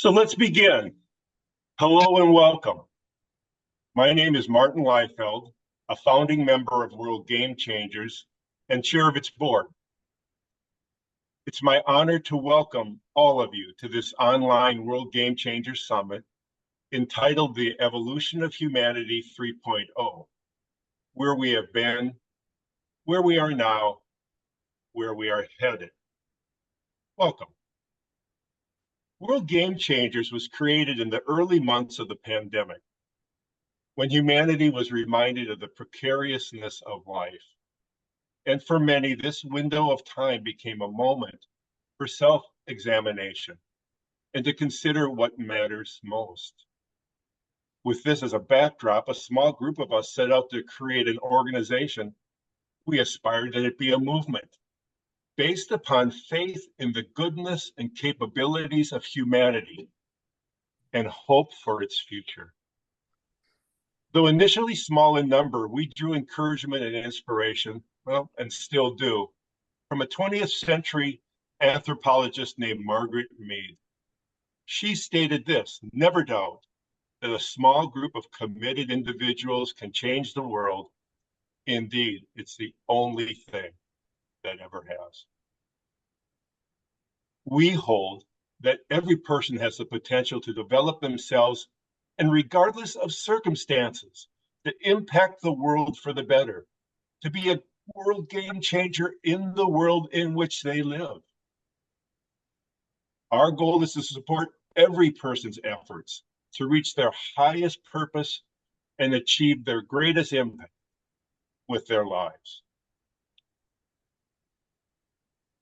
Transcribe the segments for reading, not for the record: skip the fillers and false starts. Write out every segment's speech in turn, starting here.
So let's begin. Hello and welcome. My name is Martin Liefeld, a founding member of World Game Changers and chair of its board. It's my honor to welcome all of you to this online World Game Changers Summit entitled The Evolution of Humanity 3.0, where we have been, where we are now, where we are headed. Welcome. World Game Changers was created in the early months of the pandemic, when humanity was reminded of the precariousness of life. And for many, this window of time became a moment for self-examination and to consider what matters most. With this as a backdrop, a small group of us set out to create an organization. We aspired that it be a movement based upon faith in the goodness and capabilities of humanity and hope for its future. Though initially small in number, we drew encouragement and inspiration, and still do, from a 20th century anthropologist named Margaret Mead. She stated this: never doubt that a small group of committed individuals can change the world. Indeed, it's the only thing that ever has. We hold that every person has the potential to develop themselves, and regardless of circumstances, to impact the world for the better, to be a world game changer in the world in which they live. Our goal is to support every person's efforts to reach their highest purpose and achieve their greatest impact with their lives.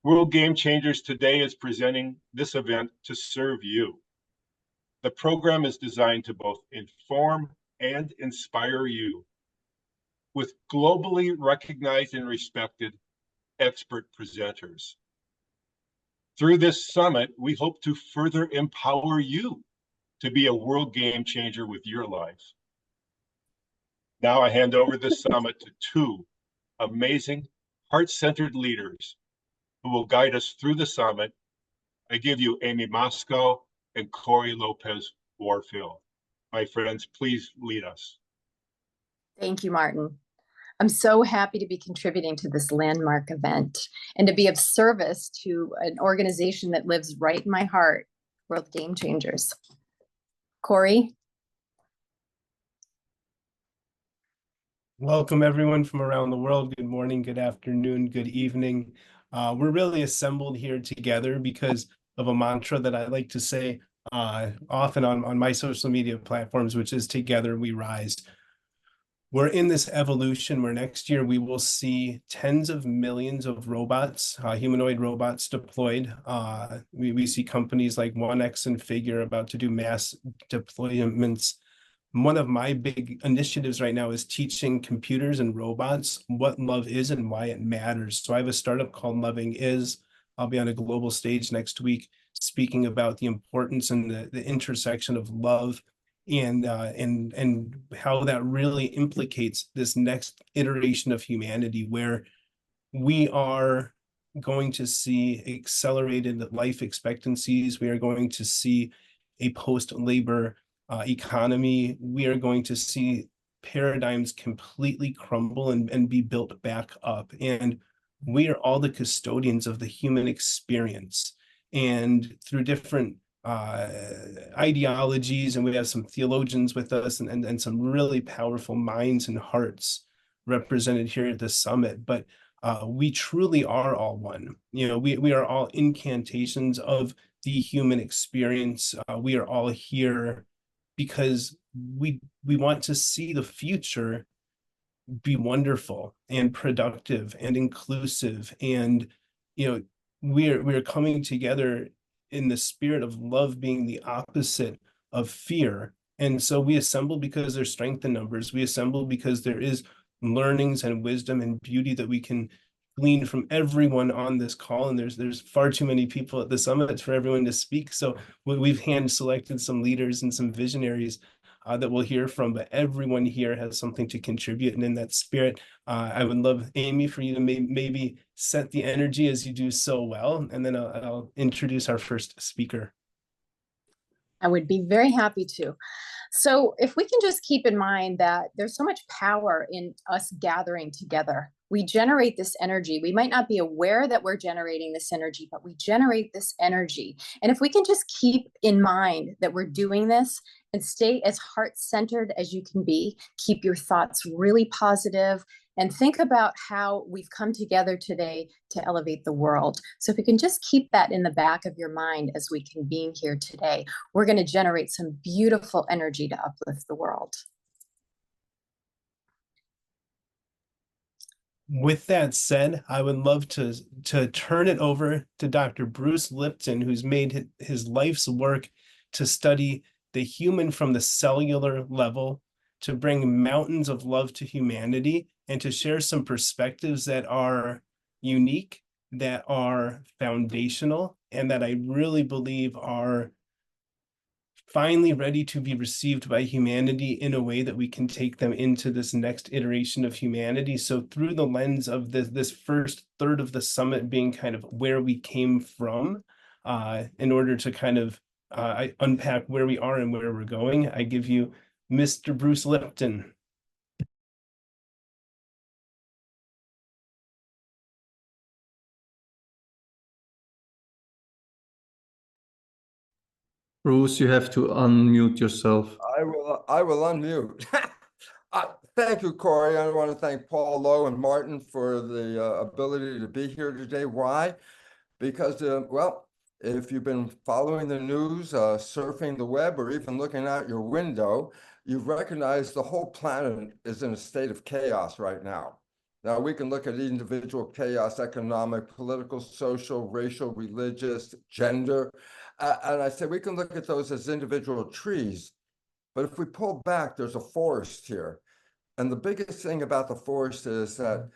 World Game Changers today is presenting this event to serve you. The program is designed to both inform and inspire you with globally recognized and respected expert presenters. Through this summit, we hope to further empower you to be a world game changer with your life. Now I hand over this summit to two amazing, heart-centered leaders who will guide us through the summit. I give you Amy Moscow and Corey Lopez Warfield. My friends, please lead us. Thank you, Martin. I'm so happy to be contributing to this landmark event and to be of service to an organization that lives right in my heart, World Game Changers. Corey? Welcome everyone from around the world. Good morning, good afternoon, good evening. We're really assembled here together because of a mantra that I like to say often on my social media platforms, which is together we rise. We're in this evolution where next year we will see tens of millions of robots, humanoid robots deployed. We see companies like 1X and Figure about to do mass deployments. One of my big initiatives right now is teaching computers and robots what love is and why it matters. So I have a startup called Loving Is. I'll be on a global stage next week speaking about the importance and the intersection of love and how that really implicates this next iteration of humanity, where we are going to see accelerated life expectancies. We are going to see a post-labor economy. We are going to see paradigms completely crumble and be built back up. And we are all the custodians of the human experience. And through different ideologies, and we have some theologians with us and some really powerful minds and hearts represented here at the summit. But we truly are all one. You know, we are all incantations of the human experience. We are all here because we want to see the future be wonderful and productive and inclusive. And, you know, we're coming together in the spirit of love being the opposite of fear. And so we assemble because there's strength in numbers. We assemble because there is learnings and wisdom and beauty that we can glean from everyone on this call. And there's far too many people at the summit for everyone to speak. So we've hand selected some leaders and some visionaries that we'll hear from, but everyone here has something to contribute. And in that spirit, I would love, Amy, for you to maybe set the energy as you do so well. And then I'll introduce our first speaker. I would be very happy to. So if we can just keep in mind that there's so much power in us gathering together, we generate this energy. We might not be aware that we're generating this energy, but we generate this energy. And if we can just keep in mind that we're doing this and stay as heart-centered as you can be, keep your thoughts really positive, and think about how we've come together today to elevate the world. So if you can just keep that in the back of your mind as we convene here today, we're going to generate some beautiful energy to uplift the world. With that said, I would love to turn it over to Dr. Bruce Lipton, who's made his life's work to study the human from the cellular level, to bring mountains of love to humanity, and to share some perspectives that are unique, that are foundational, and that I really believe are finally ready to be received by humanity in a way that we can take them into this next iteration of humanity. So through the lens of this first third of the summit being kind of where we came from, in order to kind of unpack where we are and where we're going, I give you Mr. Bruce Lipton. Bruce, you have to unmute yourself. I will unmute. Thank you, Corey. I want to thank Paul, Lowe, and Martin for the ability to be here today. Why? Because, well, if you've been following the news, surfing the web, or even looking out your window, you've recognized the whole planet is in a state of chaos right now. Now, we can look at individual chaos, economic, political, social, racial, religious, gender. And I say we can look at those as individual trees. But if we pull back, there's a forest here. And the biggest thing about the forest is that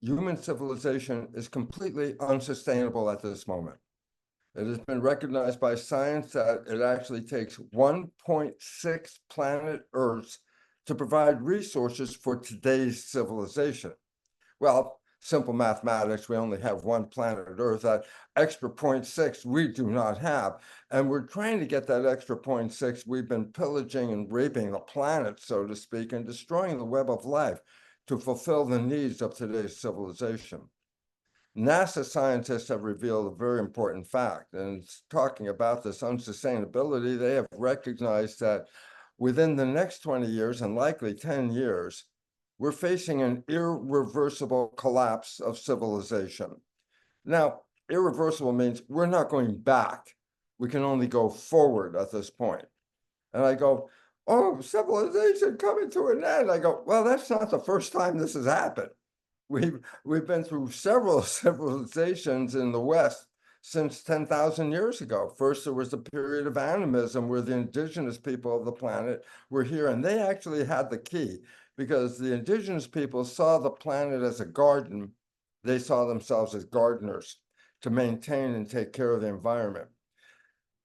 human civilization is completely unsustainable at this moment. It has been recognized by science that it actually takes 1.6 planet Earths to provide resources for today's civilization. Well, simple mathematics, we only have one planet Earth. That extra 0.6 we do not have. And we're trying to get that extra 0.6. We've been pillaging and raping the planet, so to speak, and destroying the web of life to fulfill the needs of today's civilization. NASA scientists have revealed a very important fact, and talking about this unsustainability, they have recognized that within the next 20 years and likely 10 years, we're facing an irreversible collapse of civilization. Now, irreversible means we're not going back. We can only go forward at this point. And I go, oh, civilization coming to an end. I go, well, that's not the first time this has happened. We've been through several civilizations in the West since 10,000 years ago. First, there was a period of animism where the indigenous people of the planet were here, and they actually had the key, because the indigenous people saw the planet as a garden. They saw themselves as gardeners to maintain and take care of the environment.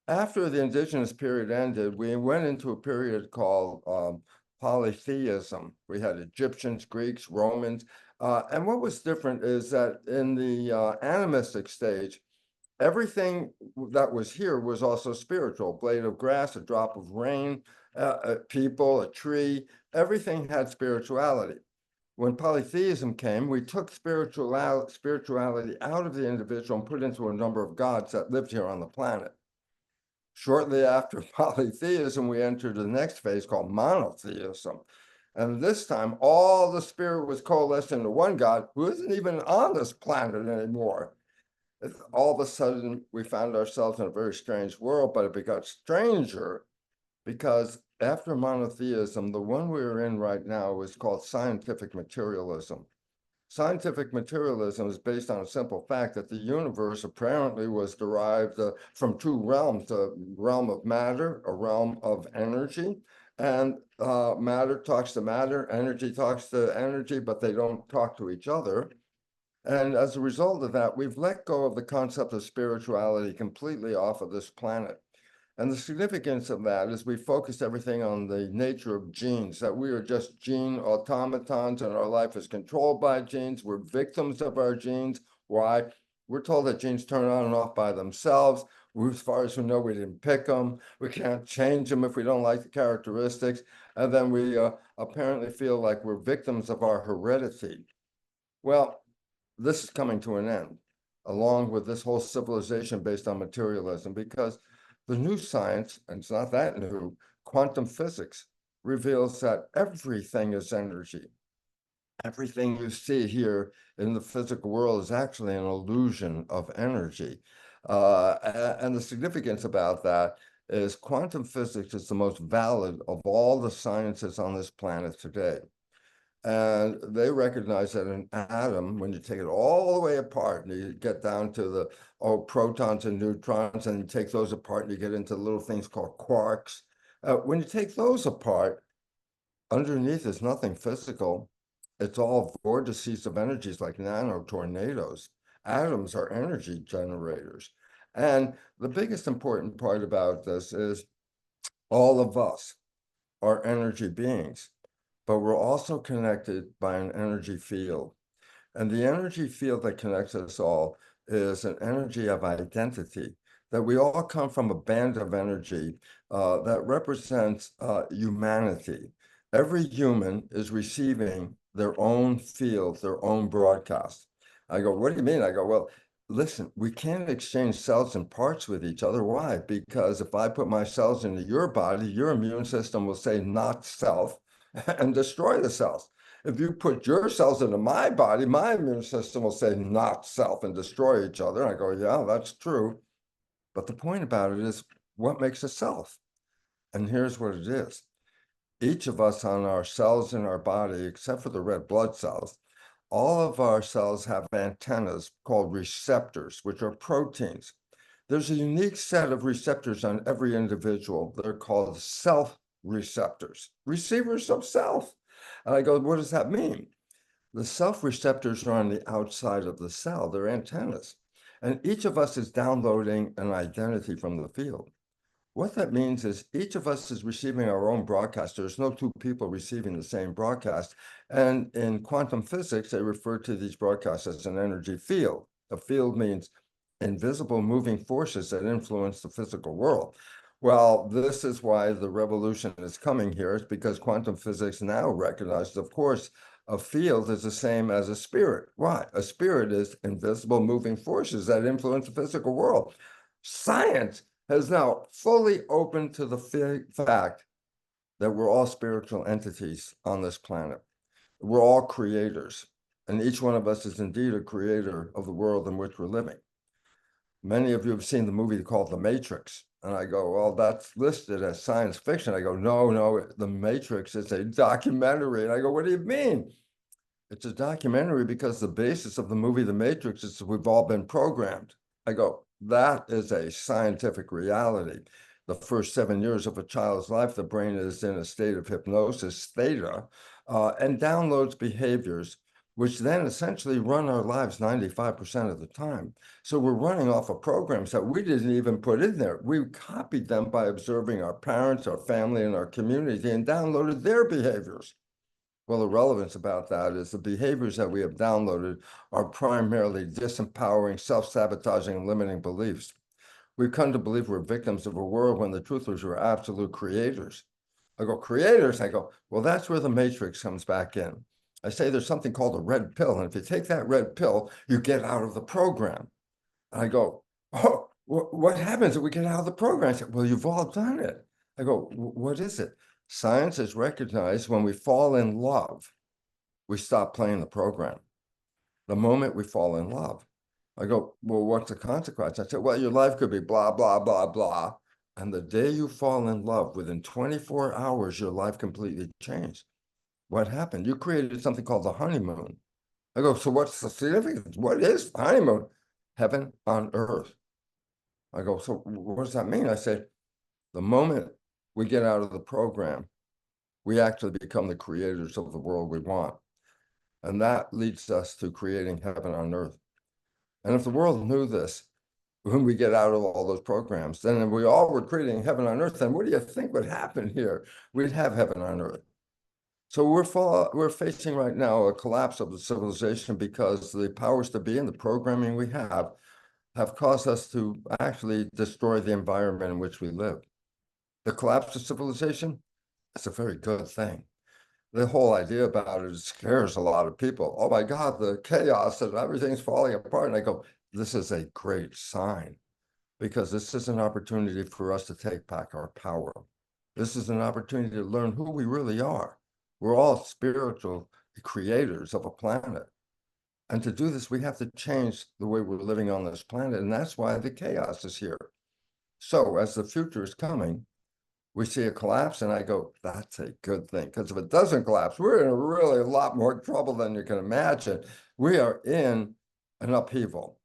After the indigenous period ended, we went into a period called polytheism. We had Egyptians, Greeks, Romans, and what was different is that in the animistic stage, everything that was here was also spiritual. A blade of grass, a drop of rain, people, a tree, everything had spirituality. When polytheism came, we took spirituality out of the individual and put into a number of gods that lived here on the planet. Shortly after polytheism, we entered the next phase called monotheism. And this time, all the spirit was coalesced into one God who isn't even on this planet anymore. All of a sudden, we found ourselves in a very strange world, but it got stranger because after monotheism, the one we're in right now is called scientific materialism. Scientific materialism is based on a simple fact that the universe apparently was derived from two realms, a realm of matter, a realm of energy, and matter talks to matter, energy talks to energy, but they don't talk to each other. And as a result of that, we've let go of the concept of spirituality completely off of this planet. And the significance of that is we focused everything on the nature of genes, that we are just gene automatons and our life is controlled by genes. We're victims of our genes. Why? We're told that genes turn on and off by themselves. As far as we know, we didn't pick them. We can't change them if we don't like the characteristics. And then we apparently feel like we're victims of our heredity. Well, this is coming to an end, along with this whole civilization based on materialism, because the new science, and it's not that new, quantum physics reveals that everything is energy. Everything you see here in the physical world is actually an illusion of energy. And the significance about that is quantum physics is the most valid of all the sciences on this planet today. And they recognize that an atom, when you take it all the way apart and you get down to the protons and neutrons, and you take those apart and you get into little things called quarks. When you take those apart, underneath is nothing physical. It's all vortices of energies like nano tornadoes. Atoms are energy generators. And the biggest important part about this is all of us are energy beings, but we're also connected by an energy field. And the energy field that connects us all is an energy of identity, that we all come from a band of energy that represents humanity. Every human is receiving their own field, their own broadcast. I go, what do you mean? I go, well, listen, we can't exchange cells and parts with each other. Why? Because if I put my cells into your body, your immune system will say not self and destroy the cells. If you put your cells into my body, my immune system will say not self and destroy each other. And I go, yeah, that's true. But the point about it is what makes a self? And here's what it is. Each of us on our cells in our body, except for the red blood cells, all of our cells have antennas called receptors, which are proteins. There's a unique set of receptors on every individual. They're called self receptors, receivers of self. And I go, what does that mean? The self receptors are on the outside of the cell, they're antennas. And each of us is downloading an identity from the field. What that means is each of us is receiving our own broadcast. There's no two people receiving the same broadcast. And in quantum physics, they refer to these broadcasts as an energy field. A field means invisible moving forces that influence the physical world. Well, this is why the revolution is coming here. It's because quantum physics now recognizes, of course, a field is the same as a spirit. Why? A spirit is invisible moving forces that influence the physical world. Science has now fully opened to the fact that we're all spiritual entities on this planet. We're all creators, and each one of us is indeed a creator of the world in which we're living. Many of you have seen the movie called The Matrix, and I go, well, that's listed as science fiction. I go, no, The Matrix is a documentary. And I go, what do you mean? It's a documentary because the basis of the movie The Matrix is we've all been programmed. I go, that is a scientific reality. The first 7 years of a child's life, the brain is in a state of hypnosis, theta, and downloads behaviors, which then essentially run our lives 95% of the time. So we're running off of programs that we didn't even put in there. We copied them by observing our parents, our family, and our community and downloaded their behaviors. Well, the relevance about that is the behaviors that we have downloaded are primarily disempowering, self-sabotaging, and limiting beliefs. We've come to believe we're victims of a world when the truth is we're absolute creators. I go, creators? I go, well, that's where the matrix comes back in. I say there's something called a red pill, and if you take that red pill, you get out of the program. And I go, oh, what happens if we get out of the program? I said, well, you've all done it. I go, what is it? Science has recognized when we fall in love, we stop playing the program. The moment we fall in love, I go, well, what's the consequence? I said, well, your life could be blah, blah, blah, blah. And the day you fall in love, within 24 hours, your life completely changed. What happened? You created something called the honeymoon. I go, so what's the significance? What is honeymoon? Heaven on earth. I go, so what does that mean? I said, the moment we get out of the program, we actually become the creators of the world we want. And that leads us to creating heaven on earth. And if the world knew this, when we get out of all those programs, then if we all were creating heaven on earth, then what do you think would happen here? We'd have heaven on earth. So we're facing right now a collapse of the civilization because the powers to be and the programming we have have caused us to actually destroy the environment in which we live. The collapse of civilization, that's a very good thing. The whole idea about it scares a lot of people. Oh my God, the chaos and everything's falling apart. And I go, this is a great sign, because this is an opportunity for us to take back our power. This is an opportunity to learn who we really are. We're all spiritual creators of a planet. And to do this, we have to change the way we're living on this planet. And that's why the chaos is here. So as the future is coming, we see a collapse, and I go, that's a good thing. Because if it doesn't collapse, we're in a really lot more trouble than you can imagine. We are in an upheaval.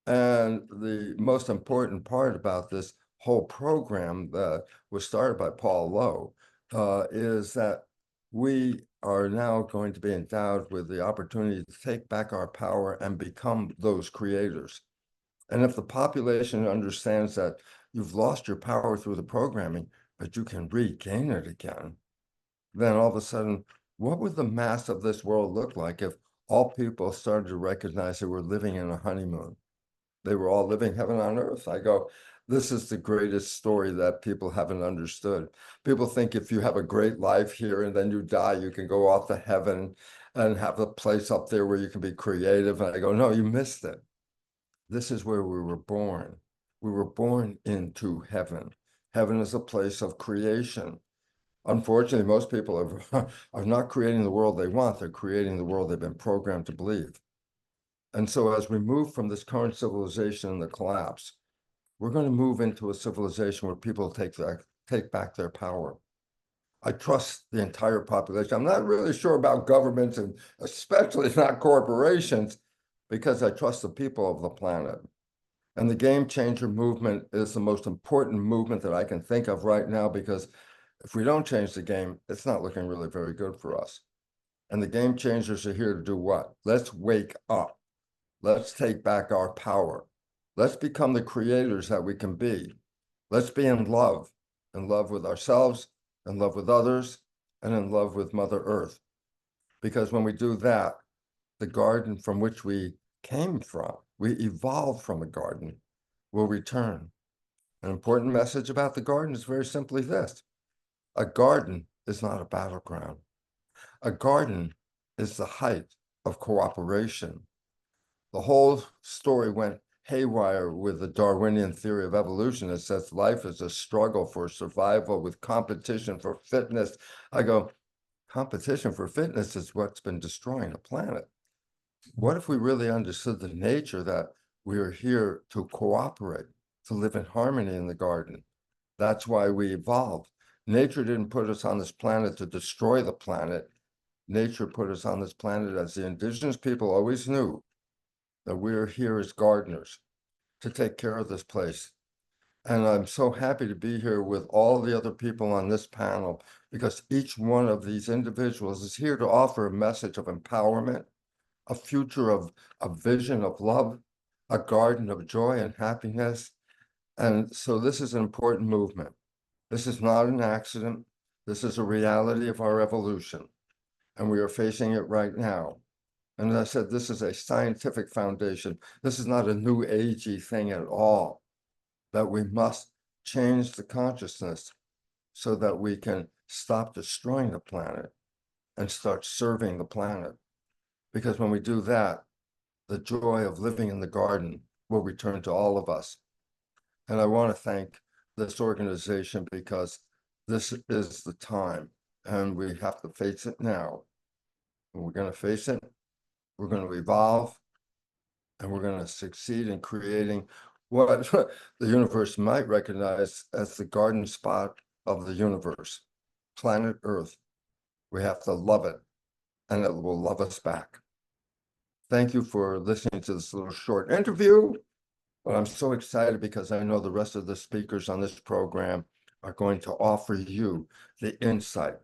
And the most important part about this whole program that was started by Paul Lowe is that we are now going to be endowed with the opportunity to take back our power and become those creators. And if the population understands that you've lost your power through the programming, but you can regain it again, then all of a sudden, what would the mass of this world look like if all people started to recognize they were living in a honeymoon? They were all living heaven on earth. I go, this is the greatest story that people haven't understood. People think if you have a great life here and then you die, you can go off to heaven and have a place up there where you can be creative. And I go, no, you missed it. This is where we were born. We were born into heaven. Heaven is a place of creation. Unfortunately, most people are not creating the world they want. They're creating the world they've been programmed to believe. And so as we move from this current civilization and the collapse, we're going to move into a civilization where people take back their power. I trust the entire population. I'm not really sure about governments, and especially not corporations, because I trust the people of the planet. And the game changer movement is the most important movement that I can think of right now, because if we don't change the game, it's not looking really very good for us. And the game changers are here to do what? Let's wake up. Let's take back our power. Let's become the creators that we can be. Let's be in love with ourselves, in love with others, and in love with Mother Earth. Because when we do that, the garden from which we came from, we evolved from a garden, will return. An important message about the garden is very simply this: a garden is not a battleground. A garden is the height of cooperation. The whole story went haywire with the Darwinian theory of evolution that says life is a struggle for survival with competition for fitness. I go, competition for fitness is what's been destroying the planet. What if we really understood the nature that we are here to cooperate, to live in harmony in the garden? That's why we evolved. Nature didn't put us on this planet to destroy the planet. Nature put us on this planet, as the indigenous people always knew, that we're here as gardeners to take care of this place. And I'm so happy to be here with all the other people on this panel, because each one of these individuals is here to offer a message of empowerment, a future of a vision of love, a garden of joy and happiness. And so this is an important movement. This is not an accident. This is a reality of our evolution, and we are facing it right now. And as I said, this is a scientific foundation. This is not a new agey thing at all, that we must change the consciousness so that we can stop destroying the planet and start serving the planet. Because when we do that, the joy of living in the garden will return to all of us. And I want to thank this organization, because this is the time, and we have to face it now. And we're going to face it. We're going to evolve, and we're going to succeed in creating what the universe might recognize as the garden spot of the universe, planet Earth. We have to love it, and it will love us back. Thank you for listening to this little short interview. But I'm so excited because I know the rest of the speakers on this program are going to offer you the insight,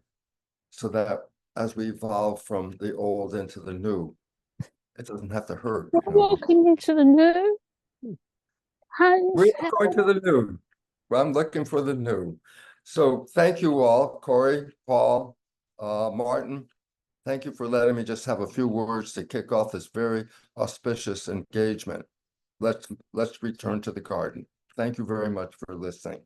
so that as we evolve from the old into the new, it doesn't have to hurt. We're walking into the new. We're going to the new. I'm looking for the new. So thank you all, Corey, Paul, Martin. Thank you for letting me just have a few words to kick off this very auspicious engagement. let's return to the garden. Thank you very much for listening.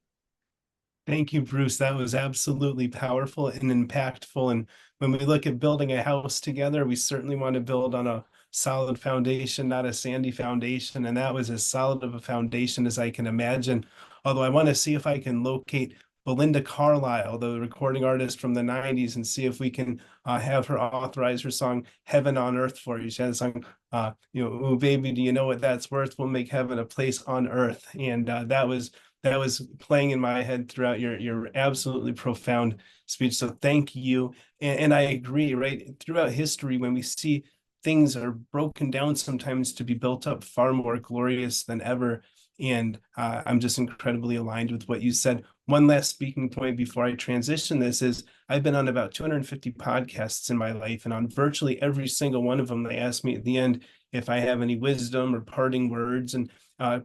Thank you, Bruce. That was absolutely powerful and impactful. And when we look at building a house together, we certainly want to build on a solid foundation, not a sandy foundation. And that was as solid of a foundation as I can imagine. Although I want to see if I can locate Belinda Carlisle, the recording artist from the 90s, and see if we can have her authorize her song Heaven on Earth for you. She had a song, oh, baby, do you know what that's worth? We'll make heaven a place on earth. And that was playing in my head throughout your absolutely profound speech. So thank you. And I agree, right? Throughout history, when we see things are broken down sometimes to be built up far more glorious than ever. And I'm just incredibly aligned with what you said. One last speaking point before I transition this is I've been on about 250 podcasts in my life, and on virtually every single one of them, they ask me at the end if I have any wisdom or parting words. And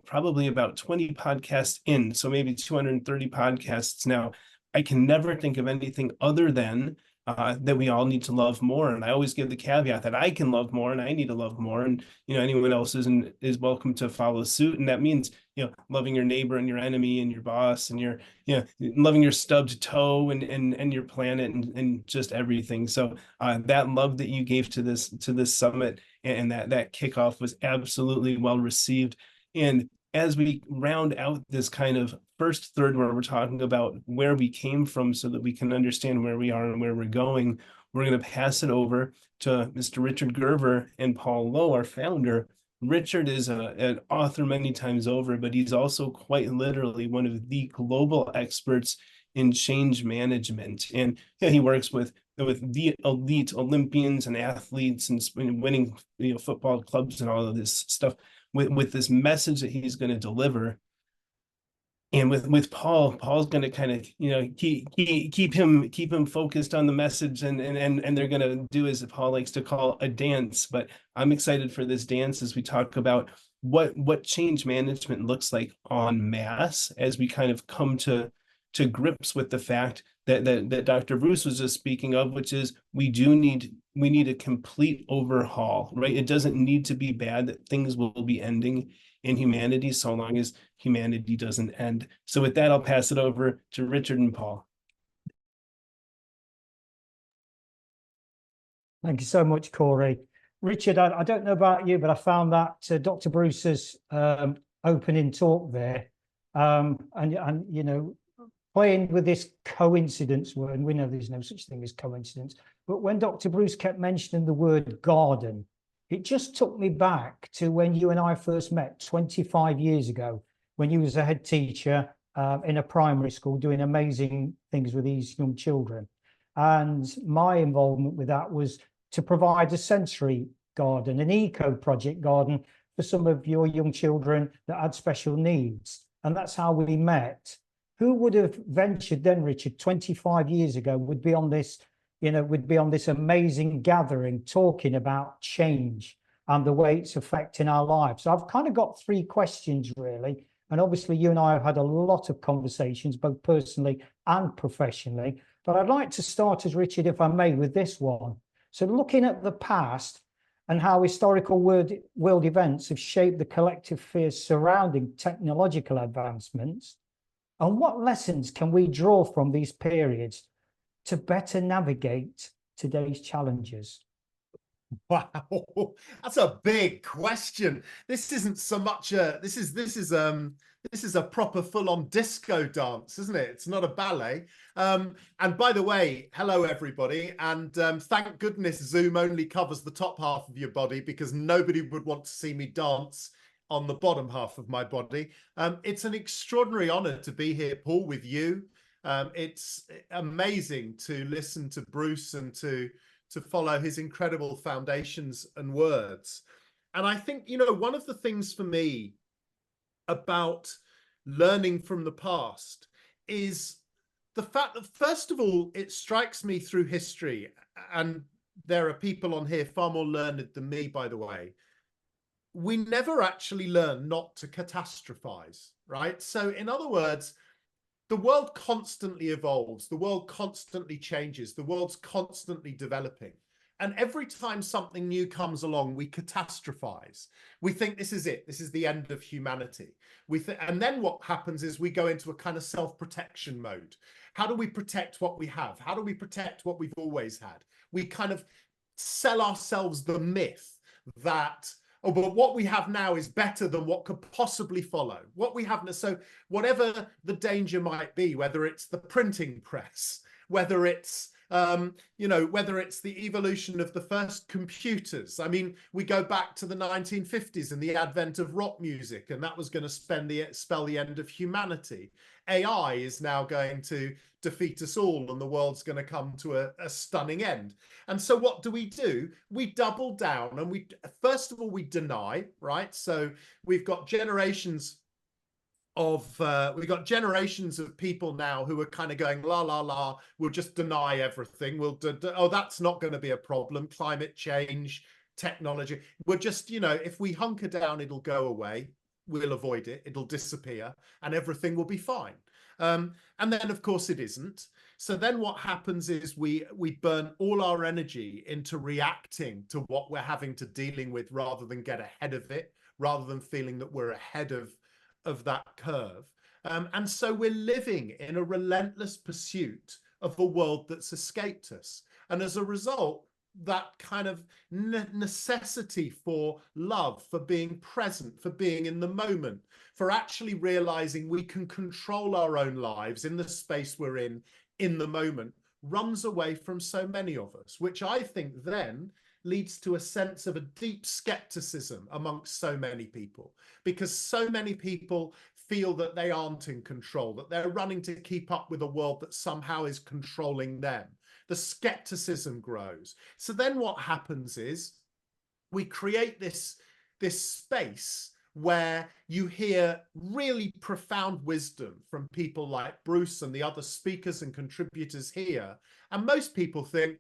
probably about 20 podcasts in, so maybe 230 podcasts now, I can never think of anything other than that we all need to love more. And I always give the caveat that I can love more and I need to love more. And, anyone else is welcome to follow suit. And that means, loving your neighbor and your enemy and your boss and your, loving your stubbed toe and your planet and just everything. So that love that you gave to this summit and that kickoff was absolutely well received. And as we round out this kind of first third where we're talking about where we came from so that we can understand where we are and where we're going, we're going to pass it over to Mr. Richard Gerver and Paul Lowe, our founder. Richard is an author many times over, but he's also quite literally one of the global experts in change management. And he works with the elite Olympians and athletes and winning football clubs and all of this stuff with this message that he's going to deliver. And with Paul's going to kind of keep him focused on the message, and they're going to do, as Paul likes to call, a dance. But I'm excited for this dance as we talk about what change management looks like en masse as we kind of come to grips with the fact that Dr. Bruce was just speaking of, which is we need a complete overhaul, right? It doesn't need to be bad that things will be ending in humanity so long as humanity doesn't end. So with that, I'll pass it over to Richard and Paul. Thank you so much, Corey. Richard, I don't know about you, but I found that Dr. Bruce's opening talk there, and playing with this coincidence word, and we know there's no such thing as coincidence, but when Dr. Bruce kept mentioning the word garden, it just took me back to when you and I first met 25 years ago, when you was a head teacher in a primary school doing amazing things with these young children. And my involvement with that was to provide a sensory garden, an eco project garden for some of your young children that had special needs. And that's how we met. Who would have ventured then, Richard, 25 years ago, would be on this amazing gathering talking about change and the way it's affecting our lives. So I've kind of got three questions, really. And obviously, you and I have had a lot of conversations, both personally and professionally. But I'd like to start, as Richard, if I may, with this one. So looking at the past and how historical world events have shaped the collective fears surrounding technological advancements, and what lessons can we draw from these periods to better navigate today's challenges? Wow, that's a big question. This isn't so much this is a proper full-on disco dance, isn't it? It's not a ballet. And by the way, hello everybody, and thank goodness Zoom only covers the top half of your body, because nobody would want to see me dance on the bottom half of my body. It's an extraordinary honor to be here, Paul, with you. It's amazing to listen to Bruce and to follow his incredible foundations and words. And I think, one of the things for me about learning from the past is the fact that, first of all, it strikes me through history, and there are people on here far more learned than me, by the way, we never actually learn not to catastrophize, right? So in other words, the world constantly evolves, the world constantly changes, the world's constantly developing. And every time something new comes along, we catastrophize. We think this is it. This is the end of humanity. And then what happens is we go into a kind of self-protection mode. How do we protect what we have? How do we protect what we've always had? We kind of sell ourselves the myth that, oh, but what we have now is better than what could possibly follow. What we have now, so whatever the danger might be, whether it's the printing press, whether it's whether it's the evolution of the first computers. I mean, we go back to the 1950s and the advent of rock music, and that was going to spell the end of humanity. AI is now going to defeat us all, and the world's going to come to a stunning end. And so what do? We double down, and first of all, we deny, right? So we've got generations of people now who are kind of going la la la, we'll just deny everything, oh, that's not going to be a problem, climate change, technology, we're just, if we hunker down, it'll go away, we'll avoid it, it'll disappear, and everything will be fine. And then of course it isn't. So then what happens is we burn all our energy into reacting to what we're having to dealing with, rather than get ahead of it, rather than feeling that we're ahead of that curve. And so we're living in a relentless pursuit of a world that's escaped us. And as a result, that kind of necessity for love, for being present, for being in the moment, for actually realizing we can control our own lives in the space we're in the moment, runs away from so many of us, which I think then leads to a sense of a deep skepticism amongst so many people, because so many people feel that they aren't in control, that they're running to keep up with a world that somehow is controlling them. The skepticism grows. So then what happens is we create this space where you hear really profound wisdom from people like Bruce and the other speakers and contributors here. And most people think,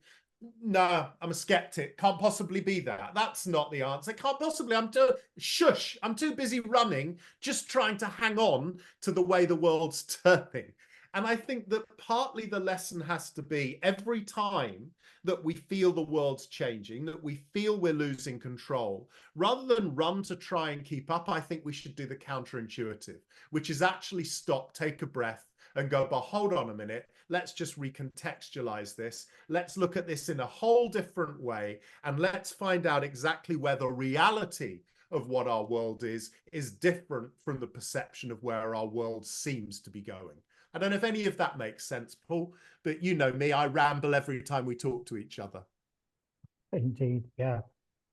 no, I'm a skeptic. Can't possibly be that. That's not the answer. Can't possibly. I'm too busy running, just trying to hang on to the way the world's turning. And I think that partly the lesson has to be, every time that we feel the world's changing, that we feel we're losing control, rather than run to try and keep up, I think we should do the counterintuitive, which is actually stop, take a breath, and go, but hold on a minute, let's just recontextualize this. Let's look at this in a whole different way, and let's find out exactly where the reality of what our world is different from the perception of where our world seems to be going. I don't know if any of that makes sense, Paul, but you know me, I ramble every time we talk to each other. Indeed, yeah.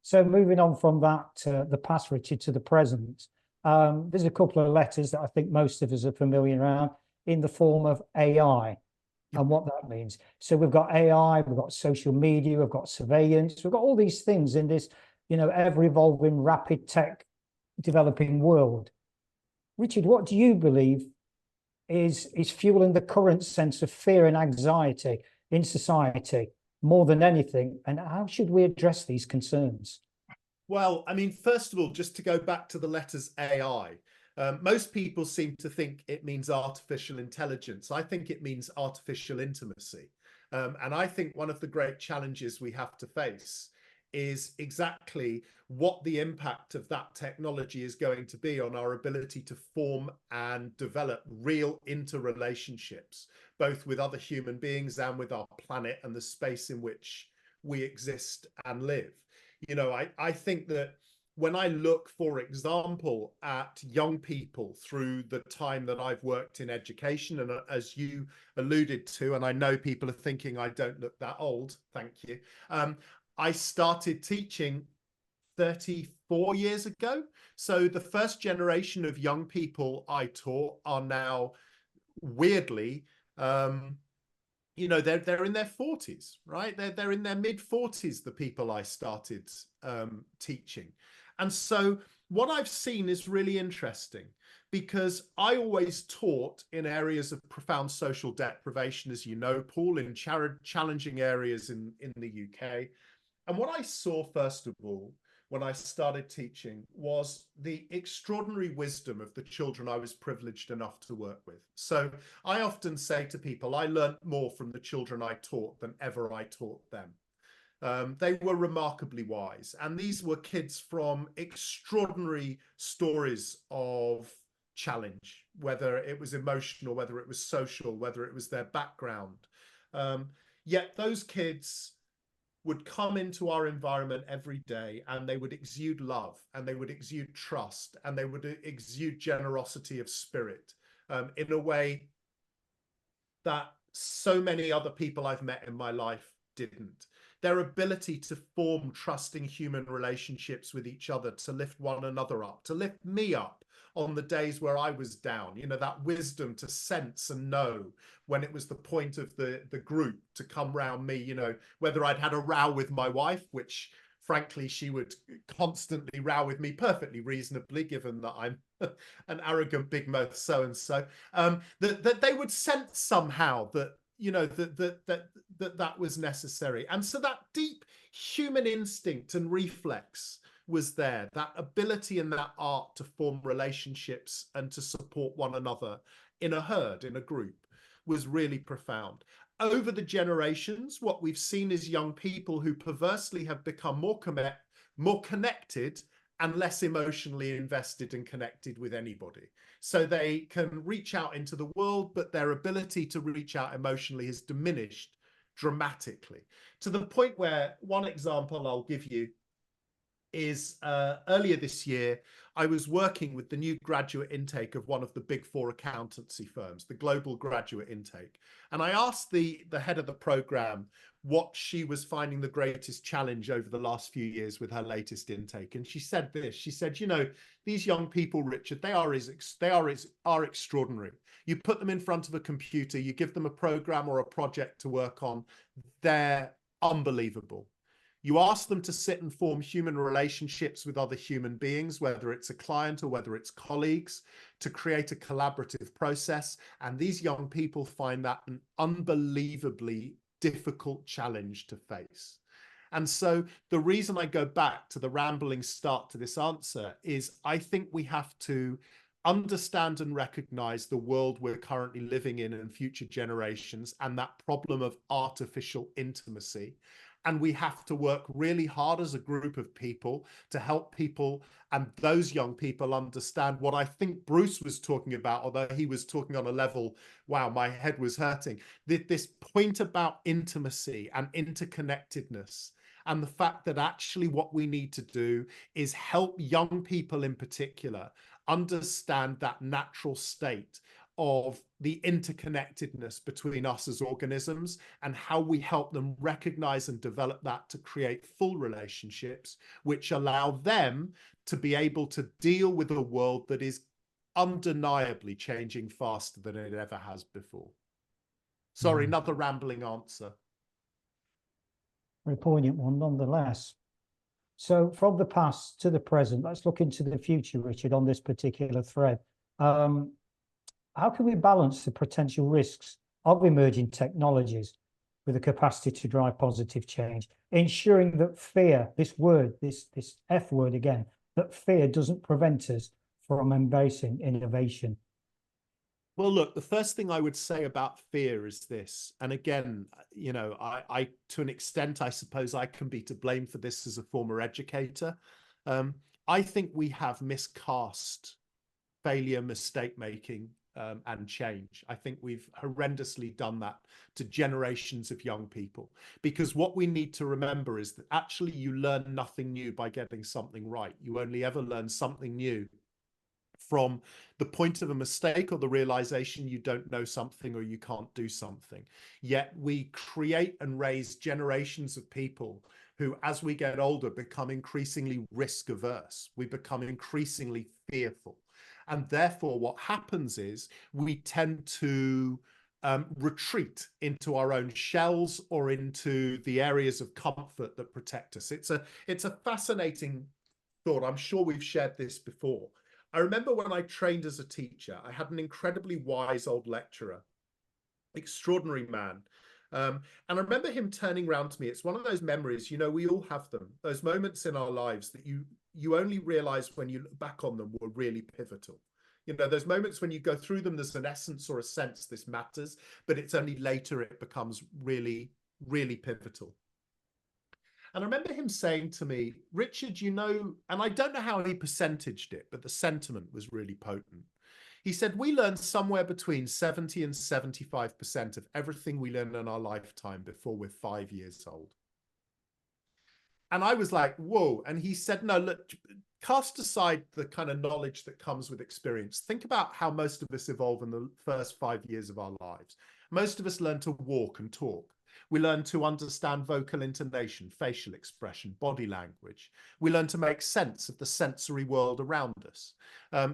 So moving on from that, the past, Richard, to the present, there's a couple of letters that I think most of us are familiar around, in the form of AI and what that means. So we've got AI, we've got social media, we've got surveillance, we've got all these things in this, ever evolving, rapid tech developing world. Richard, what do you believe is fueling the current sense of fear and anxiety in society more than anything? And how should we address these concerns? Well, I mean, first of all, just to go back to the letters AI, most people seem to think it means artificial intelligence. I think it means artificial intimacy. And I think one of the great challenges we have to face is exactly what the impact of that technology is going to be on our ability to form and develop real interrelationships, both with other human beings and with our planet and the space in which we exist and live. I think that when I look, for example, at young people through the time that I've worked in education, and as you alluded to, and I know people are thinking I don't look that old, thank you. I started teaching 34 years ago. So the first generation of young people I taught are now, weirdly, they're in their 40s, right? They're in their mid 40s, the people I started teaching. And so what I've seen is really interesting, because I always taught in areas of profound social deprivation, as you know, Paul, in challenging areas in the UK. And what I saw, first of all, when I started teaching, was the extraordinary wisdom of the children I was privileged enough to work with. So I often say to people, I learned more from the children I taught than ever I taught them. They were remarkably wise. And these were kids from extraordinary stories of challenge, whether it was emotional, whether it was social, whether it was their background. Yet those kids would come into our environment every day, and they would exude love, and they would exude trust, and they would exude generosity of spirit, in a way that so many other people I've met in my life didn't. Their ability to form trusting human relationships with each other, to lift one another up, to lift me up on the days where I was down, you know, that wisdom to sense and know when it was the point of the group to come round me, you know, whether I'd had a row with my wife, which frankly, she would constantly row with me perfectly reasonably, given that I'm an arrogant big mouth so-and-so, that they would sense somehow that, you know, that was necessary. And so that deep human instinct and reflex was there, that ability and that art to form relationships and to support one another in a herd, in a group, was really profound. Over the generations, what we've seen is young people who perversely have become more connected and less emotionally invested and connected with anybody. So they can reach out into the world, but their ability to reach out emotionally has diminished dramatically, to the point where, one example I'll give you is earlier this year, I was working with the new graduate intake of one of the big four accountancy firms, the global graduate intake. And I asked the head of the program what she was finding the greatest challenge over the last few years with her latest intake. And she said this, she said, you know, these young people, Richard, they are extraordinary. You put them in front of a computer, you give them a program or a project to work on, they're unbelievable. You ask them to sit and form human relationships with other human beings, whether it's a client or whether it's colleagues, to create a collaborative process. And these young people find that an unbelievably difficult challenge to face. And so the reason I go back to the rambling start to this answer is I think we have to understand and recognize the world we're currently living in and future generations, and that problem of artificial intimacy. And we have to work really hard as a group of people to help people and those young people understand what I think Bruce was talking about, although he was talking on a level, wow, my head was hurting. This point about intimacy and interconnectedness, and the fact that actually what we need to do is help young people in particular understand that natural state of the interconnectedness between us as organisms, and how we help them recognize and develop that to create full relationships, which allow them to be able to deal with a world that is undeniably changing faster than it ever has before. Sorry, another rambling answer. Very poignant one nonetheless. So from the past to the present, let's look into the future, Richard, on this particular thread. How can we balance the potential risks of emerging technologies with the capacity to drive positive change, ensuring that fear, this word, this F word again, that fear doesn't prevent us from embracing innovation? Well, look, the first thing I would say about fear is this, and again, you know, I to an extent, I suppose I can be to blame for this as a former educator. I think we have miscast failure, mistake making, and change. I think we've horrendously done that to generations of young people, because what we need to remember is that actually you learn nothing new by getting something right. You only ever learn something new from the point of a mistake or the realization you don't know something or you can't do something. Yet we create and raise generations of people who, as we get older, become increasingly risk averse. We become increasingly fearful. And therefore, what happens is we tend to retreat into our own shells or into the areas of comfort that protect us. It's a fascinating thought. I'm sure we've shared this before. I remember when I trained as a teacher, I had an incredibly wise old lecturer, extraordinary man. And I remember him turning around to me. It's one of those memories, you know, we all have them, those moments in our lives that you only realize when you look back on them were really pivotal. You know, those moments when you go through them, there's an essence or a sense this matters, but it's only later it becomes really, really pivotal. And I remember him saying to me, Richard, you know, and I don't know how he percentaged it, but the sentiment was really potent. He said, we learn somewhere between 70 and 75% of everything we learn in our lifetime before we're 5 years old. And I was like, whoa. And he said, no, look, cast aside the kind of knowledge that comes with experience. Think about how most of us evolve in the first 5 years of our lives. Most of us learn to walk and talk. We learn to understand vocal intonation, facial expression, body language. We learn to make sense of the sensory world around us.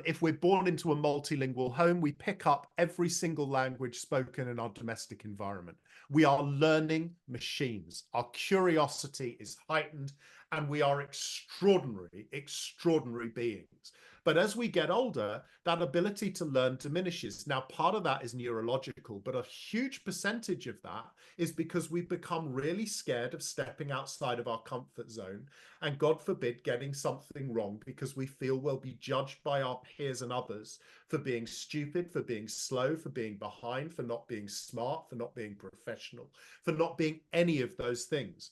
If we're born into a multilingual home, we pick up every single language spoken in our domestic environment. We are learning machines. Our curiosity is heightened, and we are extraordinary, extraordinary beings. But as we get older, that ability to learn diminishes. Now, part of that is neurological, but a huge percentage of that is because we've become really scared of stepping outside of our comfort zone and, God forbid, getting something wrong because we feel we'll be judged by our peers and others for being stupid, for being slow, for being behind, for not being smart, for not being professional, for not being any of those things.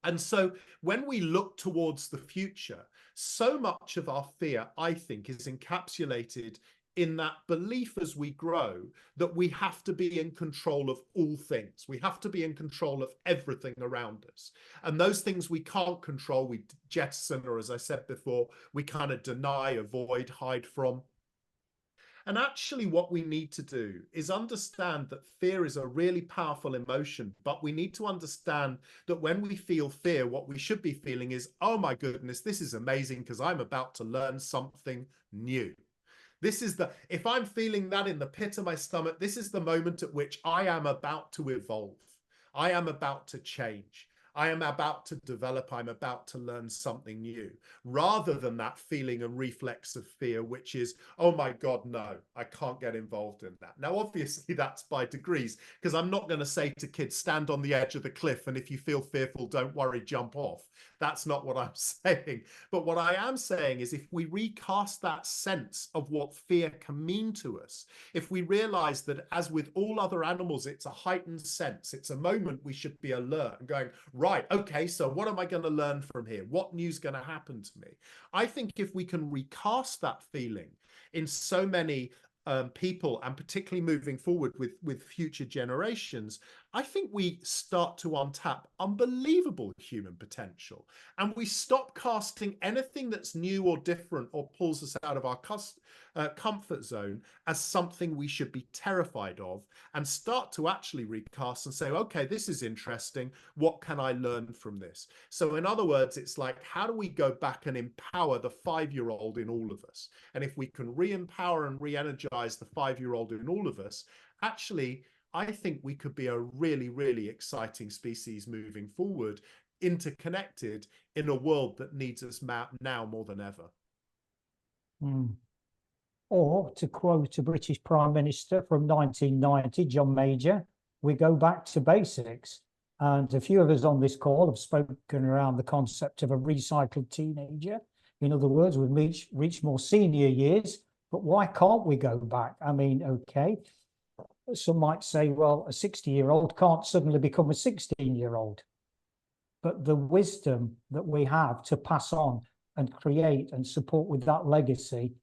And so when we look towards the future, so much of our fear, I think, is encapsulated in that belief as we grow that we have to be in control of all things. We have to be in control of everything around us. And those things we can't control, we jettison, or as I said before, we kind of deny, avoid, hide from. And actually what we need to do is understand that fear is a really powerful emotion, but we need to understand that when we feel fear, what we should be feeling is, oh my goodness, this is amazing because I'm about to learn something new. This is if I'm feeling that in the pit of my stomach, this is the moment at which I am about to evolve. I am about to change. I am about to develop, I'm about to learn something new, rather than that feeling and reflex of fear, which is, oh my God, no, I can't get involved in that. Now, obviously, that's by degrees, because I'm not going to say to kids, stand on the edge of the cliff, and if you feel fearful, don't worry, jump off. That's not what I'm saying. But what I am saying is if we recast that sense of what fear can mean to us, if we realize that as with all other animals, it's a heightened sense, it's a moment we should be alert and going, right, okay, so what am I going to learn from here? What new's going to happen to me? I think if we can recast that feeling in so many people, and particularly moving forward with future generations, I think we start to untap unbelievable human potential, and we stop casting anything that's new or different or pulls us out of our comfort zone as something we should be terrified of, and start to actually recast and say, okay, this is interesting. What can I learn from this? So in other words, it's like, how do we go back and empower the 5-year-old in all of us? And if we can re-empower and re-energize the 5-year-old in all of us, actually, I think we could be a really, really exciting species moving forward, interconnected in a world that needs us now more than ever. Or, to quote a British Prime Minister from 1990, John Major, we go back to basics. And a few of us on this call have spoken around the concept of a recycled teenager. In other words, we've reached more senior years, but why can't we go back? I mean, okay. Some might say, well, a 60-year-old can't suddenly become a 16-year-old. But the wisdom that we have to pass on and create and support with that legacy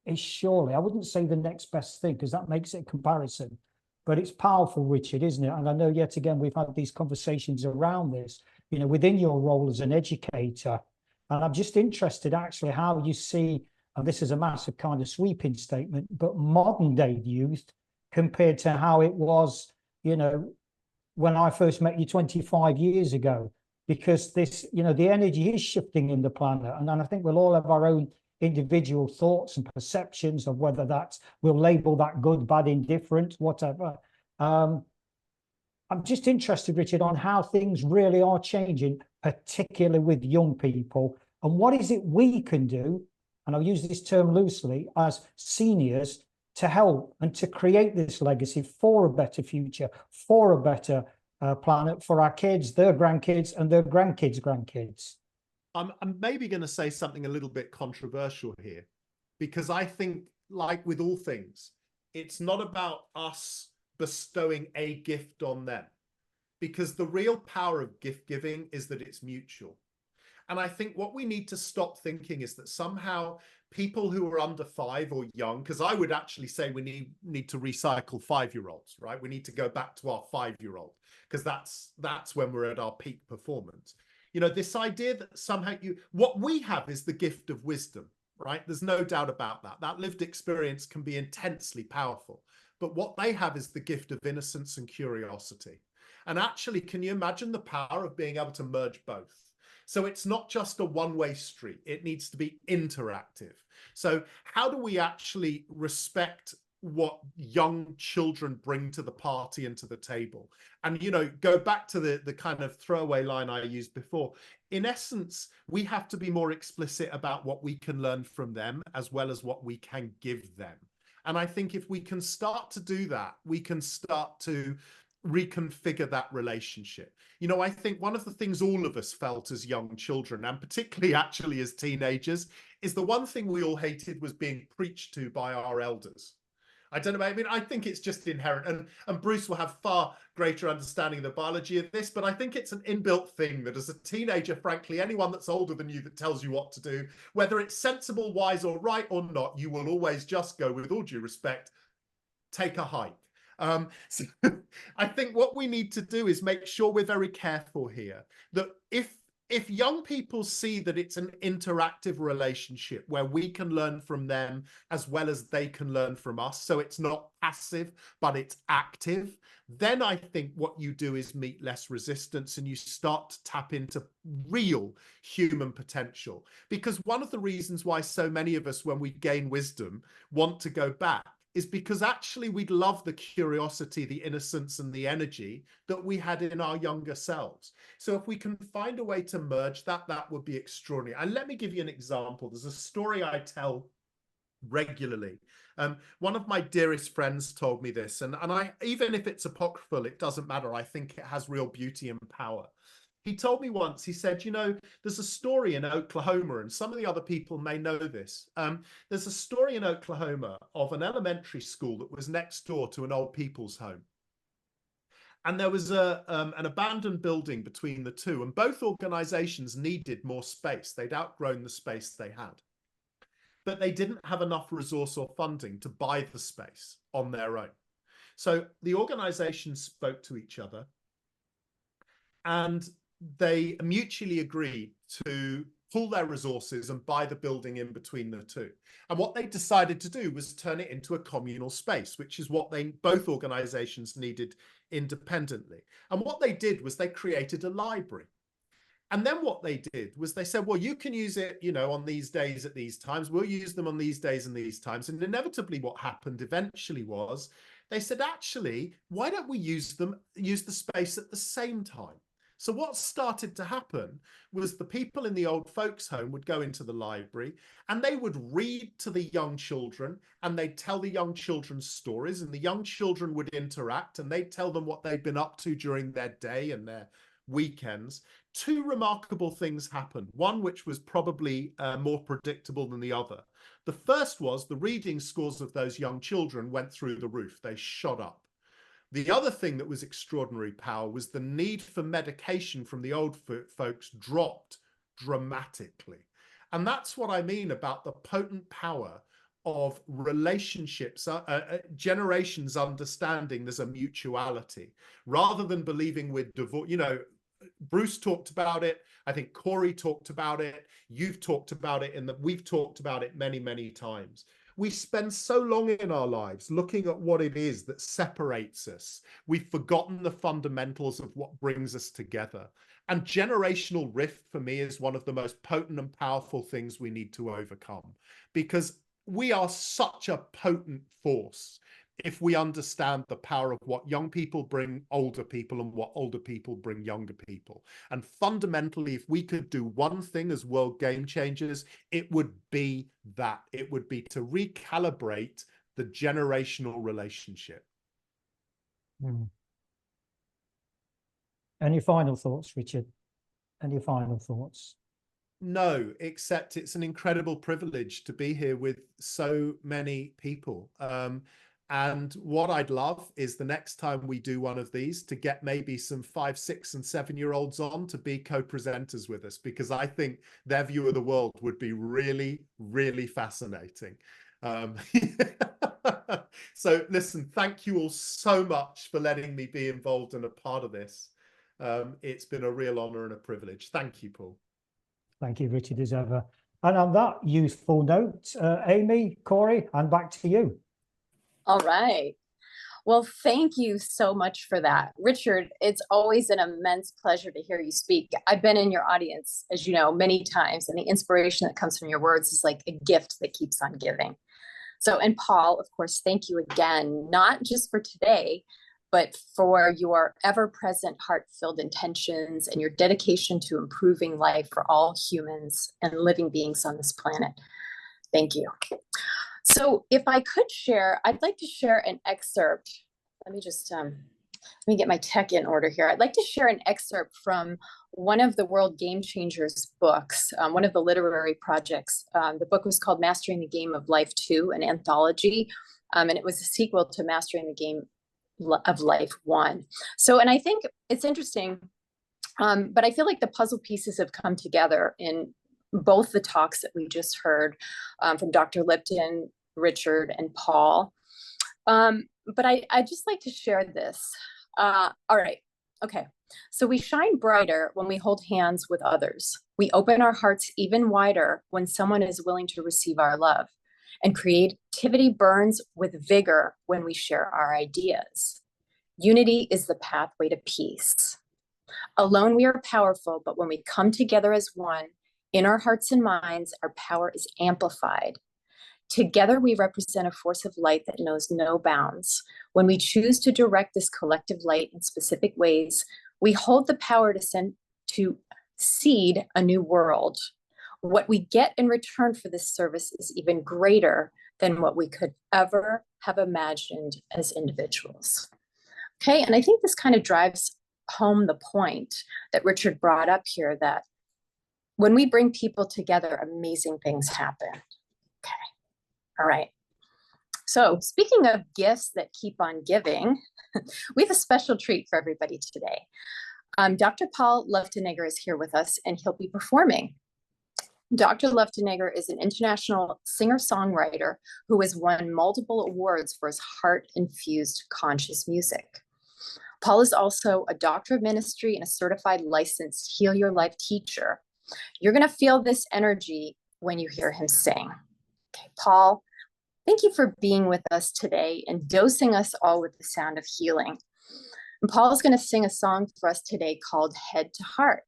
is surely, I wouldn't say the next best thing, because that makes it a comparison, but it's powerful, Richard, isn't it? And I know yet again, we've had these conversations around this, you know, within your role as an educator. And I'm just interested actually how you see, and this is a massive kind of sweeping statement, but modern day youth compared to how it was, you know, when I first met you 25 years ago, because this, you know, the energy is shifting in the planet. And I think we'll all have our own individual thoughts and perceptions of whether that's, we'll label that good, bad, indifferent, whatever. I'm just interested, Richard, on how things really are changing, particularly with young people. And what is it we can do, and I'll use this term loosely, as seniors to help and to create this legacy for a better future, for a better planet, for our kids, their grandkids, and their grandkids' grandkids. I'm maybe going to say something a little bit controversial here, because I think, like with all things, it's not about us bestowing a gift on them. because the real power of gift giving is that it's mutual. And I think what we need to stop thinking is that somehow people who are under 5 or young, because I would actually say we need to recycle 5-year-olds, right? We need to go back to our 5-year-old, because that's when we're at our peak performance. You know, this idea that somehow what we have is the gift of wisdom, right? There's no doubt about that. That lived experience can be intensely powerful. But what they have is the gift of innocence and curiosity. And actually, can you imagine the power of being able to merge both? So it's not just a one-way street. It needs to be interactive. So how do we actually respect what young children bring to the party and to the table? And, you know, go back to the kind of throwaway line I used before. In essence, we have to be more explicit about what we can learn from them as well as what we can give them. And I think if we can start to do that, we can start to reconfigure that relationship. You know, I think one of the things all of us felt as young children, and particularly actually as teenagers, is the one thing we all hated was being preached to by our elders. I don't know, I mean, I think it's just inherent, and Bruce will have far greater understanding of the biology of this, but I think it's an inbuilt thing that as a teenager, frankly, anyone that's older than you that tells you what to do, whether it's sensible, wise, or right or not, you will always just go, with all due respect, take a hike. So I think what we need to do is make sure we're very careful here, that if young people see that it's an interactive relationship where we can learn from them as well as they can learn from us, so it's not passive, but it's active, then I think what you do is meet less resistance and you start to tap into real human potential. Because one of the reasons why so many of us, when we gain wisdom, want to go back is because actually we'd love the curiosity, the innocence, and the energy that we had in our younger selves. So if we can find a way to merge that, that would be extraordinary. And let me give you an example. There's a story I tell regularly. One of my dearest friends told me this, and I, even if it's apocryphal, it doesn't matter. I think it has real beauty and power. He told me once, he said, you know, there's a story in Oklahoma, and some of the other people may know this. There's a story in Oklahoma of an elementary school that was next door to an old people's home. And there was an abandoned building between the two, and both organizations needed more space. They'd outgrown the space they had. But they didn't have enough resource or funding to buy the space on their own. So the organizations spoke to each other, and they mutually agreed to pool their resources and buy the building in between the two. And what they decided to do was turn it into a communal space, which is what both organizations needed independently. And what they did was they created a library. And then what they did was they said, well, you can use it, you know, on these days at these times. We'll use them on these days and these times. And inevitably what happened eventually was they said, actually, why don't we use the space at the same time? So what started to happen was the people in the old folks' home would go into the library and they would read to the young children, and they'd tell the young children stories, and the young children would interact and they'd tell them what they'd been up to during their day and their weekends. Two remarkable things happened. One, which was probably more predictable than the other. The first was the reading scores of those young children went through the roof. They shot up. The other thing that was extraordinary power was the need for medication from the old folks dropped dramatically. And that's what I mean about the potent power of relationships, generations understanding there's a mutuality, rather than believing we're divorced. You know, Bruce talked about it. I think Corey talked about it. You've talked about it, and we've talked about it many, many times. We spend so long in our lives looking at what it is that separates us. We've forgotten the fundamentals of what brings us together. And generational rift, for me, is one of the most potent and powerful things we need to overcome, because we are such a potent force if we understand the power of what young people bring older people and what older people bring younger people. And fundamentally, if we could do one thing as world game changers, it would be that. It would be to recalibrate the generational relationship. Any final thoughts, Richard? Any final thoughts? No, except it's an incredible privilege to be here with so many people. And what I'd love is the next time we do one of these to get maybe some 5, 6, and 7-year-olds on to be co-presenters with us, because I think their view of the world would be really, really fascinating. So listen, thank you all so much for letting me be involved and a part of this. It's been a real honor and a privilege. Thank you, Paul. Thank you, Richard, as ever. And on that youthful note, Amy, Corey, and back to you. All right. Well, thank you so much for that. Richard, it's always an immense pleasure to hear you speak. I've been in your audience, as you know, many times, and the inspiration that comes from your words is like a gift that keeps on giving. So, and Paul, of course, thank you again, not just for today, but for your ever-present heart-filled intentions and your dedication to improving life for all humans and living beings on this planet. Thank you. So if I could share, I'd like to share an excerpt. Let me just, let me get my tech in order here. I'd like to share an excerpt from one of the World Game Changers books, one of the literary projects. The book was called Mastering the Game of Life 2, an anthology, and it was a sequel to Mastering the Game of Life 1. So, and I think it's interesting, but I feel like the puzzle pieces have come together in both the talks that we just heard from Dr. Lipton, Richard, and Paul. But I'd just like to share this. All right, okay. So we shine brighter when we hold hands with others. We open our hearts even wider when someone is willing to receive our love. And creativity burns with vigor when we share our ideas. Unity is the pathway to peace. Alone we are powerful, but when we come together as one, in our hearts and minds, our power is amplified. Together, we represent a force of light that knows no bounds. When we choose to direct this collective light in specific ways, we hold the power to seed a new world. What we get in return for this service is even greater than what we could ever have imagined as individuals. Okay, and I think this kind of drives home the point that Richard brought up here, that when we bring people together, amazing things happen. Okay, all right. So speaking of gifts that keep on giving, we have a special treat for everybody today. Dr. Paul Luftenegger is here with us, and he'll be performing. Dr. Luftenegger is an international singer-songwriter who has won multiple awards for his heart-infused conscious music. Paul is also a doctor of ministry and a certified licensed Heal Your Life teacher. You're going to feel this energy when you hear him sing. Okay, Paul, thank you for being with us today and dosing us all with the sound of healing. And Paul is going to sing a song for us today called Head to Heart.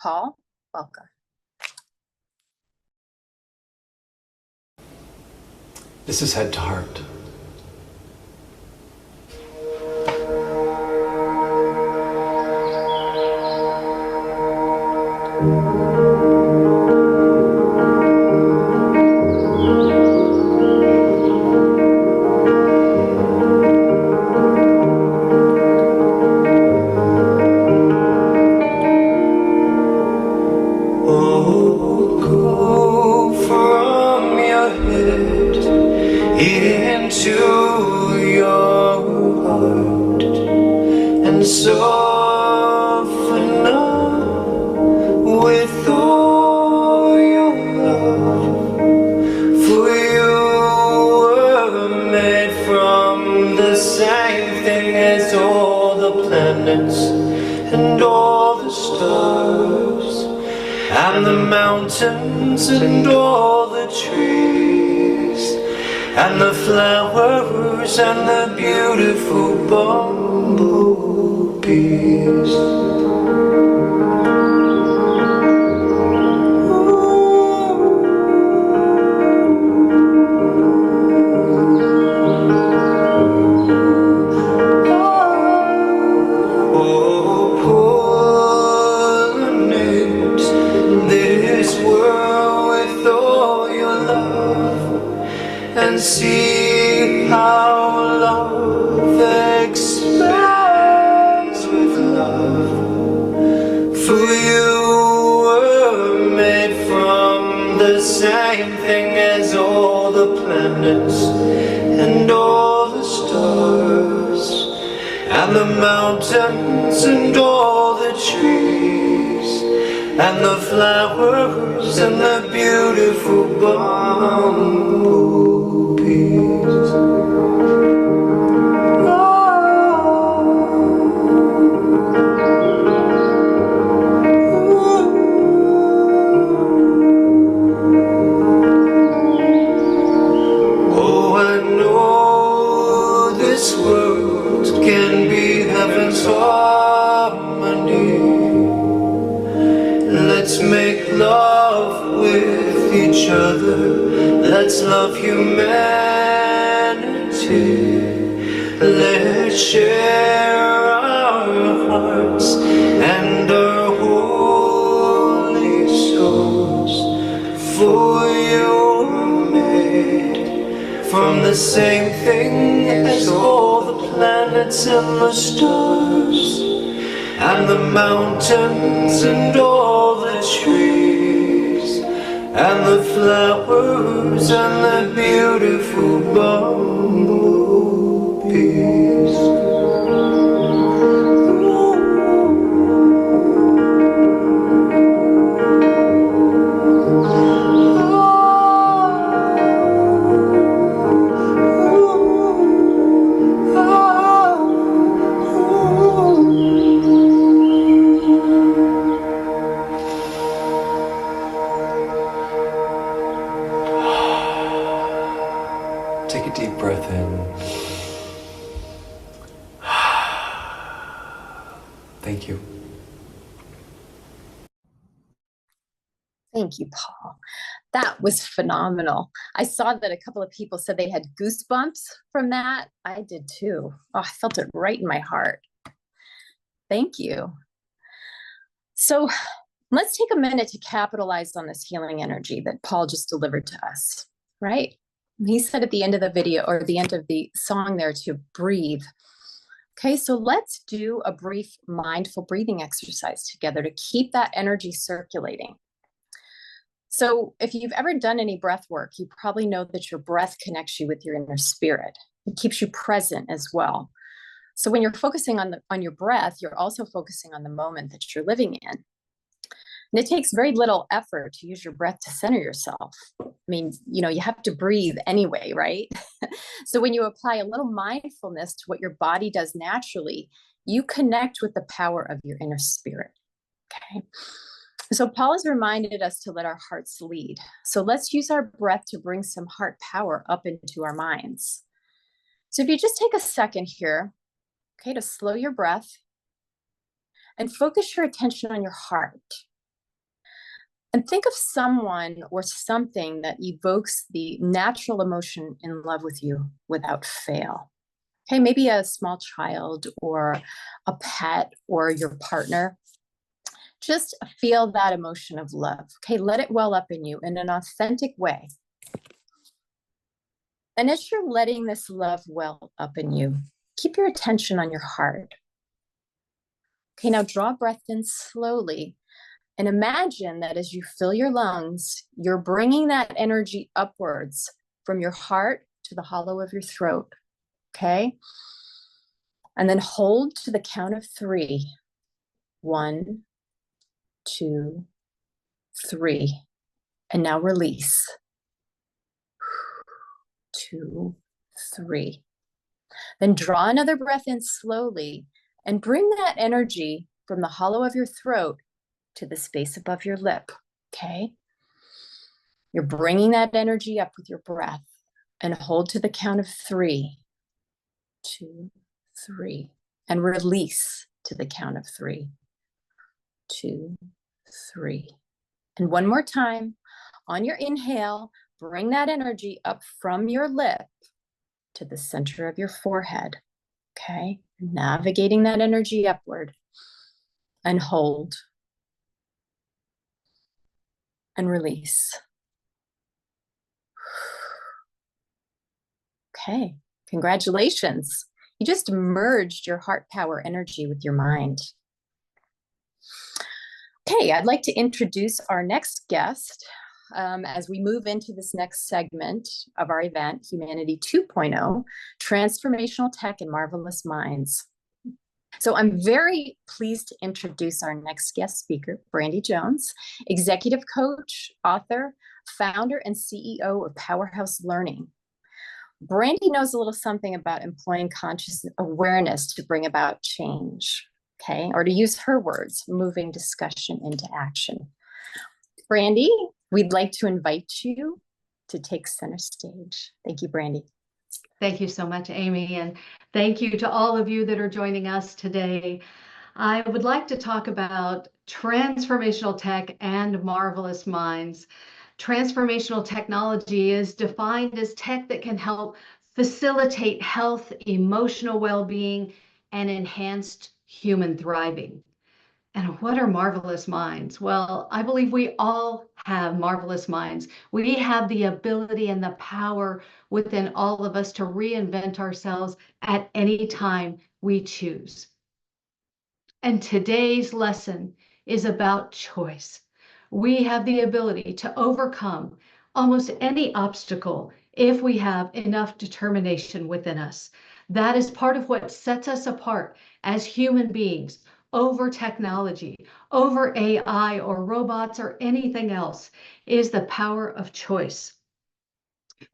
Paul, welcome. This is Head to Heart. And all the trees and the flowers and the beautiful bumblebees. See how love expands with love. For you were made from the same thing as all the planets and all the and the mountains and all the trees and the flowers and the beautiful bumblebees. Oh, I know this world can be heaven's harmony. Let's make love with each other. Let's love humanity. Let's share our hearts and our holy souls. For you're made from the same thing as all the planets and the stars and the mountains and all the trees and the flowers and the beautiful bumblebees. Take a deep breath in. Thank you. Thank you, Paul. That was phenomenal. I saw that a couple of people said they had goosebumps from that. I did too. Oh, I felt it right in my heart. Thank you. So let's take a minute to capitalize on this healing energy that Paul just delivered to us, right? He said at the end of the video or the end of the song there to breathe. Okay, so let's do a brief mindful breathing exercise together to keep that energy circulating. So if you've ever done any breath work, you probably know that your breath connects you with your inner spirit. It keeps you present as well. So when you're focusing on your breath, you're also focusing on the moment that you're living in. And it takes very little effort to use your breath to center yourself. I mean, you have to breathe anyway, right? So when you apply a little mindfulness to what your body does naturally, you connect with the power of your inner spirit. Okay. So Paul has reminded us to let our hearts lead. So let's use our breath to bring some heart power up into our minds. So if you just take a second here, okay, to slow your breath and focus your attention on your heart. And think of someone or something that evokes the natural emotion in love with you without fail. Okay, maybe a small child or a pet or your partner. Just feel that emotion of love. Okay, let it well up in you in an authentic way. And as you're letting this love well up in you, keep your attention on your heart. Okay, now draw a breath in slowly. And imagine that as you fill your lungs, you're bringing that energy upwards from your heart to the hollow of your throat, okay? And then hold to the count of 3. 1, 2, 3. And now release. 2, 3. Then draw another breath in slowly and bring that energy from the hollow of your throat to the space above your lip, okay? You're bringing that energy up with your breath and hold to the count of 3, 2, 3, and release to the count of 3, 2, 3. And one more time, on your inhale, bring that energy up from your lip to the center of your forehead, okay? Navigating that energy upward and hold. And release. Okay, congratulations. You just merged your heart power energy with your mind. Okay, I'd like to introduce our next guest as we move into this next segment of our event, Humanity 2.0, Transformational Tech and Marvelous Minds. So I'm very pleased to introduce our next guest speaker, Brandy Jones, executive coach, author, founder, and CEO of Powerhouse Learning. Brandy knows a little something about employing conscious awareness to bring about change, okay? Or to use her words, moving discussion into action. Brandy, we'd like to invite you to take center stage. Thank you, Brandy. Thank you so much, Amy, and thank you to all of you that are joining us today. I would like to talk about transformational tech and marvelous minds. Transformational technology is defined as tech that can help facilitate health, emotional well-being, and enhanced human thriving. And what are marvelous minds? Well, I believe we all have marvelous minds. We have the ability and the power within all of us to reinvent ourselves at any time we choose. And today's lesson is about choice. We have the ability to overcome almost any obstacle if we have enough determination within us. That is part of what sets us apart as human beings over technology, over AI or robots or anything else, is the power of choice.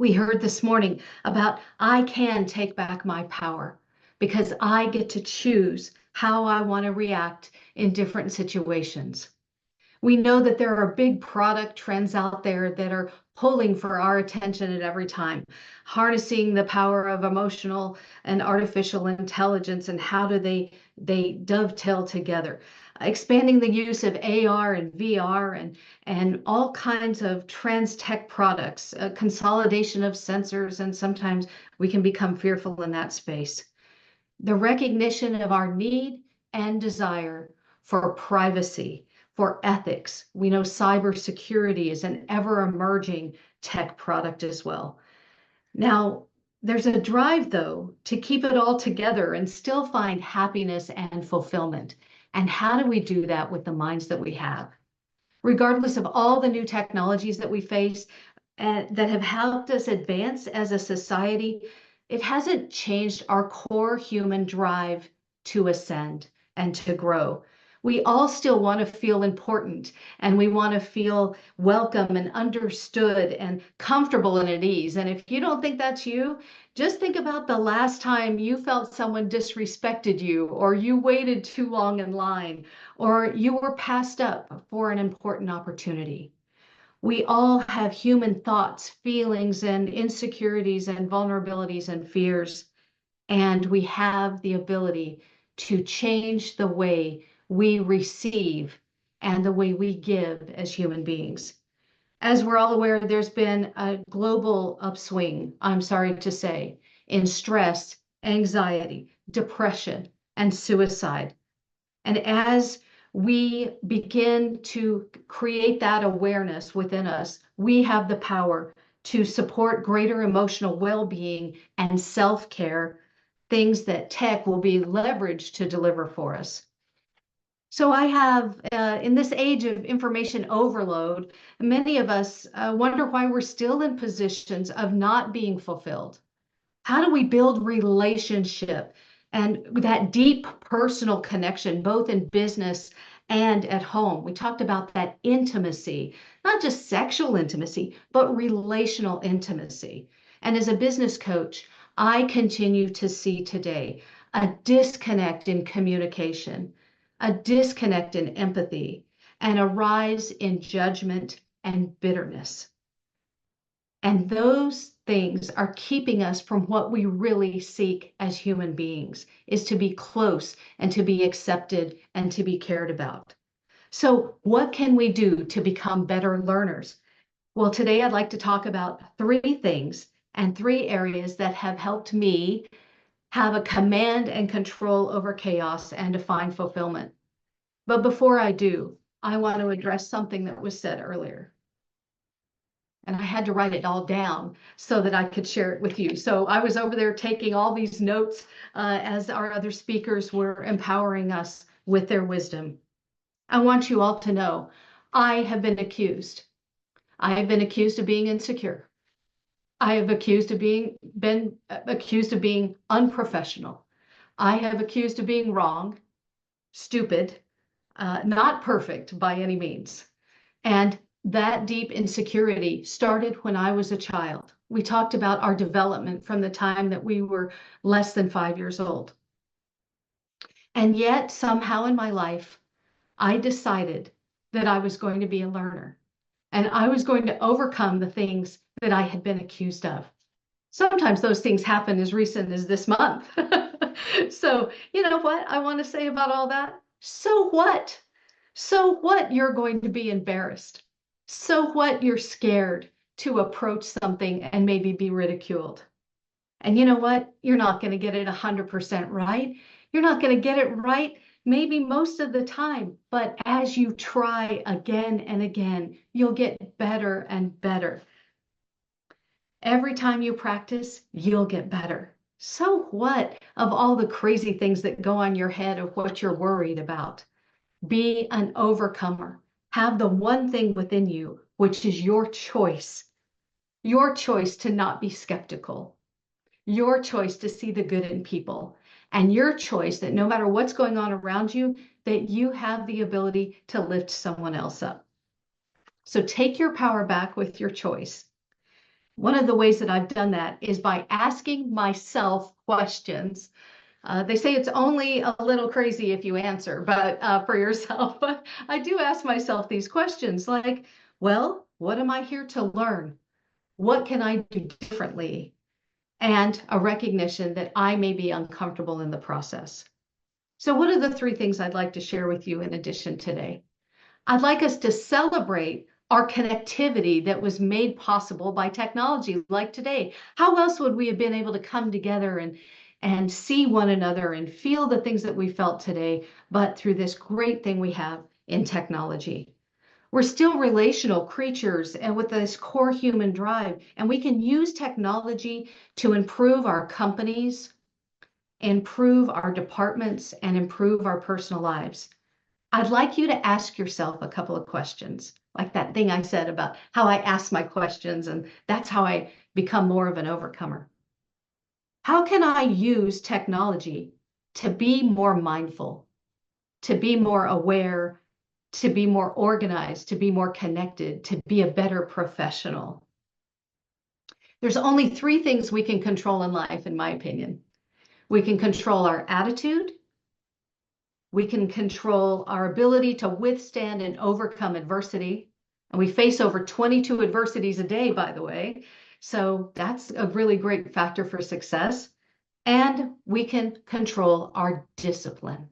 We heard this morning about I can take back my power because I get to choose how I want to react in different situations. We know that there are big product trends out there that are pulling for our attention at every time, harnessing the power of emotional and artificial intelligence and how do they dovetail together, expanding the use of AR and VR and all kinds of trans tech products, consolidation of sensors, and sometimes we can become fearful in that space. The recognition of our need and desire for privacy, for ethics. We know cybersecurity is an ever-emerging tech product as well. Now, there's a drive, though, to keep it all together and still find happiness and fulfillment. And how do we do that with the minds that we have? Regardless of all the new technologies that we face that have helped us advance as a society, it hasn't changed our core human drive to ascend and to grow. We all still want to feel important, and we want to feel welcome and understood and comfortable and at ease. And if you don't think that's you, just think about the last time you felt someone disrespected you, or you waited too long in line, or you were passed up for an important opportunity. We all have human thoughts, feelings, and insecurities and vulnerabilities and fears, and we have the ability to change the way we receive and the way we give as human beings. As we're all aware, there's been a global upswing, I'm sorry to say, in stress, anxiety, depression, and suicide. And as we begin to create that awareness within us, we have the power to support greater emotional well-being and self-care, things that tech will be leveraged to deliver for us. So I have, in this age of information overload, many of us wonder why we're still in positions of not being fulfilled. How do we build relationship and that deep personal connection, both in business and at home? We talked about that intimacy, not just sexual intimacy, but relational intimacy. And as a business coach, I continue to see today a disconnect in communication, a disconnect in empathy, and a rise in judgment and bitterness. And those things are keeping us from what we really seek as human beings, is to be close and to be accepted and to be cared about. So what can we do to become better learners? Well, today I'd like to talk about 3 things and 3 areas that have helped me have a command and control over chaos and to find fulfillment. But before I do, I want to address something that was said earlier. And I had to write it all down so that I could share it with you. So I was over there taking all these notes as our other speakers were empowering us with their wisdom. I want you all to know, I have been accused. I have been accused of being insecure. I have been accused of being unprofessional. I have accused of being wrong, stupid, not perfect by any means. And that deep insecurity started when I was a child. We talked about our development from the time that we were less than 5 years old. And yet, somehow in my life, I decided that I was going to be a learner and I was going to overcome the things that I had been accused of. Sometimes those things happen as recent as this month. So, you know what I want to say about all that? So what? So what you're going to be embarrassed? So what you're scared to approach something and maybe be ridiculed? And you know what? You're not going to get it 100% right. You're not going to get it right maybe most of the time, but as you try again and again, you'll get better and better. Every time you practice, you'll get better. So what of all the crazy things that go on your head of what you're worried about? Be an overcomer. Have the one thing within you, which is your choice to not be skeptical, your choice to see the good in people, and your choice that no matter what's going on around you, that you have the ability to lift someone else up. So take your power back with your choice. One of the ways that I've done that is by asking myself questions. They say it's only a little crazy if you answer, but for yourself, but I do ask myself these questions like, well, what am I here to learn? What can I do differently? And a recognition that I may be uncomfortable in the process. So what are the 3 things I'd like to share with you in addition today? I'd like us to celebrate our connectivity that was made possible by technology like today. How else would we have been able to come together and see one another and feel the things that we felt today, but through this great thing we have in technology? We're still relational creatures and with this core human drive, and we can use technology to improve our companies, improve our departments, and improve our personal lives. I'd like you to ask yourself a couple of questions, like that thing I said about how I ask my questions, and that's how I become more of an overcomer. How can I use technology to be more mindful, to be more aware, to be more organized, to be more connected, to be a better professional? There's only 3 things we can control in life, in my opinion. We can control our attitude. We can control our ability to withstand and overcome adversity. And we face over 22 adversities a day, by the way. So that's a really great factor for success. And we can control our discipline.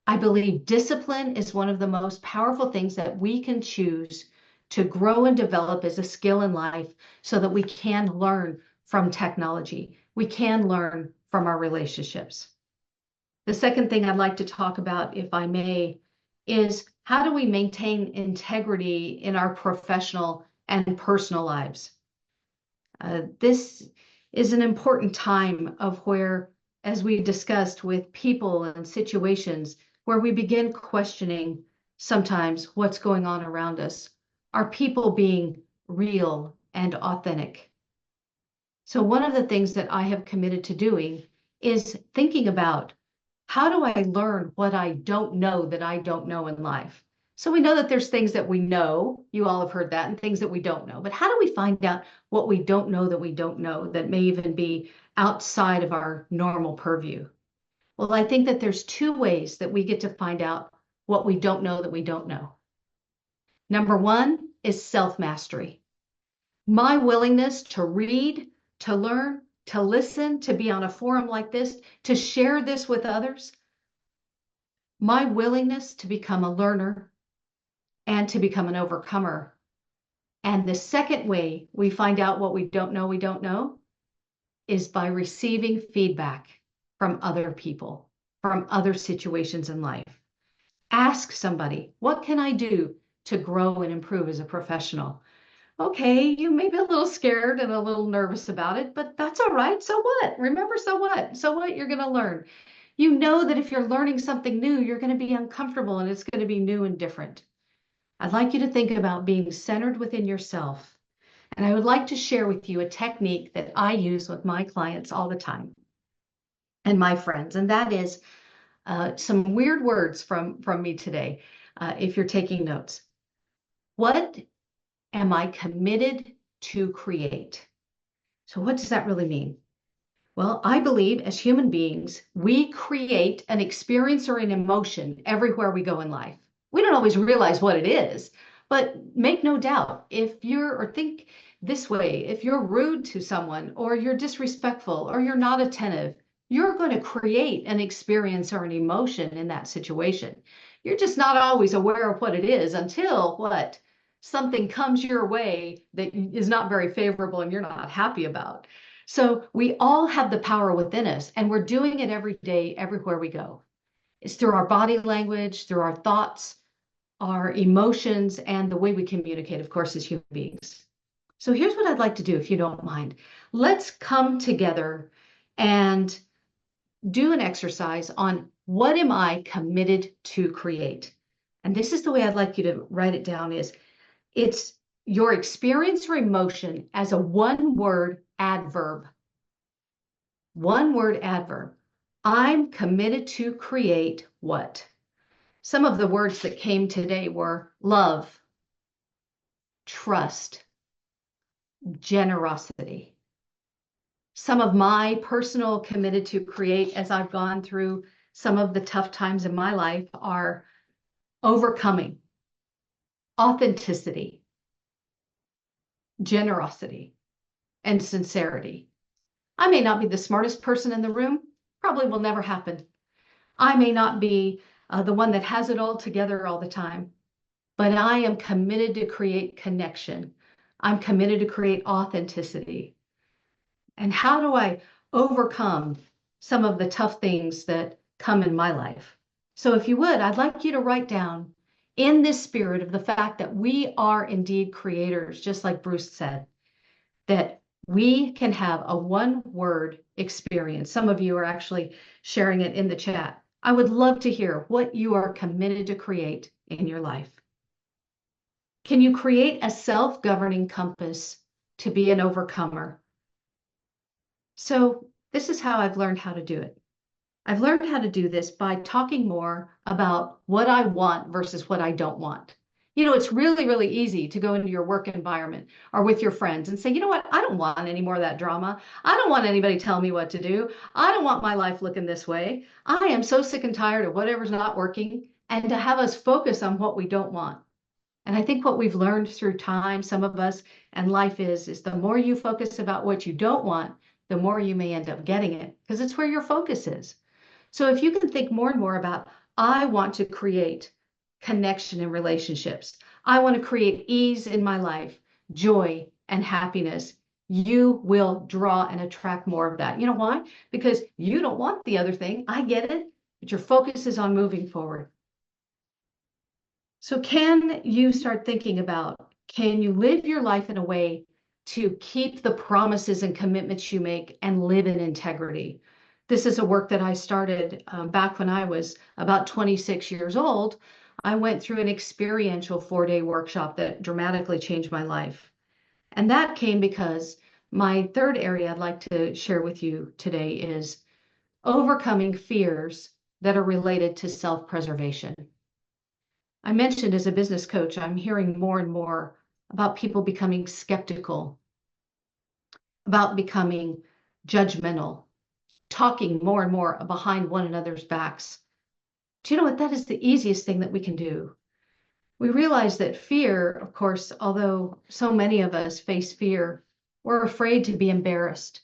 I believe discipline is one of the most powerful things that we can choose to grow and develop as a skill in life so that we can learn from technology. We can learn from our relationships. The second thing I'd like to talk about, if I may, is how do we maintain integrity in our professional and personal lives? This is an important time of where, as we discussed with people and situations, where we begin questioning sometimes what's going on around us. Are people being real and authentic? So one of the things that I have committed to doing is thinking about, how do I learn what I don't know that I don't know in life? So we know that there's things that we know, you all have heard that, and things that we don't know. But how do we find out what we don't know that may even be outside of our normal purview? Well, I think that there's 2 ways that we get to find out what we don't know that we don't know. Number 1 is self-mastery. My willingness to read, to learn, to listen, to be on a forum like this, to share this with others. My willingness to become a learner and to become an overcomer. And the second way we find out what we don't know is by receiving feedback from other people, from other situations in life. Ask somebody, what can I do to grow and improve as a professional? Okay, you may be a little scared and a little nervous about it, but that's all right. So what? Remember, so what? So what? You're going to learn. You know that if you're learning something new, you're going to be uncomfortable and it's going to be new and different. I'd like you to think about being centered within yourself. And I would like to share with you a technique that I use with my clients all the time. and my friends. And that is some weird words from me today, if you're taking notes. What am I committed to create? So what does that really mean? Well, I believe as human beings, we create an experience or an emotion everywhere we go in life. We don't always realize what it is, but make no doubt, think this way, if you're rude to someone, or you're disrespectful, or you're not attentive, you're going to create an experience or an emotion in that situation. You're just not always aware of what it is until something comes your way that is not very favorable and you're not happy about. So we all have the power within us, and we're doing it every day, everywhere we go. It's through our body language, through our thoughts, our emotions, and the way we communicate, of course, as human beings. So here's what I'd like to do, if you don't mind. Let's come together and do an exercise on what am I committed to create? And this is the way I'd like you to write it down is, it's your experience or emotion as a one-word adverb. One-word adverb. I'm committed to create what? Some of the words that came today were love, trust, generosity. Some of my personal committed to create as I've gone through some of the tough times in my life are overcoming, authenticity, generosity, and sincerity. I may not be the smartest person in the room, probably will never happen. I may not be the one that has it all together all the time, but I am committed to create connection. I'm committed to create authenticity. And how do I overcome some of the tough things that come in my life? So if you would, I'd like you to write down, in this spirit of the fact that we are indeed creators, just like Bruce said, that we can have a one-word experience. Some of you are actually sharing it in the chat. I would love to hear what you are committed to create in your life. Can you create a self-governing compass to be an overcomer? So this is how I've learned how to do it. I've learned how to do this by talking more about what I want versus what I don't want. You know, it's really, really easy to go into your work environment or with your friends and say, you know what, I don't want any more of that drama. I don't want anybody telling me what to do. I don't want my life looking this way. I am so sick and tired of whatever's not working, and to have us focus on what we don't want. And I think what we've learned through time, some of us, and life is the more you focus about what you don't want, the more you may end up getting it, because it's where your focus is. So if you can think more and more about, I want to create connection in relationships. I want to create ease in my life, joy and happiness. You will draw and attract more of that. You know why? Because you don't want the other thing. I get it, but your focus is on moving forward. So can you start thinking about, can you live your life in a way to keep the promises and commitments you make and live in integrity? This is a work that I started back when I was about 26 years old. I went through an experiential 4-day workshop that dramatically changed my life. And that came because my third area I'd like to share with you today is overcoming fears that are related to self-preservation. I mentioned as a business coach, I'm hearing more and more about people becoming skeptical, about becoming judgmental, talking more and more behind one another's backs. Do you know what? That is the easiest thing that we can do. We realize that fear, of course, although so many of us face fear, we're afraid to be embarrassed.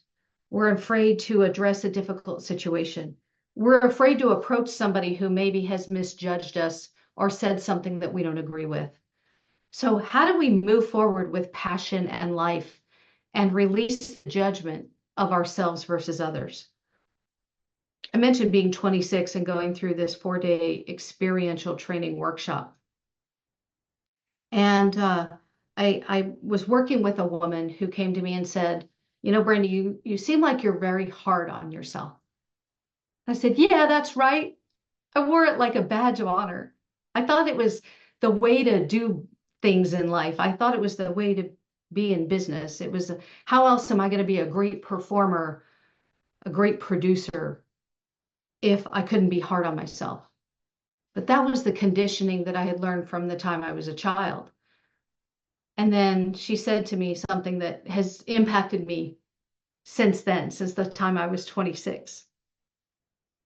We're afraid to address a difficult situation. We're afraid to approach somebody who maybe has misjudged us or said something that we don't agree with. So how do we move forward with passion and life and release the judgment of ourselves versus others? I mentioned being 26 and going through this 4-day experiential training workshop. And I was working with a woman who came to me and said, you know, Brenda, you seem like you're very hard on yourself. I said, yeah, that's right. I wore it like a badge of honor. I thought it was the way to do things in life. I thought it was the way to be in business. It was, how else am I going to be a great performer, a great producer, if I couldn't be hard on myself. But that was the conditioning that I had learned from the time I was a child. And then she said to me something that has impacted me since then, since the time I was 26.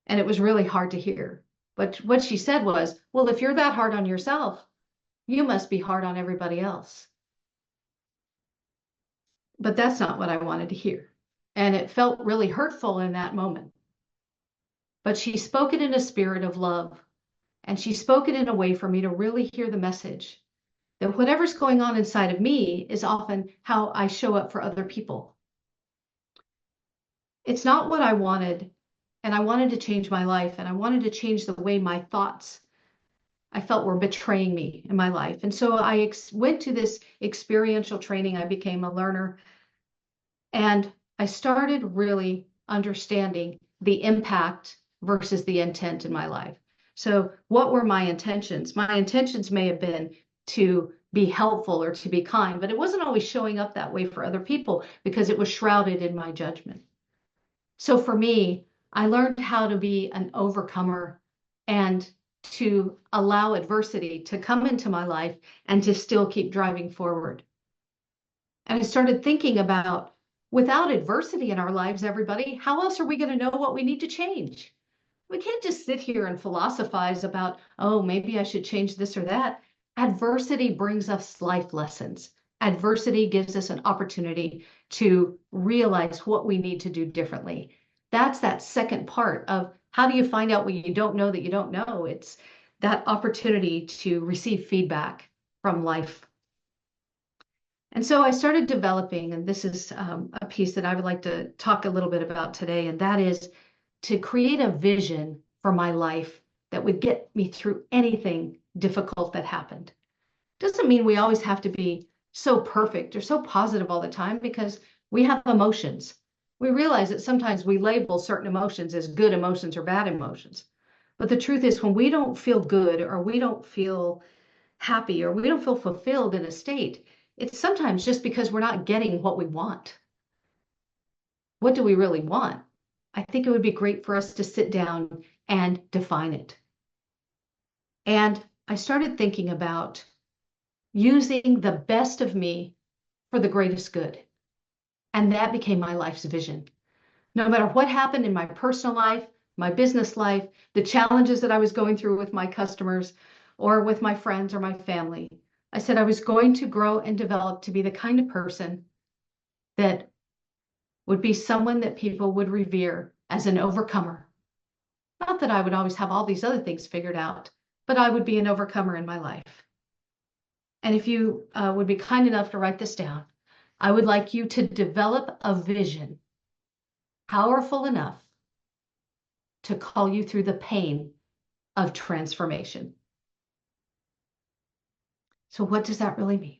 And it was really hard to hear. But what she said was, well, if you're that hard on yourself, you must be hard on everybody else. But that's not what I wanted to hear. And it felt really hurtful in that moment. But she spoke it in a spirit of love. And she spoke it in a way for me to really hear the message that whatever's going on inside of me is often how I show up for other people. It's not what I wanted, and I wanted to change my life, and I wanted to change the way my thoughts I felt were betraying me in my life. And so I went to this experiential training. I became a learner, and I started really understanding the impact versus the intent in my life. So what were my intentions? My intentions may have been to be helpful or to be kind, but it wasn't always showing up that way for other people because it was shrouded in my judgment. So for me, I learned how to be an overcomer and to allow adversity to come into my life and to still keep driving forward. And I started thinking about, without adversity in our lives, everybody, how else are we going to know what we need to change? We can't just sit here and philosophize about, oh, maybe I should change this or that. Adversity brings us life lessons. Adversity gives us an opportunity to realize what we need to do differently. That's that second part of how do you find out what you don't know that you don't know? It's that opportunity to receive feedback from life. And so I started developing, and this is a piece that I would like to talk a little bit about today, and that is to create a vision for my life that would get me through anything difficult that happened. Doesn't mean we always have to be so perfect or so positive all the time, because we have emotions. We realize that sometimes we label certain emotions as good emotions or bad emotions. But the truth is, when we don't feel good or we don't feel happy or we don't feel fulfilled in a state, it's sometimes just because we're not getting what we want. What do we really want? I think it would be great for us to sit down and define it. And I started thinking about using the best of me for the greatest good. And that became my life's vision. No matter what happened in my personal life, my business life, the challenges that I was going through with my customers or with my friends or my family, I said I was going to grow and develop to be the kind of person that would be someone that people would revere as an overcomer. Not that I would always have all these other things figured out, but I would be an overcomer in my life. And if you would be kind enough to write this down, I would like you to develop a vision powerful enough to call you through the pain of transformation. So what does that really mean?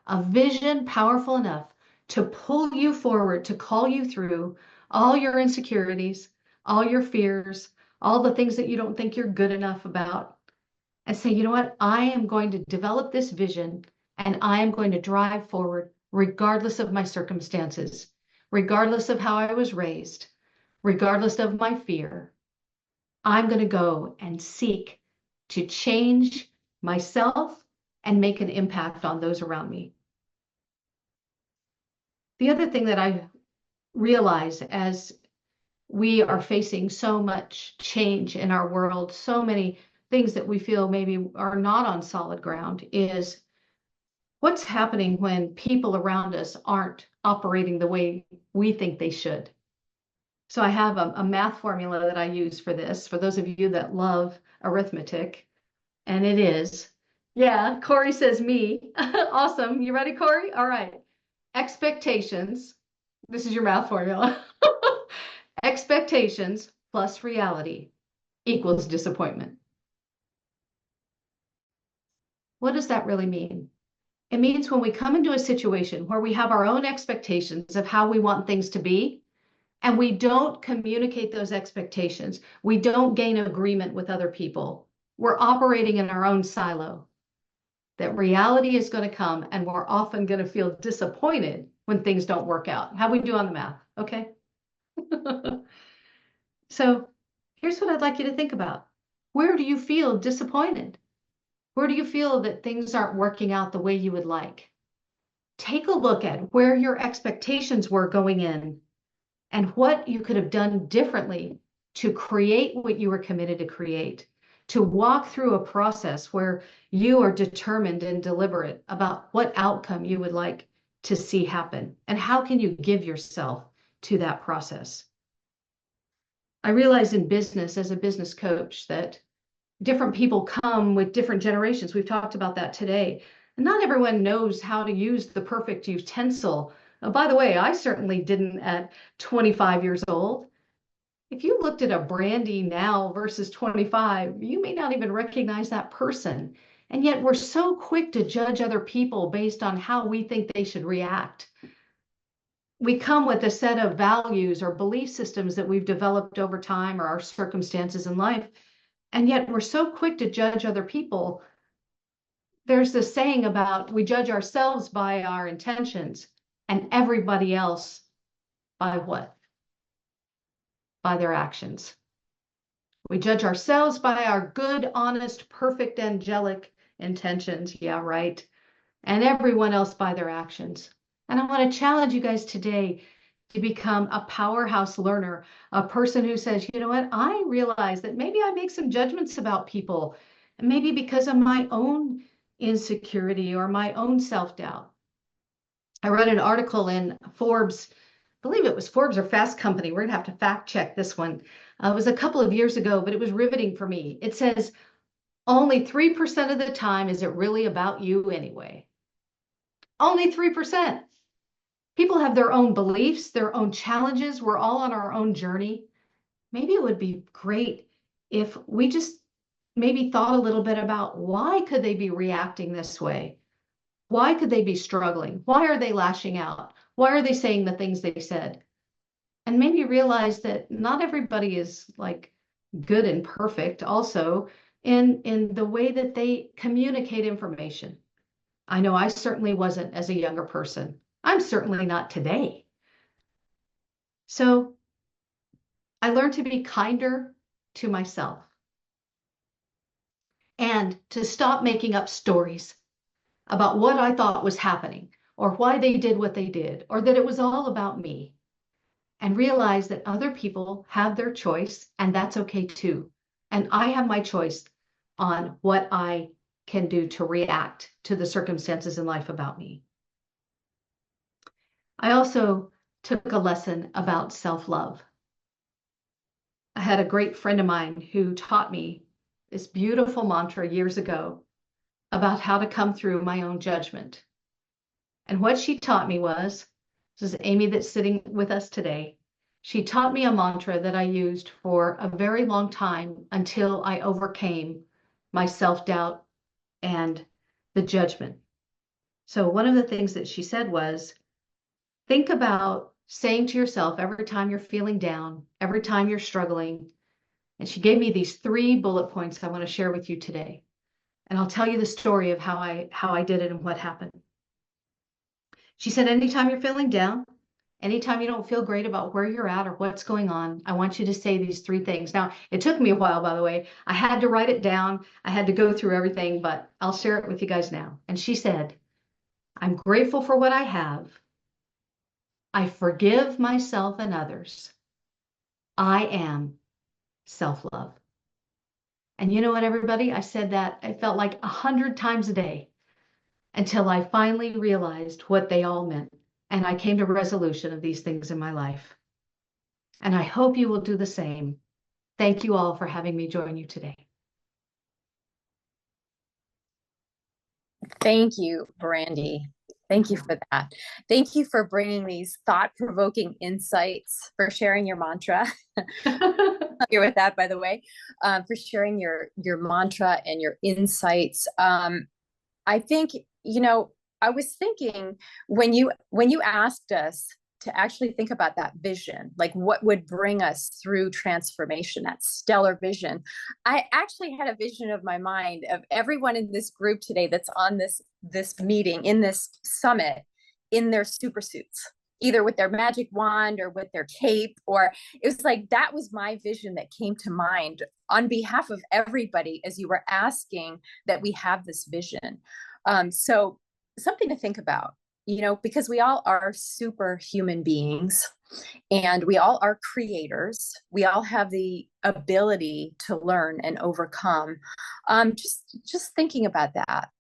A vision powerful enough to pull you forward, to call you through all your insecurities, all your fears, all the things that you don't think you're good enough about, and say, you know what, I am going to develop this vision and I am going to drive forward regardless of my circumstances, regardless of how I was raised, regardless of my fear. I'm going to go and seek to change myself and make an impact on those around me. The other thing that I realize as we are facing so much change in our world, so many things that we feel maybe are not on solid ground, is what's happening when people around us aren't operating the way we think they should. So I have a math formula that I use for this, for those of you that love arithmetic, and it is, yeah, Corey says me. Awesome. You ready, Corey? All right. Expectations. This is your math formula. Expectations plus reality equals disappointment. What does that really mean? It means when we come into a situation where we have our own expectations of how we want things to be, and we don't communicate those expectations, we don't gain agreement with other people, we're operating in our own silo. That reality is going to come, and we're often going to feel disappointed when things don't work out. How we do on the math, okay? So Here's what I'd like you to think about. Where do you feel disappointed? Where do you feel that things aren't working out the way you would like? Take a look at where your expectations were going in and what you could have done differently to create what you were committed to create, to walk through a process where you are determined and deliberate about what outcome you would like to see happen, and how can you give yourself to that process. I realize in business, as a business coach, that different people come with different generations. We've talked about that today. And not everyone knows how to use the perfect utensil. By the way, I certainly didn't at 25 years old. If you looked at a Brandy now versus 25, you may not even recognize that person. And yet we're so quick to judge other people based on how we think they should react. We come with a set of values or belief systems that we've developed over time, or our circumstances in life. And yet we're so quick to judge other people. There's this saying about we judge ourselves by our intentions and everybody else by what? By their actions. We judge ourselves by our good, honest, perfect, angelic intentions. Yeah, right. And everyone else by their actions. And I want to challenge you guys today to become a powerhouse learner, a person who says, you know what, I realize that maybe I make some judgments about people, and maybe because of my own insecurity or my own self-doubt. I read an article in Forbes, I believe it was Forbes or Fast Company. We're going to have to fact check this one. It was a couple of years ago, but it was riveting for me. It says, only 3% of the time is it really about you anyway. Only 3%. People have their own beliefs, their own challenges. We're all on our own journey. Maybe it would be great if we just maybe thought a little bit about why could they be reacting this way? Why could they be struggling? Why are they lashing out? Why are they saying the things they said? And maybe realize that not everybody is like good and perfect also in the way that they communicate information. I know I certainly wasn't as a younger person. I'm certainly not today. So I learned to be kinder to myself and to stop making up stories about what I thought was happening or why they did what they did or that it was all about me, and realize that other people have their choice and that's okay too. And I have my choice on what I can do to react to the circumstances in life about me. I also took a lesson about self-love. I had a great friend of mine who taught me this beautiful mantra years ago about how to come through my own judgment. And what she taught me was, this is Amy that's sitting with us today, she taught me a mantra that I used for a very long time until I overcame my self-doubt and the judgment. So one of the things that she said was, think about saying to yourself every time you're feeling down, every time you're struggling. And she gave me these 3 bullet points I want to share with you today. And I'll tell you the story of how I did it and what happened. She said, anytime you're feeling down, anytime you don't feel great about where you're at or what's going on, I want you to say these 3 things. Now, it took me a while, by the way. I had to write it down. I had to go through everything, but I'll share it with you guys now. And she said, I'm grateful for what I have. I forgive myself and others. I am self-love. And you know what, everybody? I said that, I felt like 100 times a day until I finally realized what they all meant. And I came to resolution of these things in my life. And I hope you will do the same. Thank you all for having me join you today. Thank you, Brandy. Thank you for that. Thank you for bringing these thought-provoking insights, for sharing your mantra. You're with that, by the way, for sharing your mantra and your insights. I think, you know, I was thinking when you asked us to actually think about that vision, like what would bring us through transformation, that stellar vision. I actually had a vision of my mind of everyone in this group today that's on this meeting, in this summit, in their super suits. either with their magic wand or with their cape, or it was like, that was my vision that came to mind on behalf of everybody as you were asking that we have this vision. So something to think about, you know, because we all are superhuman beings and we all are creators. We all have the ability to learn and overcome. Just thinking about that.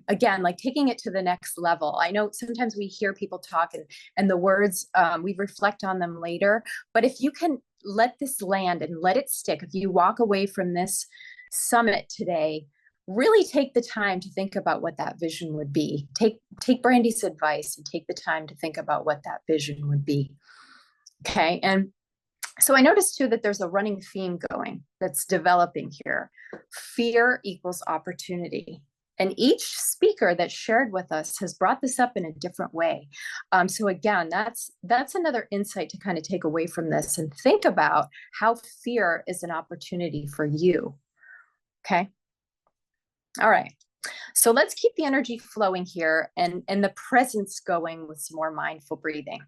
Again, like taking it to the next level. I know sometimes we hear people talk and the words, we reflect on them later, but if you can let this land and let it stick, if you walk away from this summit today, really take the time to think about what that vision would be. Take Brandy's advice and take the time to think about what that vision would be. Okay. And so I noticed too that there's a running theme going that's developing here. Fear equals opportunity. And each speaker that shared with us has brought this up in a different way. So again, that's another insight to kind of take away from this and think about how fear is an opportunity for you. Okay. All right. So let's keep the energy flowing here and the presence going with some more mindful breathing.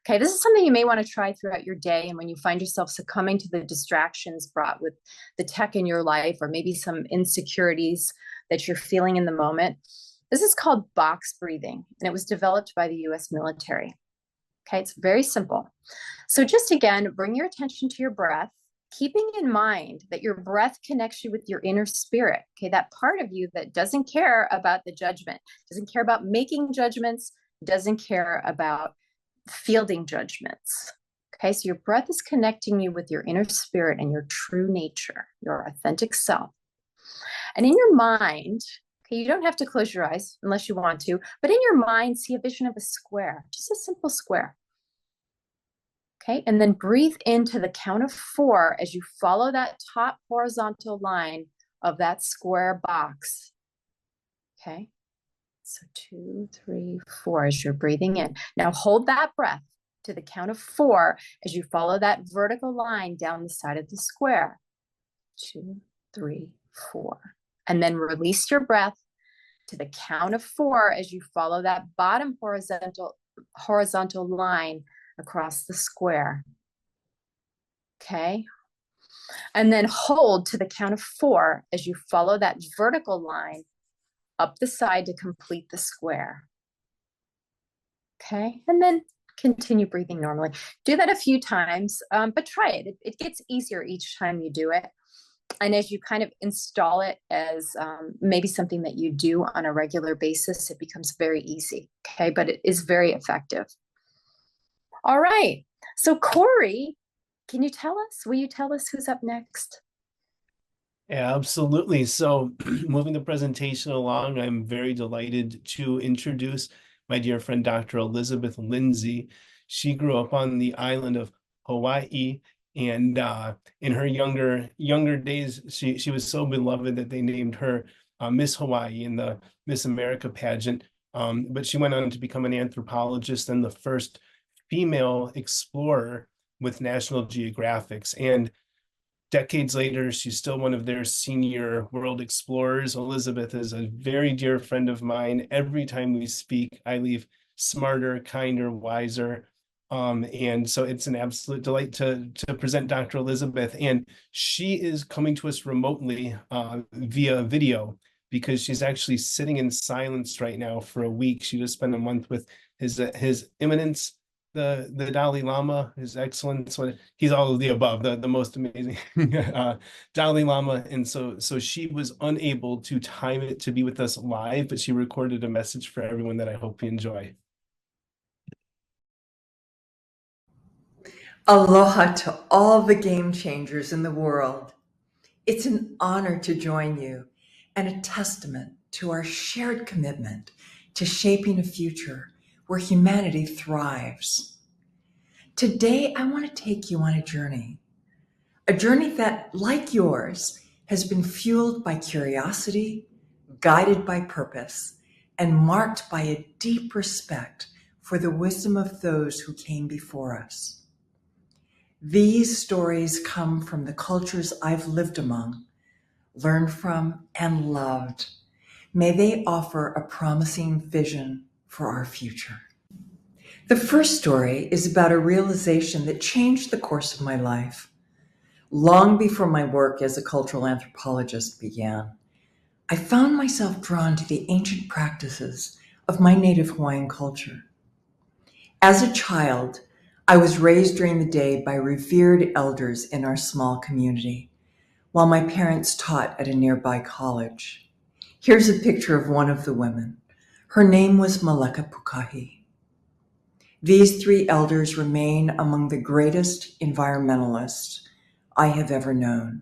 Okay, this is something you may want to try throughout your day. And when you find yourself succumbing to the distractions brought with the tech in your life, or maybe some insecurities that you're feeling in the moment, this is called box breathing. And it was developed by the US military. Okay, it's very simple. So just again, bring your attention to your breath, keeping in mind that your breath connects you with your inner spirit. Okay, that part of you that doesn't care about the judgment, doesn't care about making judgments, doesn't care about fielding judgments. Okay, so your breath is connecting you with your inner spirit and your true nature, your authentic self. And in your mind, okay, you don't have to close your eyes unless you want to, but in your mind, see a vision of a square, just a simple square. Okay, and then breathe into the count of 4 as you follow that top horizontal line of that square box. Okay. So 2, 3, 4 as you're breathing in. Now hold that breath to the count of 4 as you follow that vertical line down the side of the square. 2, 3, 4. And then release your breath to the count of 4 as you follow that bottom horizontal line across the square. Okay. And then hold to the count of 4 as you follow that vertical line up the side to complete the square. Okay, and then continue breathing normally. Do that a few times, but try it. It gets easier each time you do it. And as you kind of install it as maybe something that you do on a regular basis, it becomes very easy. Okay, but it is very effective. All right, so Corey, will you tell us who's up next? Yeah, absolutely. So moving the presentation along, I'm very delighted to introduce my dear friend, Dr. Elizabeth Lindsay. She grew up on the island of Hawaii, and in her younger days, she was so beloved that they named her Miss Hawaii in the Miss America pageant. But she went on to become an anthropologist and the first female explorer with National Geographic's. And decades later, she's still one of their senior world explorers. Elizabeth is a very dear friend of mine. Every time we speak, I leave smarter, kinder, wiser. And so it's an absolute delight to present Dr. Elizabeth. And she is coming to us remotely via video, because she's actually sitting in silence right now for a week. She just spent a month with His Eminence, the Dalai Lama, His Excellence. He's all of the above, the most amazing Dalai Lama. And so she was unable to time it to be with us live, but she recorded a message for everyone that I hope you enjoy. Aloha to all the game changers in the world. It's an honor to join you and a testament to our shared commitment to shaping a future where humanity thrives. Today, I want to take you on a journey that, like yours, has been fueled by curiosity, guided by purpose, and marked by a deep respect for the wisdom of those who came before us. These stories come from the cultures I've lived among, learned from, and loved. May they offer a promising vision for our future. The first story is about a realization that changed the course of my life. Long before my work as a cultural anthropologist began, I found myself drawn to the ancient practices of my native Hawaiian culture. As a child, I was raised during the day by revered elders in our small community, while my parents taught at a nearby college. Here's a picture of one of the women. Her name was Maleka Pukahi. These three elders remain among the greatest environmentalists I have ever known.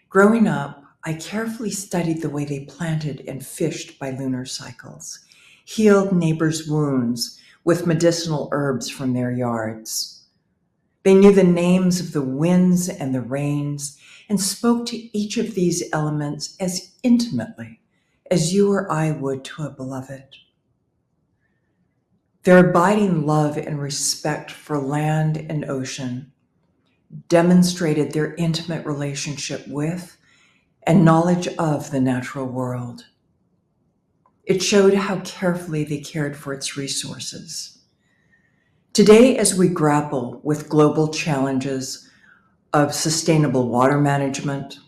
Growing up, I carefully studied the way they planted and fished by lunar cycles, healed neighbors' wounds with medicinal herbs from their yards. They knew the names of the winds and the rains and spoke to each of these elements as intimately as you or I would to a beloved. Their abiding love and respect for land and ocean demonstrated their intimate relationship with and knowledge of the natural world. It showed how carefully they cared for its resources. Today, as we grapple with global challenges of sustainable water management,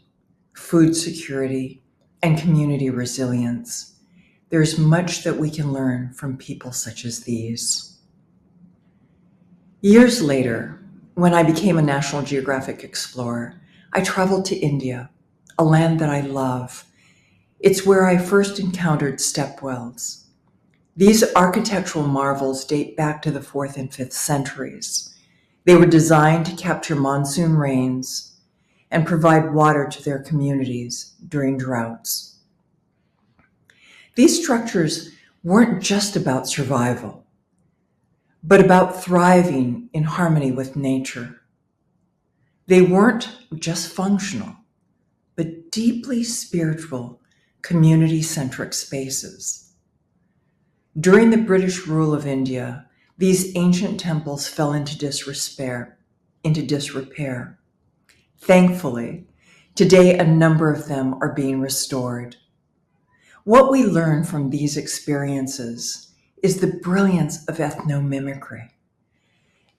food security, and community resilience, there's much that we can learn from people such as these. Years later, when I became a National Geographic explorer, I traveled to India, a land that I love. It's where I first encountered stepwells. These architectural marvels date back to the 4th and 5th centuries. They were designed to capture monsoon rains and provide water to their communities during droughts. These structures weren't just about survival, but about thriving in harmony with nature. They weren't just functional, but deeply spiritual, community-centric spaces. During the British rule of India, these ancient temples fell into disrepair. Thankfully, today a number of them are being restored. What we learn from these experiences is the brilliance of ethnomimicry.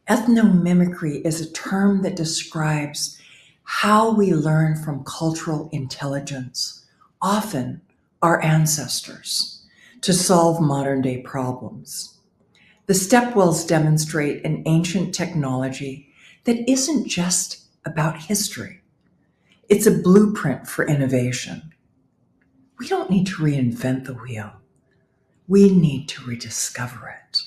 Ethnomimicry is a term that describes how we learn from cultural intelligence, often our ancestors, to solve modern-day problems. The stepwells demonstrate an ancient technology that isn't just about history. It's a blueprint for innovation. We don't need to reinvent the wheel. We need to rediscover it.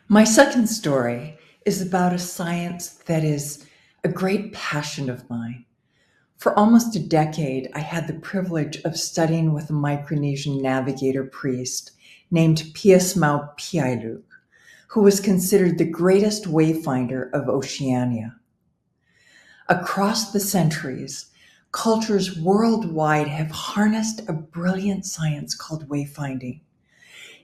My second story is about a science that is a great passion of mine. For almost a decade, I had the privilege of studying with a Micronesian navigator priest named Piasmau Piailuk, who was considered the greatest wayfinder of Oceania. Across the centuries, cultures worldwide have harnessed a brilliant science called wayfinding.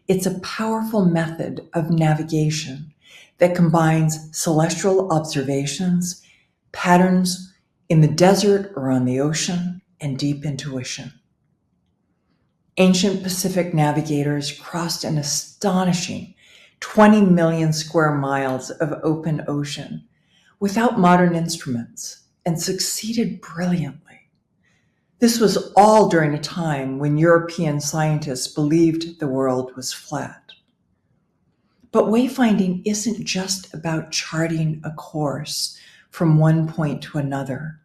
It's a powerful method of navigation that combines celestial observations, patterns in the desert or on the ocean, and deep intuition. Ancient Pacific navigators crossed an astonishing 20 million square miles of open ocean without modern instruments and succeeded brilliantly. This was all during a time when European scientists believed the world was flat. But wayfinding isn't just about charting a course from one point to another.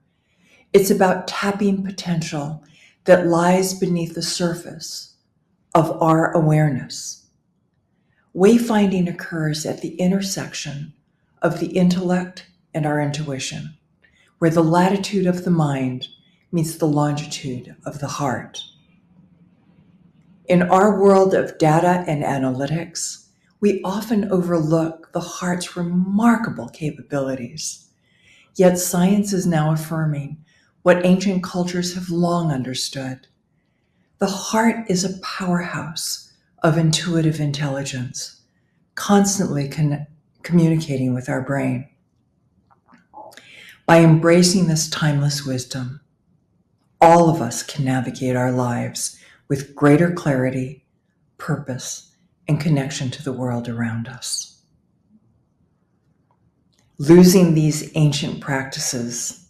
It's about tapping potential that lies beneath the surface of our awareness. Wayfinding occurs at the intersection of the intellect and our intuition, where the latitude of the mind meets the longitude of the heart. In our world of data and analytics, we often overlook the heart's remarkable capabilities. Yet science is now affirming what ancient cultures have long understood. The heart is a powerhouse of intuitive intelligence, constantly communicating with our brain. By embracing this timeless wisdom, all of us can navigate our lives with greater clarity, purpose, and connection to the world around us. Losing these ancient practices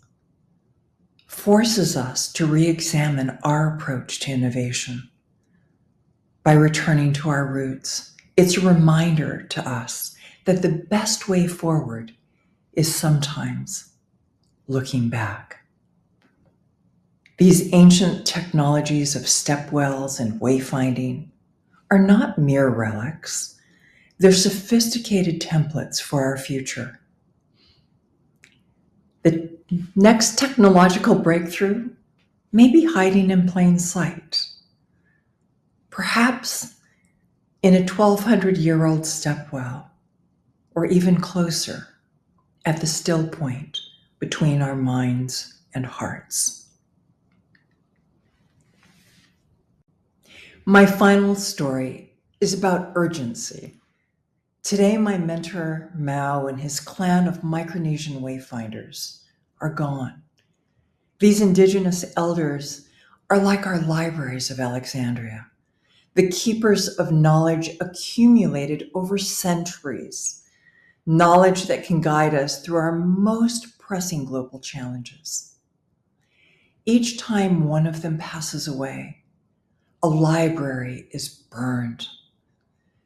forces us to re-examine our approach to innovation. By returning to our roots, it's a reminder to us that the best way forward is sometimes looking back. These ancient technologies of stepwells and wayfinding are not mere relics. They're sophisticated templates for our future. The next technological breakthrough may be hiding in plain sight. Perhaps in a 1,200-year-old stepwell, or even closer, at the still point between our minds and hearts. My final story is about urgency. Today, my mentor, Mao, and his clan of Micronesian wayfinders are gone. These indigenous elders are like our libraries of Alexandria, the keepers of knowledge accumulated over centuries, knowledge that can guide us through our most pressing global challenges. Each time one of them passes away, a library is burned.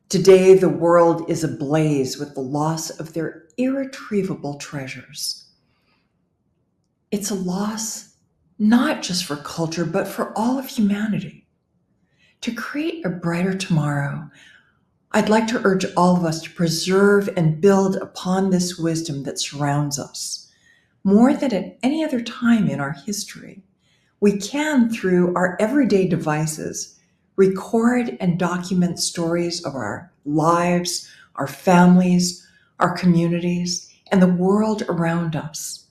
Today, the world is ablaze with the loss of their irretrievable treasures. It's a loss not just for culture, but for all of humanity. To create a brighter tomorrow, I'd like to urge all of us to preserve and build upon this wisdom that surrounds us. More than at any other time in our history, we can, through our everyday devices, record and document stories of our lives, our families, our communities, and the world around us.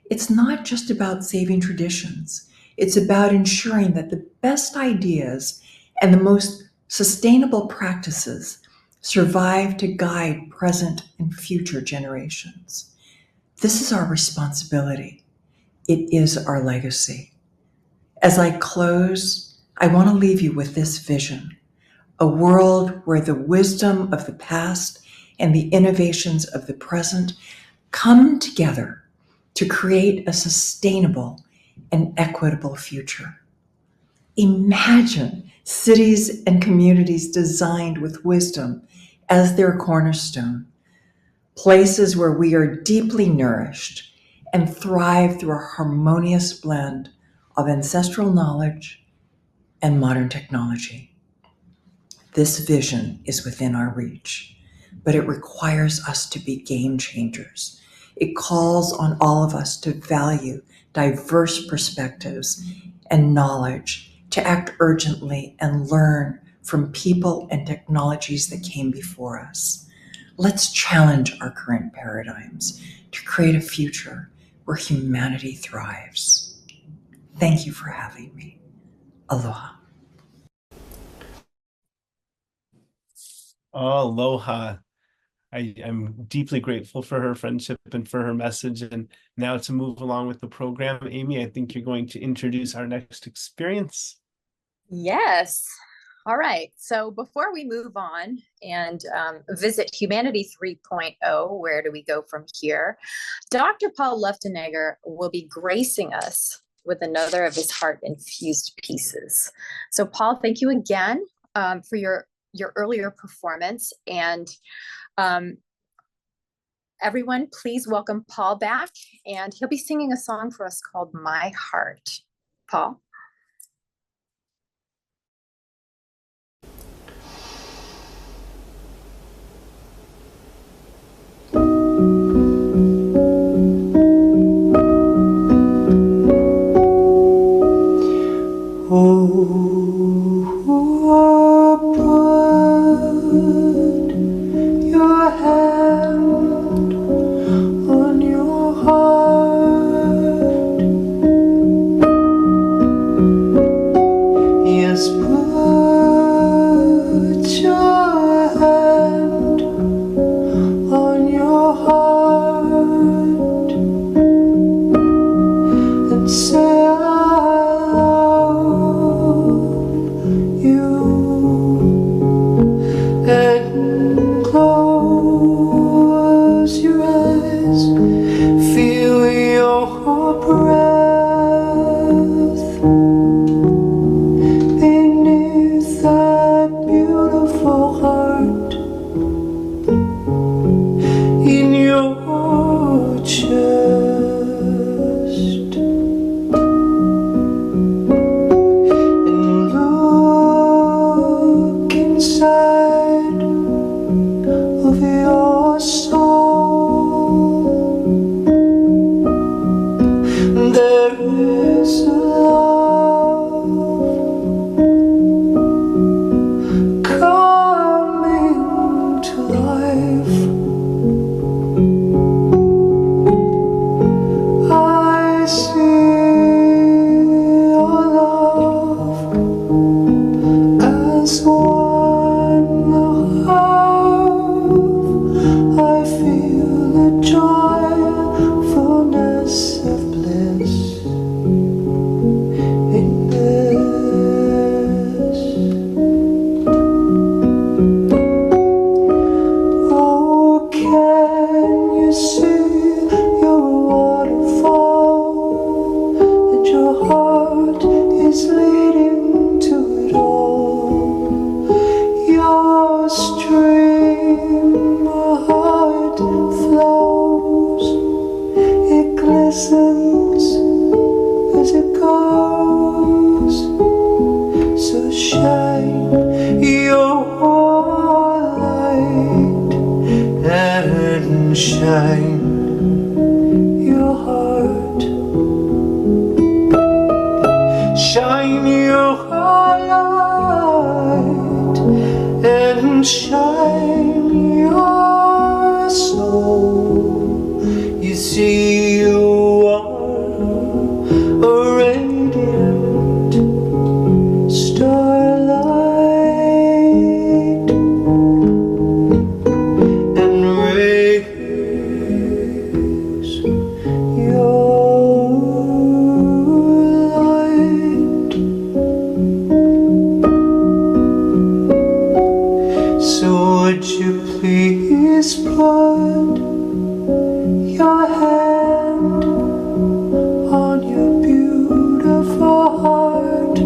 It's not just about saving traditions. It's about ensuring that the best ideas and the most sustainable practices survive to guide present and future generations. This is our responsibility. It is our legacy. As I close, I want to leave you with this vision, a world where the wisdom of the past and the innovations of the present come together to create a sustainable and equitable future. Imagine cities and communities designed with wisdom as their cornerstone, places where we are deeply nourished and thrive through a harmonious blend of ancestral knowledge and modern technology. This vision is within our reach, but it requires us to be game changers. It calls on all of us to value diverse perspectives and knowledge, to act urgently and learn from people and technologies that came before us. Let's challenge our current paradigms to create a future where humanity thrives. Thank you for having me. Aloha. Oh, aloha. I'm deeply grateful for her friendship and for her message. And now to move along with the program, Amy, I think you're going to introduce our next experience. Yes. All right. So before we move on and visit Humanity 3.0, where do we go from here? Dr. Paul Luftenegger will be gracing us with another of his heart-infused pieces. So Paul, thank you again for your earlier performance. And everyone, please welcome Paul back. And he'll be singing a song for us called My Heart. Paul. And and shine your soul. You see, you are a radiant starlight, and raise your light. So would you please put your hand on your beautiful heart?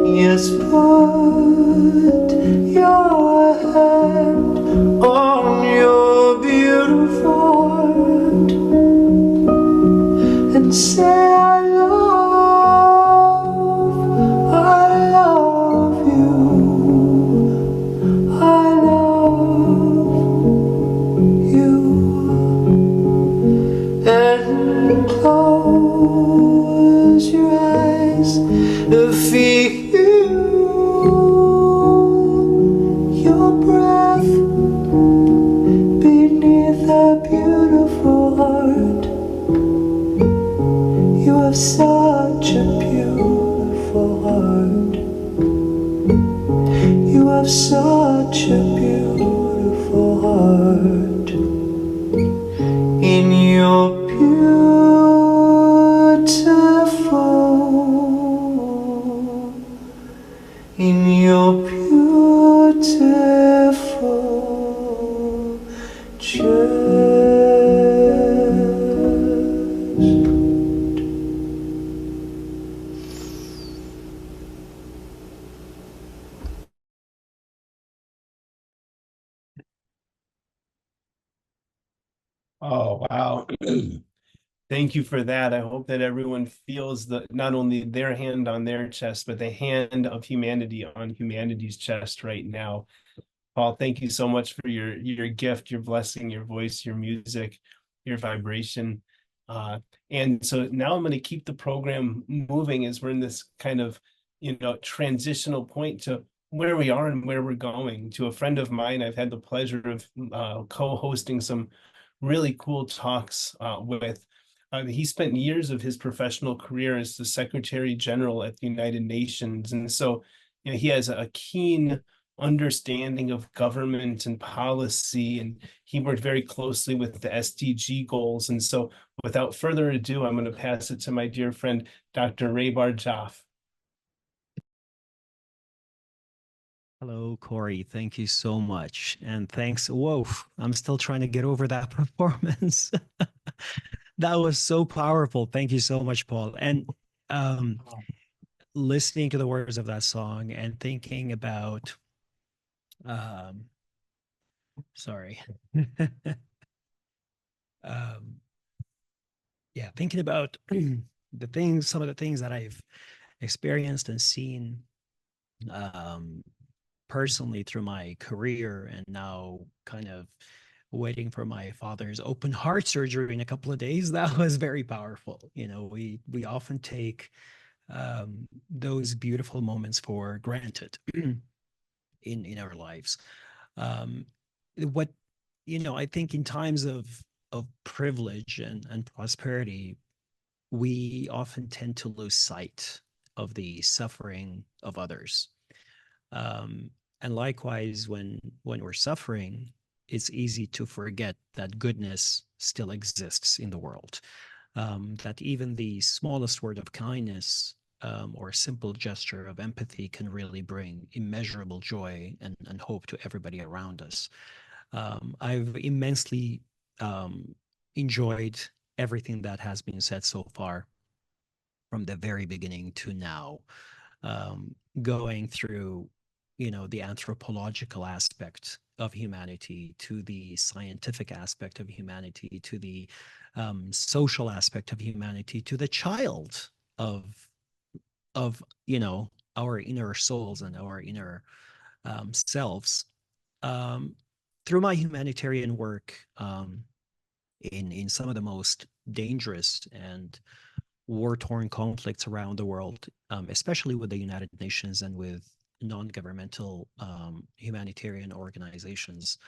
Yes, put your hand on your beautiful heart and say, I love you, I love you. And close your eyes to feel your breath beneath a beautiful heart. You have such a beautiful heart. You have such a beautiful heart. In your beautiful, in your beautiful chest. Oh, wow. Thank you for that. I hope that everyone feels not only their hand on their chest, but the hand of humanity on humanity's chest right now. Paul, thank you so much for your gift, your blessing, your voice, your music, your vibration. And so now I'm going to keep the program moving as we're in this kind of, transitional point to where we are and where we're going. To a friend of mine, I've had the pleasure of co-hosting some really cool talks with. He spent years of his professional career as the Secretary General at the United Nations. And so he has a keen understanding of government and policy, and he worked very closely with the SDG goals. And so without further ado, I'm going to pass it to my dear friend, Dr. Raybar Jaff. Hello, Corey. Thank you so much. And thanks. Whoa, I'm still trying to get over that performance. That was so powerful. Thank you so much, Paul. And listening to the words of that song and thinking about, sorry. Yeah, thinking about some of the things that I've experienced and seen personally through my career, and now kind of waiting for my father's open heart surgery in a couple of days. That was very powerful. We often take those beautiful moments for granted in our lives. What I think in times of privilege and prosperity, we often tend to lose sight of the suffering of others. And likewise, when we're suffering, it's easy to forget that goodness still exists in the world. That even the smallest word of kindness or simple gesture of empathy can really bring immeasurable joy and hope to everybody around us. I've immensely enjoyed everything that has been said so far, from the very beginning to now, going through the anthropological aspect of humanity, to the scientific aspect of humanity, to the social aspect of humanity, to the child of our inner souls and our inner selves. Through my humanitarian work in some of the most dangerous and war-torn conflicts around the world, especially with the United Nations and with non-governmental humanitarian organizations,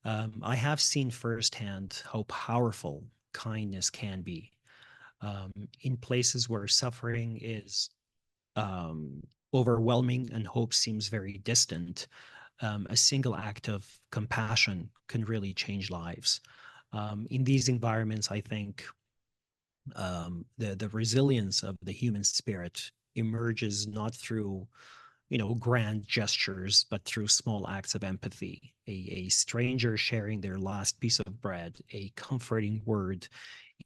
I have seen firsthand how powerful kindness can be. In places where suffering is overwhelming and hope seems very distant, a single act of compassion can really change lives. In these environments, I think the resilience of the human spirit emerges not through grand gestures, but through small acts of empathy. A stranger sharing their last piece of bread, a comforting word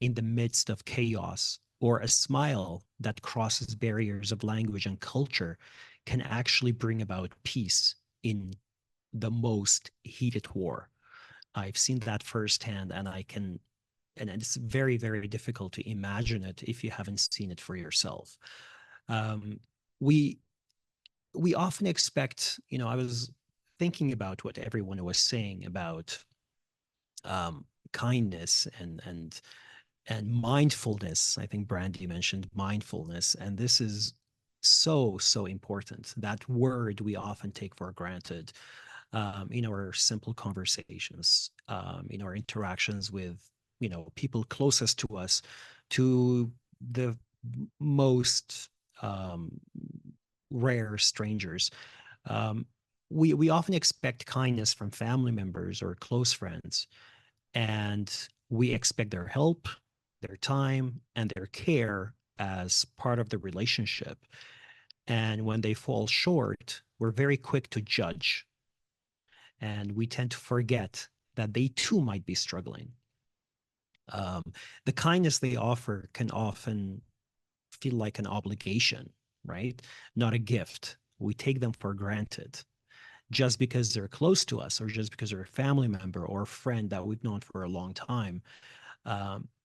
in the midst of chaos, or a smile that crosses barriers of language and culture can actually bring about peace in the most heated war. I've seen that firsthand, and it's very, very difficult to imagine it if you haven't seen it for yourself. We often expect, I was thinking about what everyone was saying about kindness and mindfulness. I think Brandy mentioned mindfulness, and this is so important. That word we often take for granted in our simple conversations, in our interactions with people closest to us, to the most rare strangers. We often expect kindness from family members or close friends, and we expect their help, their time, and their care as part of the relationship. And when they fall short, we're very quick to judge. And we tend to forget that they too might be struggling. The kindness they offer can often feel like an obligation, right? Not a gift. We take them for granted just because they're close to us, or just because they're a family member or a friend that we've known for a long time.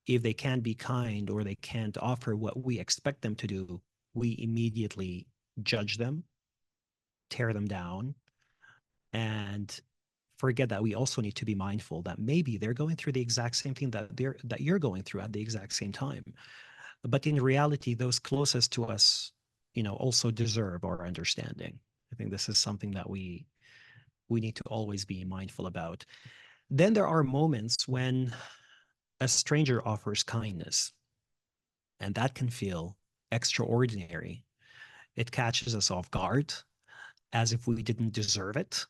If they can't be kind, or they can't offer what we expect them to do, we immediately judge them, tear them down, and forget that we also need to be mindful that maybe they're going through the exact same thing that you're going through at the exact same time. But in reality, those closest to us, also deserve our understanding. I think this is something that we need to always be mindful about. Then there are moments when a stranger offers kindness, and that can feel extraordinary. It catches us off guard, as if we didn't deserve it,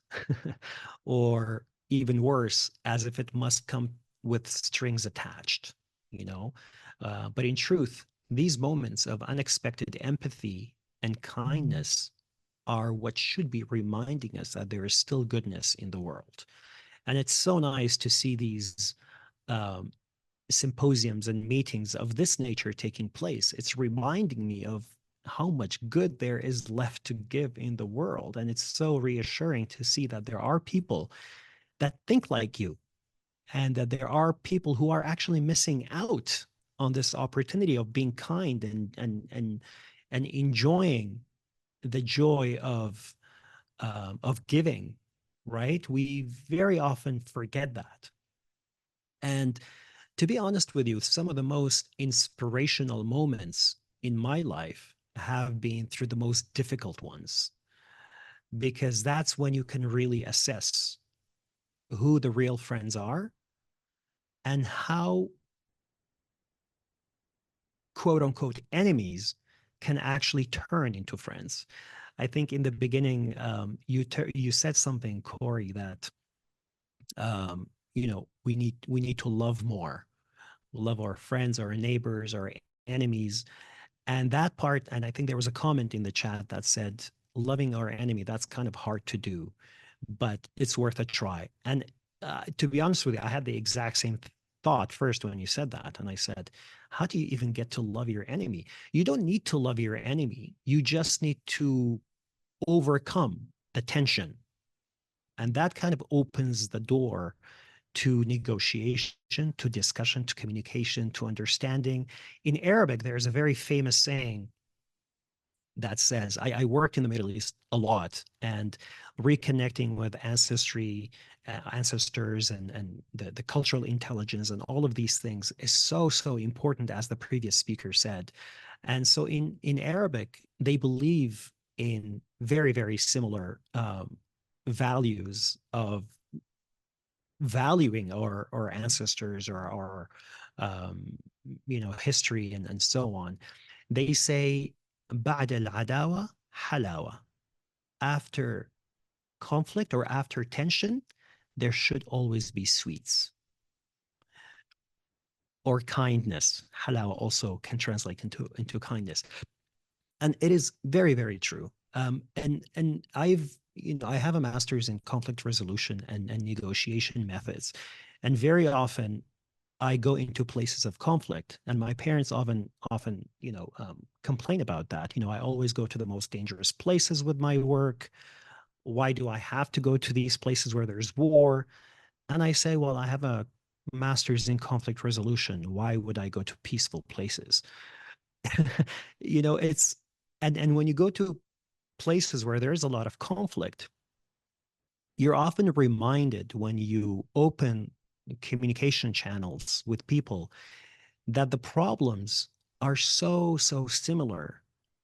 or even worse, as if it must come with strings attached, But in truth, these moments of unexpected empathy and kindness are what should be reminding us that there is still goodness in the world. And it's so nice to see these symposiums and meetings of this nature taking place. It's reminding me of how much good there is left to give in the world. And it's so reassuring to see that there are people that think like you, and that there are people who are actually missing out on this opportunity of being kind and enjoying the joy of giving, right? We very often forget that. And to be honest with you, some of the most inspirational moments in my life have been through the most difficult ones, because that's when you can really assess who the real friends are and how quote unquote enemies can actually turn into friends. I think in the beginning, you said something, Corey, that we need to love more, love our friends, our neighbors, our enemies, and that part. And I think there was a comment in the chat that said, loving our enemy, that's kind of hard to do, but it's worth a try. And to be honest with you, I had the exact same thought first when you said that. And I said, how do you even get to love your enemy? You don't need to love your enemy. You just need to overcome the tension. And that kind of opens the door to negotiation, to discussion, to communication, to understanding. In Arabic, there's a very famous saying that says, I worked in the Middle East a lot, and reconnecting with ancestors and the cultural intelligence and all of these things is so important, as the previous speaker said. And so in Arabic, they believe in very, very similar values of valuing our ancestors or our history and so on. They say بعد العداوة حلاوة. After conflict or after tension, there should always be sweets or kindness. Halawa also can translate into kindness, and it is very, very true. And I have a master's in conflict resolution and negotiation methods, and very often I go into places of conflict, and my parents often complain about that. I always go to the most dangerous places with my work. Why do I have to go to these places where there's war? And I say, well, I have a master's in conflict resolution. Why would I go to peaceful places? It's and when you go to places where there is a lot of conflict, you're often reminded when you open communication channels with people that the problems are so similar.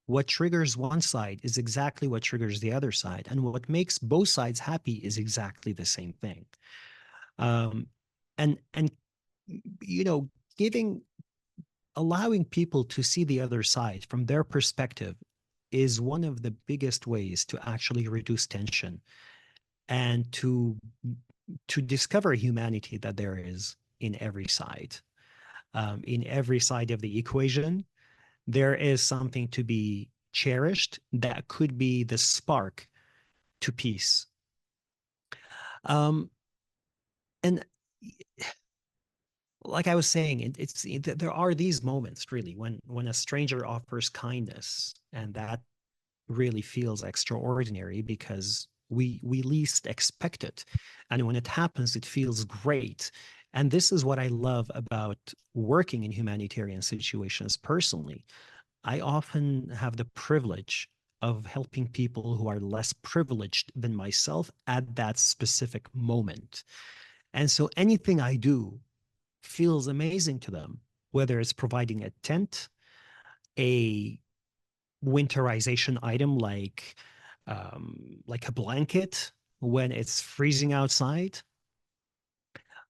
What triggers one side is exactly what triggers the other side, and what makes both sides happy is exactly the same thing. And allowing people to see the other side from their perspective is one of the biggest ways to actually reduce tension and to discover humanity that there is in every side. In every side of the equation, there is something to be cherished that could be the spark to peace. And like I was saying, there are these moments really when a stranger offers kindness, and that really feels extraordinary because we least expect it, and when it happens, it feels great. And this is what I love about working in humanitarian situations personally. I often have the privilege of helping people who are less privileged than myself at that specific moment. And so anything I do feels amazing to them, whether it's providing a tent, a winterization item like a blanket when it's freezing outside,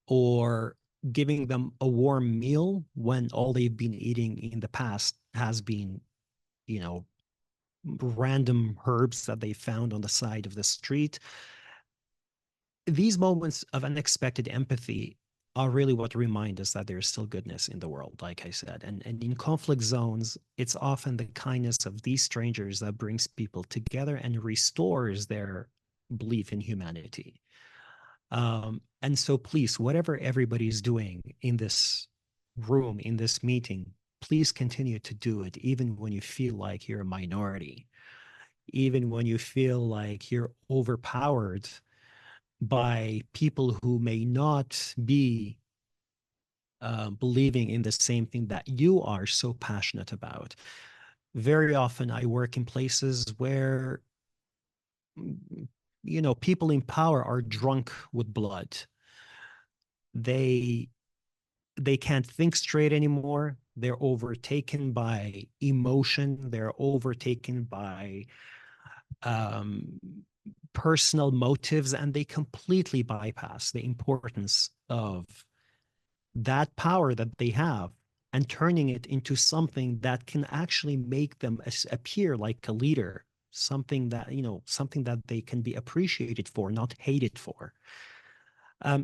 or giving them a warm meal when all they've been eating in the past has been, random herbs that they found on the side of the street. These moments of unexpected empathy are really what remind us that there's still goodness in the world, like I said. And in conflict zones, it's often the kindness of these strangers that brings people together and restores their belief in humanity. And so please, whatever everybody's doing in this room, in this meeting, please continue to do it, even when you feel like you're a minority, even when you feel like you're overpowered by people who may not be believing in the same thing that you are so passionate about. Very often I work in places where, people in power are drunk with blood. They can't think straight anymore. They're overtaken by emotion. They're overtaken by personal motives, and they completely bypass the importance of that power that they have and turning it into something that can actually make them appear like a leader, something that they can be appreciated for, not hated for.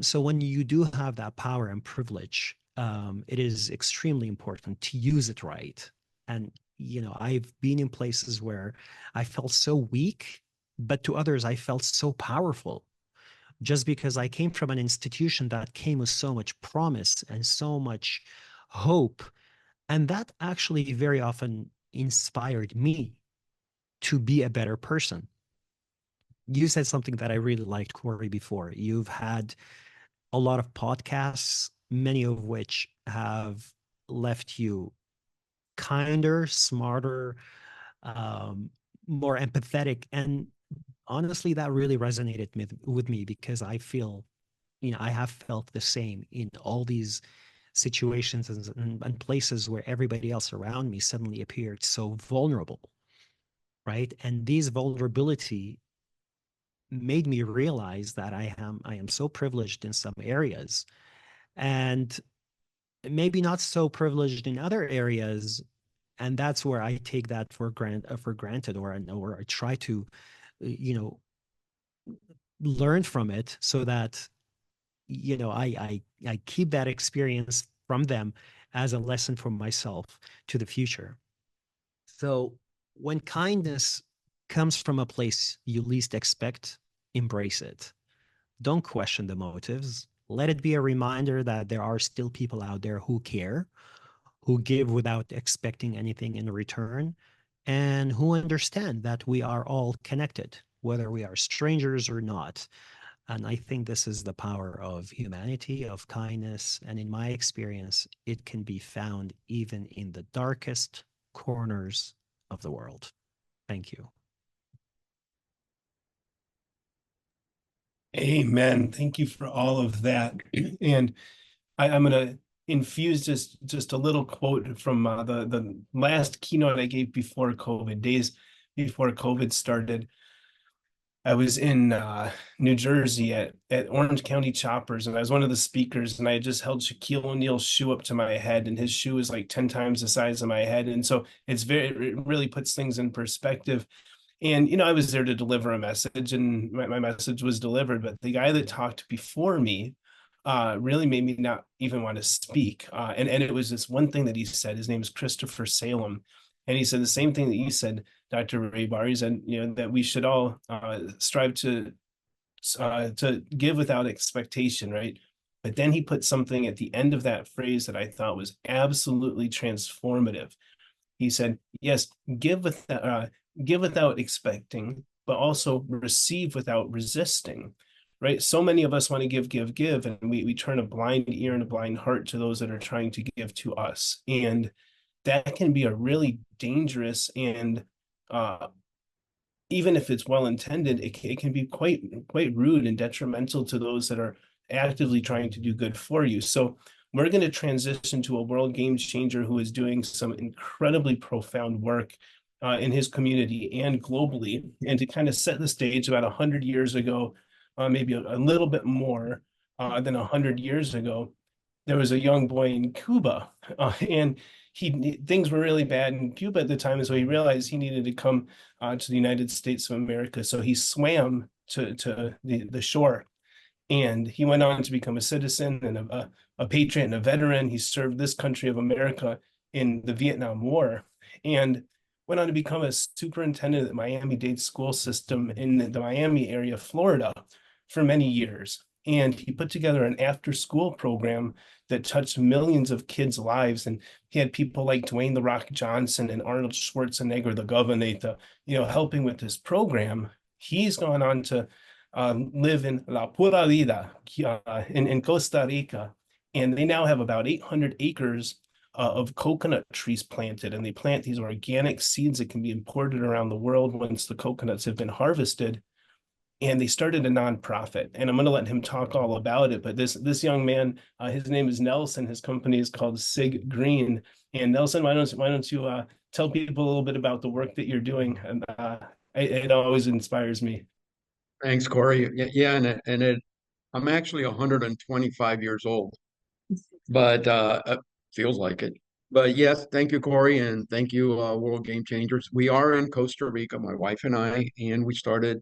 So when you do have that power and privilege, it is extremely important to use it right. And, I've been in places where I felt so weak, but to others, I felt so powerful just because I came from an institution that came with so much promise and so much hope. And that actually very often inspired me to be a better person. You said something that I really liked, Corey, before. You've had a lot of podcasts, many of which have left you kinder, smarter, more empathetic. And honestly, that really resonated with me because I feel, I have felt the same in all these situations and places where everybody else around me suddenly appeared so vulnerable, right? And these vulnerability made me realize that I am so privileged in some areas, and maybe not so privileged in other areas. And that's where I take that for granted, or I try to, you know, learn from it, so that, you know, I keep that experience from them as a lesson for myself to the future. So when kindness comes from a place you least expect, embrace it. Don't question the motives. Let it be a reminder that there are still people out there who care, who give without expecting anything in return, and who understand that we are all connected, whether we are strangers or not. And I think this is the power of humanity, of kindness. And in my experience, it can be found even in the darkest corners of the world. Thank you. Amen. Thank you for all of that. And I'm going to infuse just a little quote from the last keynote I gave before COVID, days before COVID started. I was in New Jersey at Orange County Choppers, and I was one of the speakers, and I had just held Shaquille O'Neal's shoe up to my head, and his shoe is like 10 times the size of my head. And so it really puts things in perspective. And, you know, I was there to deliver a message, and my message was delivered, but the guy that talked before me really made me not even want to speak. And it was this one thing that he said. His name is Christopher Salem. And he said the same thing that you said, Dr. Raybar. He said, you know, that we should all strive to give without expectation, right? But then he put something at the end of that phrase that I thought was absolutely transformative. He said, yes, give without expecting, but also receive without resisting, right? So many of us want to give, and we turn a blind ear and a blind heart to those that are trying to give to us. And that can be a really dangerous, and even if it's well intended, it can be quite rude and detrimental to those that are actively trying to do good for you. So we're going to transition to a world game changer who is doing some incredibly profound work in his community and globally. And to kind of set the stage, about 100 years ago, maybe a little bit more than 100 years ago, there was a young boy in Cuba, and things were really bad in Cuba at the time, and so he realized he needed to come to the United States of America. So he swam to the shore, and he went on to become a citizen and a patriot and a veteran. He served this country of America in the Vietnam War, and went on to become a superintendent at the Miami-Dade school system in the Miami area, Florida, for many years. And he put together an after-school program that touched millions of kids' lives. And he had people like Dwayne "The Rock" Johnson and Arnold Schwarzenegger, the governor, helping with this program. He's gone on to live in La Pura Vida in Costa Rica. And they now have about 800 acres of coconut trees planted. And they plant these organic seeds that can be imported around the world once the coconuts have been harvested. And they started a nonprofit, and I'm going to let him talk all about it. But this young man, his name is Nelson. His company is called Sig Green. And Nelson, why don't you tell people a little bit about the work that you're doing? And it always inspires me. Thanks, Corey. Yeah, I'm actually 125 years old, but it feels like it. But yes, thank you, Corey, and thank you, World Game Changers. We are in Costa Rica, my wife and I, and we started.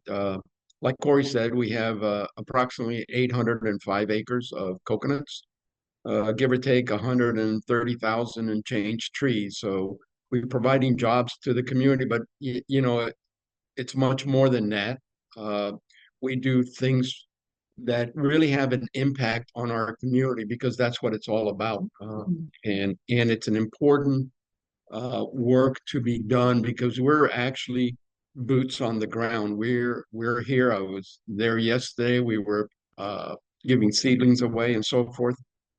Like Corey said, we have approximately 805 acres of coconuts, give or take 130,000 and change trees. So we're providing jobs to the community, but it's much more than that. We do things that really have an impact on our community because that's what it's all about. And it's an important work to be done because we're actually boots on the ground. We're here. I was there yesterday. We were giving seedlings away and so forth.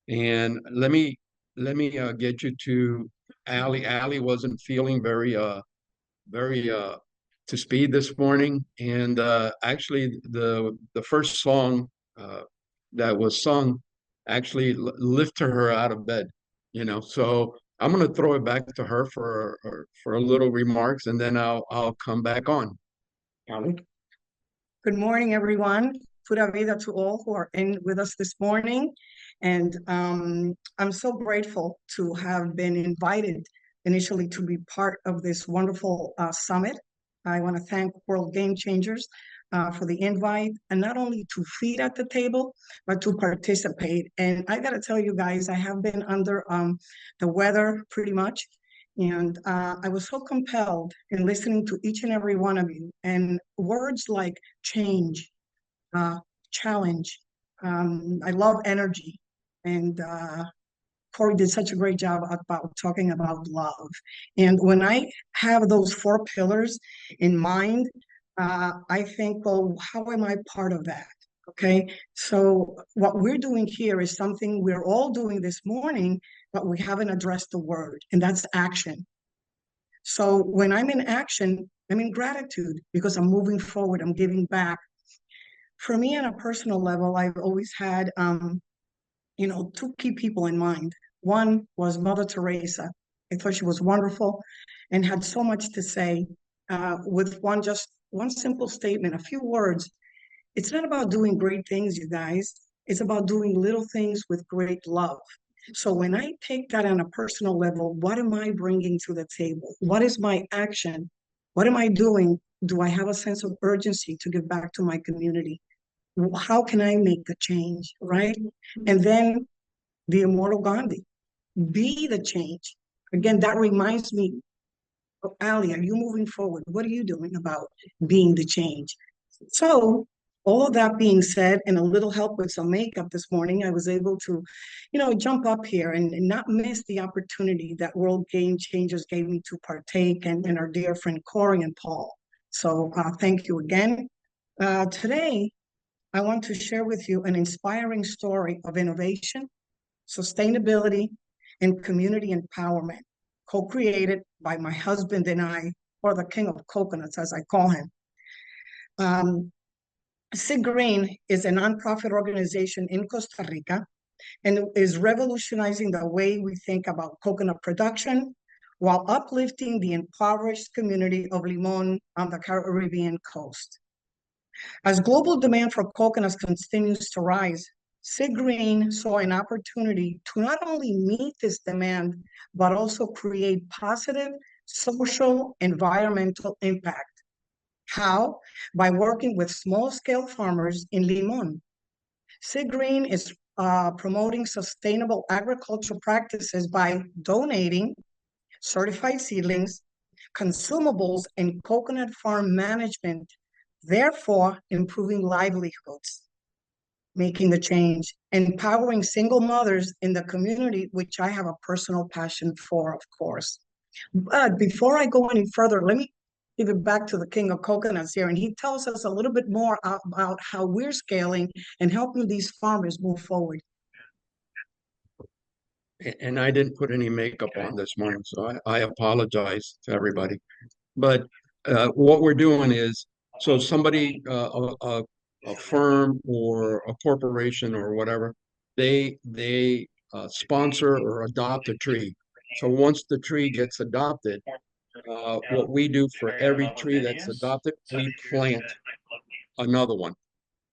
And let me get you to Allie. Allie wasn't feeling very to speed this morning, and actually the first song that was sung actually lifted her out of bed. So I'm going to throw it back to her for a little remarks, and then I'll come back on. Allie? Good morning, everyone. Pura vida to all who are in with us this morning. And I'm so grateful to have been invited initially to be part of this wonderful summit. I want to thank World Game Changers for the invite, and not only to feed at the table, but to participate. And I got to tell you guys, I have been under the weather pretty much. And I was so compelled in listening to each and every one of you. And words like change, challenge, I love energy. And Corey did such a great job about talking about love. And when I have those 4 pillars in mind, I think, well, how am I part of that? Okay, so what we're doing here is something we're all doing this morning, but we haven't addressed the word, and that's action. So when I'm in action, I'm in gratitude because I'm moving forward, I'm giving back. For me, on a personal level, I've always had, 2 key people in mind. One was Mother Teresa. I thought she was wonderful and had so much to say with one simple statement, a few words. It's not about doing great things, you guys. It's about doing little things with great love. So when I take that on a personal level, what am I bringing to the table? What is my action? What am I doing? Do I have a sense of urgency to give back to my community? How can I make a change, right? And then the immortal Gandhi, be the change. Again, that reminds me of Ali, are you moving forward? What are you doing about being the change? So all of that being said, and a little help with some makeup this morning, I was able to, jump up here and not miss the opportunity that World Game Changers gave me to partake, and our dear friend Corey and Paul. So thank you again. Today, I want to share with you an inspiring story of innovation, sustainability, and community empowerment, co-created by my husband and I, or the king of coconuts, as I call him. Sig Green is a nonprofit organization in Costa Rica and is revolutionizing the way we think about coconut production while uplifting the impoverished community of Limon on the Caribbean coast. As global demand for coconuts continues to rise, Sig Green saw an opportunity to not only meet this demand, but also create positive social, environmental impact. How? By working with small-scale farmers in Limon. Sig Green is promoting sustainable agricultural practices by donating certified seedlings, consumables, and coconut farm management, therefore improving livelihoods, making the change, empowering single mothers in the community, which I have a personal passion for, of course. But before I go any further, let me give it back to the king of coconuts here, and he tells us a little bit more about how we're scaling and helping these farmers move forward. And I didn't put any makeup on this morning, so I apologize to everybody. But what we're doing is, so somebody, a firm or a corporation or whatever, they sponsor or adopt a tree. So once the tree gets adopted, what we do for every tree that's adopted, we plant another one.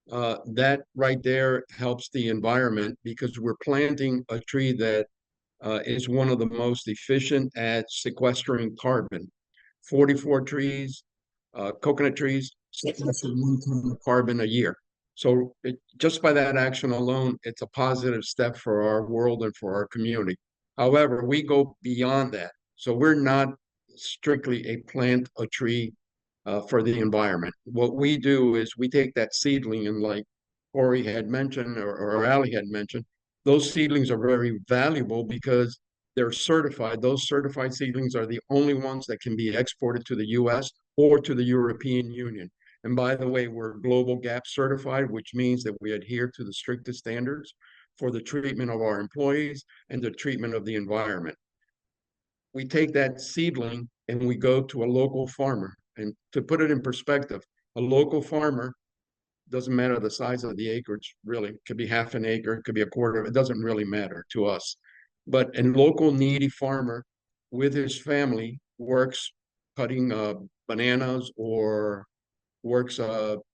That right there helps the environment because we're planting a tree that is one of the most efficient at sequestering carbon. 44 trees, coconut trees, sequester 1 ton of carbon a year. So just by that action alone, it's a positive step for our world and for our community. However, we go beyond that. So we're not strictly a plant a tree for the environment. What we do is we take that seedling, and like Corey had mentioned, or Ali had mentioned, those seedlings are very valuable because they're certified. Those certified seedlings are the only ones that can be exported to the US or to the European Union. And by the way, we're Global Gap certified, which means that we adhere to the strictest standards for the treatment of our employees and the treatment of the environment. We take that seedling and we go to a local farmer. And to put it in perspective, a local farmer, doesn't matter the size of the acreage, really. It could be half an acre, it could be a quarter, it doesn't really matter to us. but a local needy farmer with his family works cutting bananas or works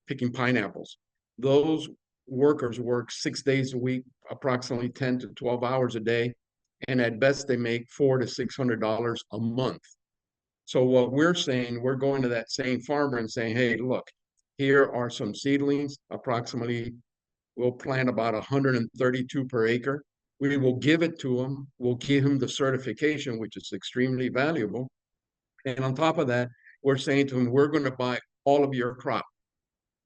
picking pineapples. Those workers work 6 days a week, approximately 10 to 12 hours a day, and at best they make $400 to $600 a month. So what we're saying, we're going to that same farmer and saying, hey, look, here are some seedlings, approximately, we'll plant about 132 per acre. We will give it to him. We'll give him the certification, which is extremely valuable. And on top of that, we're saying to him, we're going to buy all of your crop.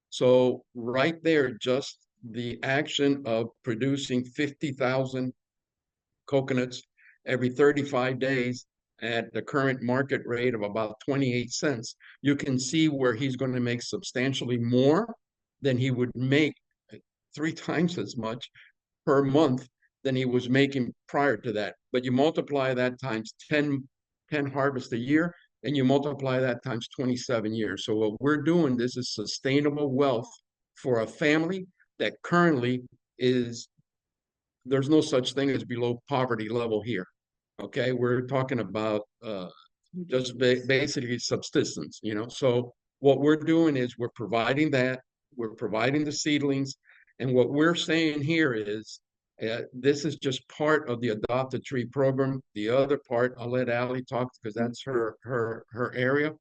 So right there, just the action of producing 50,000 coconuts every 35 days at the current market rate of about 28 cents, you can see where he's going to make substantially more than he would make 3 times as much per month than he was making prior to that. But you multiply that times 10 harvests a year, and you multiply that times 27 years. So what we're doing, this is sustainable wealth for a family that currently is, there's no such thing as below poverty level here. Okay, we're talking about just basically subsistence, you know. So what we're doing is we're providing that, we're providing the seedlings, and what we're saying here is this is just part of the Adopt a Tree program. The other part, I'll let Allie talk because that's her area.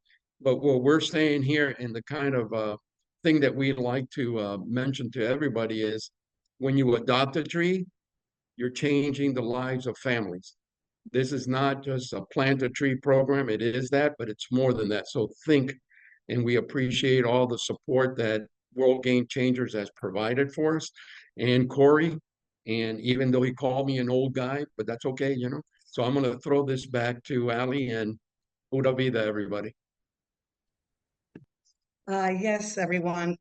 But what we're saying here, and the kind of thing that we'd like to mention to everybody is, when you adopt a tree, you're changing the lives of families. This is not just a plant a tree program. It is that, but it's more than that. So think, and we appreciate all the support that World Game Changers has provided for us. And Corey, and even though he called me an old guy, but that's okay, you know. So I'm going to throw this back to Ali, and pura vida, everybody. Yes, everyone.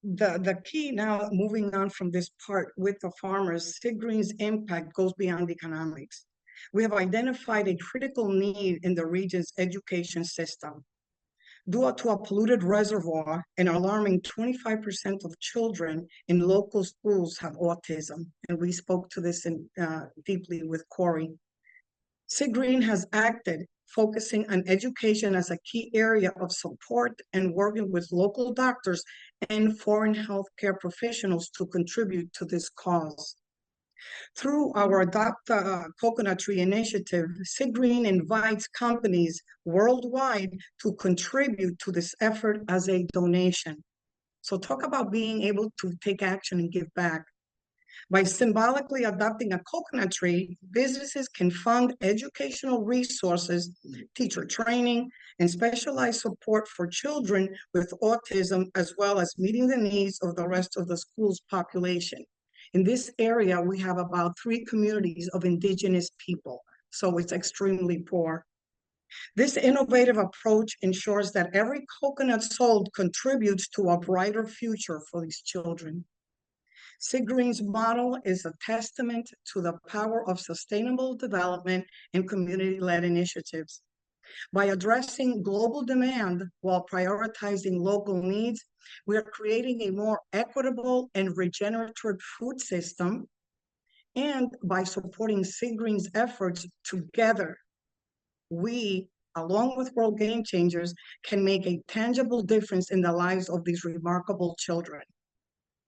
The key now, moving on from this part with the farmers, Sig Green's impact goes beyond economics. We have identified a critical need in the region's education system. Due to a polluted reservoir, an alarming 25% of children in local schools have autism, and we spoke to this deeply with Corey. Sig Green has acted, focusing on education as a key area of support and working with local doctors and foreign healthcare professionals to contribute to this cause. Through our Adopt a Coconut Tree initiative, Sig Green invites companies worldwide to contribute to this effort as a donation. So talk about being able to take action and give back. By symbolically adopting a coconut tree, businesses can fund educational resources, teacher training, and specialized support for children with autism, as well as meeting the needs of the rest of the school's population. In this area, we have about 3 communities of indigenous people, so it's extremely poor. This innovative approach ensures that every coconut sold contributes to a brighter future for these children. Sig Green's model is a testament to the power of sustainable development and community-led initiatives. By addressing global demand while prioritizing local needs, we are creating a more equitable and regenerative food system. And by supporting Sig Green's efforts together, we, along with World Game Changers, can make a tangible difference in the lives of these remarkable children.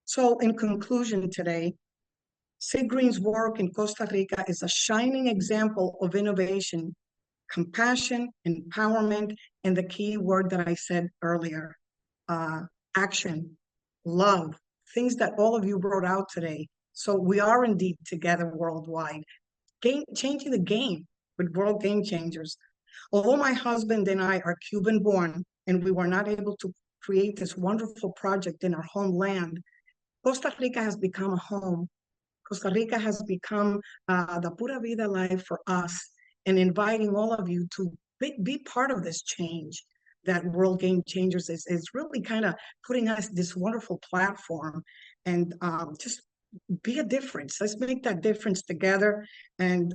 So in conclusion today, Sig Green's work in Costa Rica is a shining example of innovation, compassion, empowerment, and the key word that I said earlier, action, love, things that all of you brought out today. So we are indeed together worldwide, changing the game with World Game Changers. Although my husband and I are Cuban born and we were not able to create this wonderful project in our homeland, Costa Rica has become a home. Costa Rica has become the Pura Vida life for us, and inviting all of you to be part of this change that World Game Changers is really kind of putting us this wonderful platform, and just be a difference. Let's make that difference together. And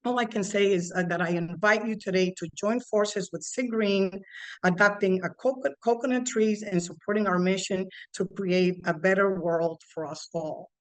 all I can say is that I invite you today to join forces with Sig Green, adopting coconut trees and supporting our mission to create a better world for us all.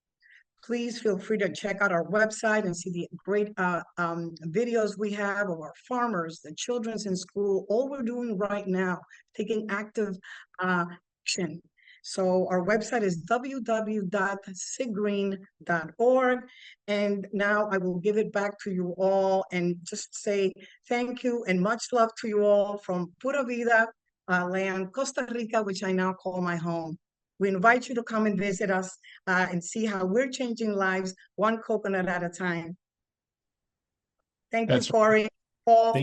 please feel free to check out our website and see the great videos we have of our farmers, the children's in school, all we're doing right now, taking active action. So our website is www.siggreen.org. And now I will give it back to you all and just say thank you and much love to you all from Pura Vida land, Costa Rica, which I now call my home. We invite you to come and visit us and see how we're changing lives one coconut at a time. Thank you, Corey. Paul.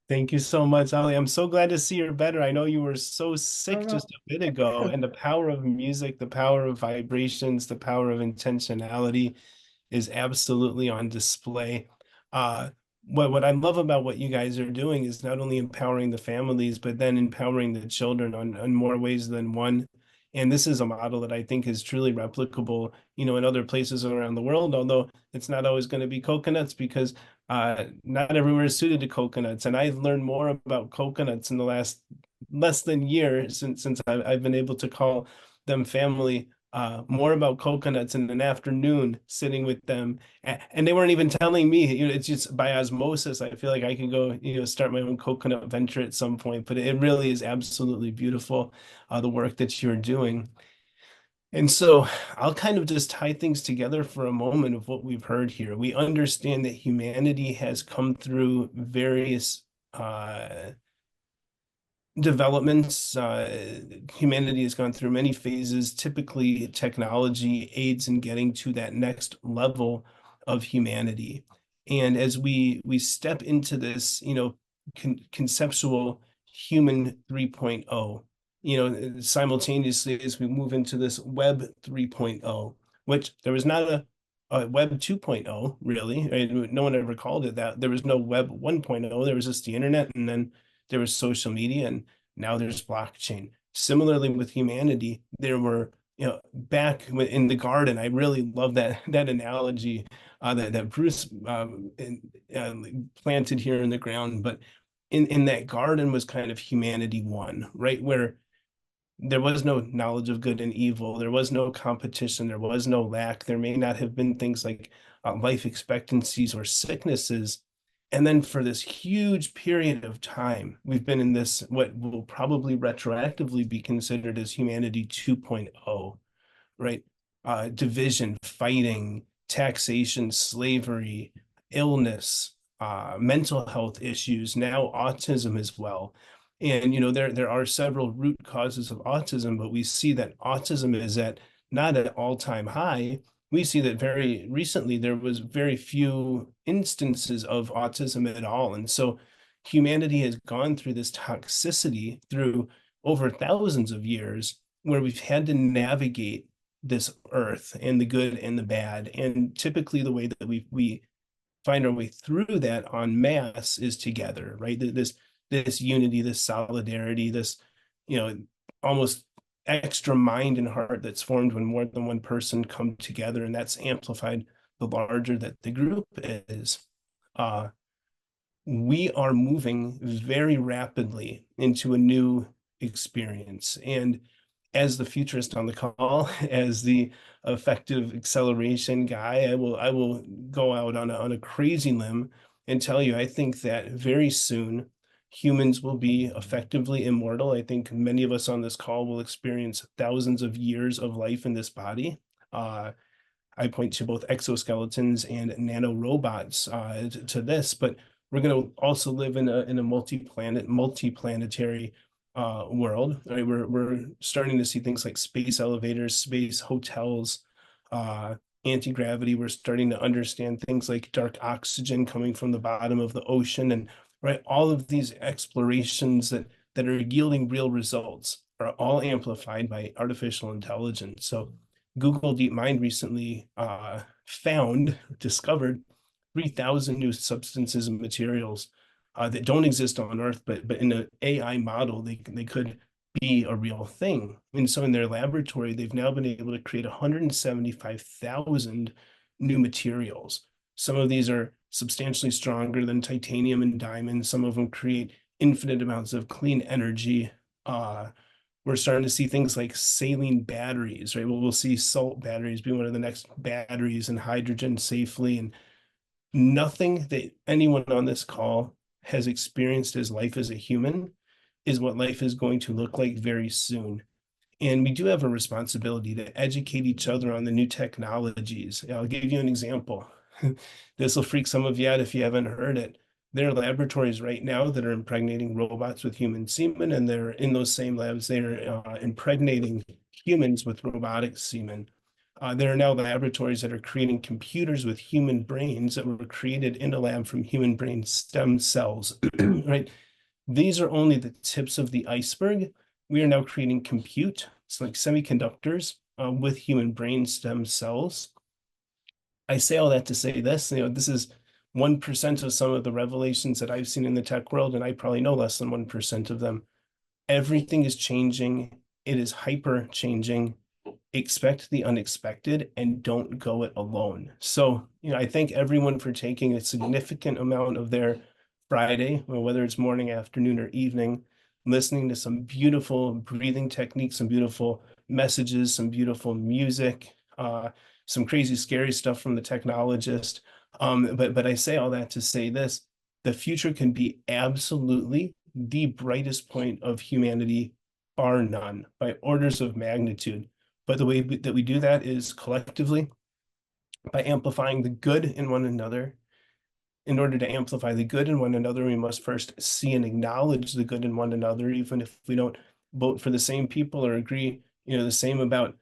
Thank you so much, Ali. I'm so glad to see you're better. I know you were so sick just a bit ago, and the power of music, the power of vibrations, the power of intentionality is absolutely on display. What I love about what you guys are doing is not only empowering the families, but then empowering the children on more ways than one. And this is a model that I think is truly replicable, in other places around the world, although it's not always going to be coconuts because not everywhere is suited to coconuts. And I've learned more about coconuts in the last less than year since I've been able to call them family, more about coconuts in an afternoon sitting with them. And they weren't even telling me, it's just by osmosis. I feel like I can go, start my own coconut venture at some point, but it really is absolutely beautiful, the work that you're doing. And so I'll kind of just tie things together for a moment of what we've heard here. We understand that humanity has come through various developments. Humanity has gone through many phases. Typically, technology aids in getting to that next level of humanity. And as we step into this, conceptual human 3.0, simultaneously as we move into this web 3.0, which there was not a web 2.0, really. Right? No one ever called it that. There was no web 1.0. There was just the internet, and then there was social media, and now there's blockchain. Similarly with humanity, there were, back in the garden, I really love that analogy that Bruce planted here in the ground. But in that garden was kind of humanity one, right? Where there was no knowledge of good and evil. There was no competition. There was no lack. There may not have been things like life expectancies or sicknesses. And then for this huge period of time, we've been in this, what will probably retroactively be considered as humanity 2.0, right? Division, fighting, taxation, slavery, illness, mental health issues, now autism as well. And, there are several root causes of autism, but we see that autism is at not an all-time high. We see that very recently there was very few instances of autism at all. And so humanity has gone through this toxicity through over thousands of years where we've had to navigate this earth and the good and the bad. And typically the way that we find our way through that en masse is together, right? This unity, this solidarity, this, almost extra mind and heart that's formed when more than one person come together, and that's amplified the larger that the group is. We are moving very rapidly into a new experience. And as the futurist on the call, as the effective acceleration guy, I will go out on a crazy limb and tell you, I think that very soon humans will be effectively immortal. I think many of us on this call will experience thousands of years of life in this body. I point to both exoskeletons and nanorobots to this, but we're going to also live in a multi-planetary world. Right? We're starting to see things like space elevators, space hotels, anti-gravity. We're starting to understand things like dark oxygen coming from the bottom of the ocean, and right, all of these explorations that are yielding real results are all amplified by artificial intelligence. So Google DeepMind recently discovered 3,000 new substances and materials that don't exist on Earth, but in an AI model, they could be a real thing. And so in their laboratory, they've now been able to create 175,000 new materials. Some of these are substantially stronger than titanium and diamond. Some of them create infinite amounts of clean energy. We're starting to see things like saline batteries, right? We'll see salt batteries be one of the next batteries, and hydrogen safely. And nothing that anyone on this call has experienced as life as a human is what life is going to look like very soon. And we do have a responsibility to educate each other on the new technologies. I'll give you an example. This will freak some of you out if you haven't heard it. There are laboratories right now that are impregnating robots with human semen, and they're in those same labs, they're impregnating humans with robotic semen. There are now laboratories that are creating computers with human brains that were created in a lab from human brain stem cells, right? These are only the tips of the iceberg. We are now creating compute, it's like semiconductors with human brain stem cells. I say all that to say this, this is 1% of some of the revelations that I've seen in the tech world, and I probably know less than 1% of them. Everything is changing. It is hyper changing. Expect the unexpected and don't go it alone. So, I thank everyone for taking a significant amount of their Friday, whether it's morning, afternoon, or evening, listening to some beautiful breathing techniques, some beautiful messages, some beautiful music, some crazy, scary stuff from the technologist. But I say all that to say this: the future can be absolutely the brightest point of humanity, bar none, by orders of magnitude. But the way that we do that is collectively by amplifying the good in one another. In order to amplify the good in one another, we must first see and acknowledge the good in one another, even if we don't vote for the same people or agree, the same about,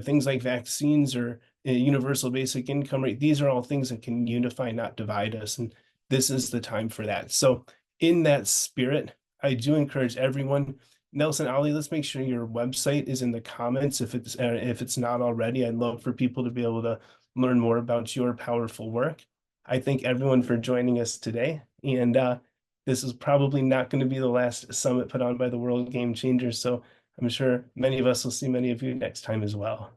things like vaccines or universal basic income rate. These are all things that can unify, not divide us. And this is the time for that. So in that spirit, I do encourage everyone. Nelson, Ali, let's make sure your website is in the comments if it's not already. I'd love for people to be able to learn more about your powerful work. I thank everyone for joining us today. And this is probably not going to be the last summit put on by the World Game Changers. So I'm sure many of us will see many of you next time as well.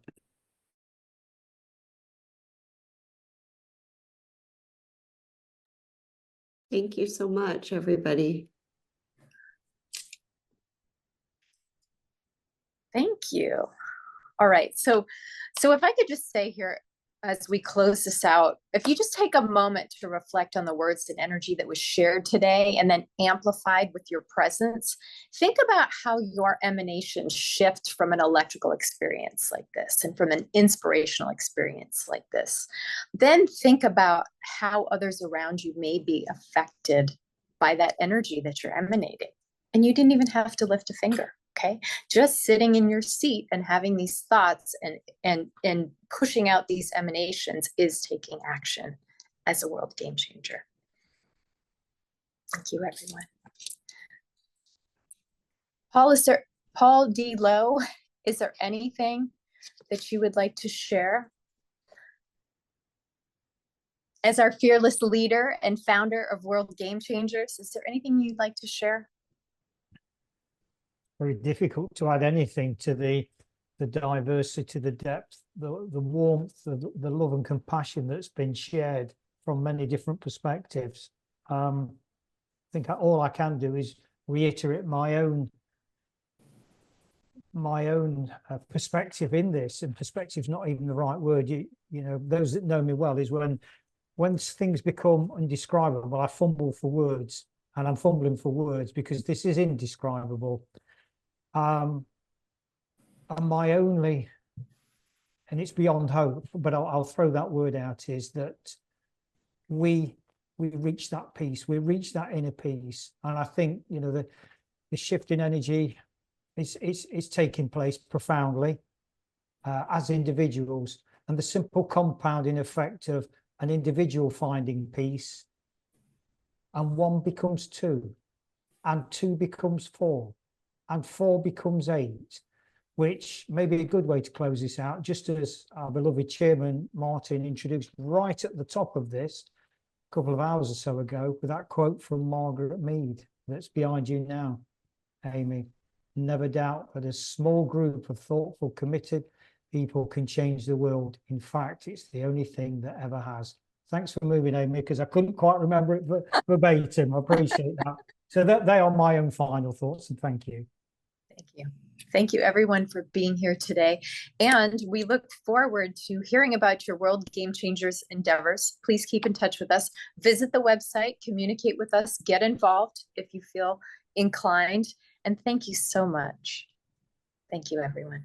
Thank you so much, everybody. Thank you. All right. So if I could just say here, as we close this out, if you just take a moment to reflect on the words and energy that was shared today and then amplified with your presence, think about how your emanations shift from an electrical experience like this and from an inspirational experience like this. Then think about how others around you may be affected by that energy that you're emanating. And you didn't even have to lift a finger. Okay, just sitting in your seat and having these thoughts and pushing out these emanations is taking action as a world game changer. Thank you, everyone. Paul D. Lowe, is there anything that you would like to share? As our fearless leader and founder of World Game Changers, is there anything you'd like to share? Very difficult to add anything to the diversity, the depth, the warmth, the love and compassion that's been shared from many different perspectives. I think all I can do is reiterate my own perspective in this, and perspective's not even the right word. Those that know me well is when things become indescribable, I fumble for words, and I'm fumbling for words because this is indescribable. And my only, and it's beyond hope, but I'll throw that word out, is that we reach that peace, we reach that inner peace. And I think, the shift in energy is taking place profoundly as individuals, and the simple compounding effect of an individual finding peace, and 1 becomes 2, and 2 becomes 4. And 4 becomes 8, which may be a good way to close this out, just as our beloved chairman, Martin, introduced right at the top of this a couple of hours or so ago with that quote from Margaret Mead that's behind you now, Amy. Never doubt that a small group of thoughtful, committed people can change the world. In fact, it's the only thing that ever has. Thanks for moving, Amy, because I couldn't quite remember it verbatim. I appreciate that. So they are my own final thoughts, and thank you. Thank you. Thank you everyone for being here today. And we look forward to hearing about your World Game Changers endeavors. Please keep in touch with us. Visit the website, communicate with us, get involved if you feel inclined. And thank you so much. Thank you, everyone.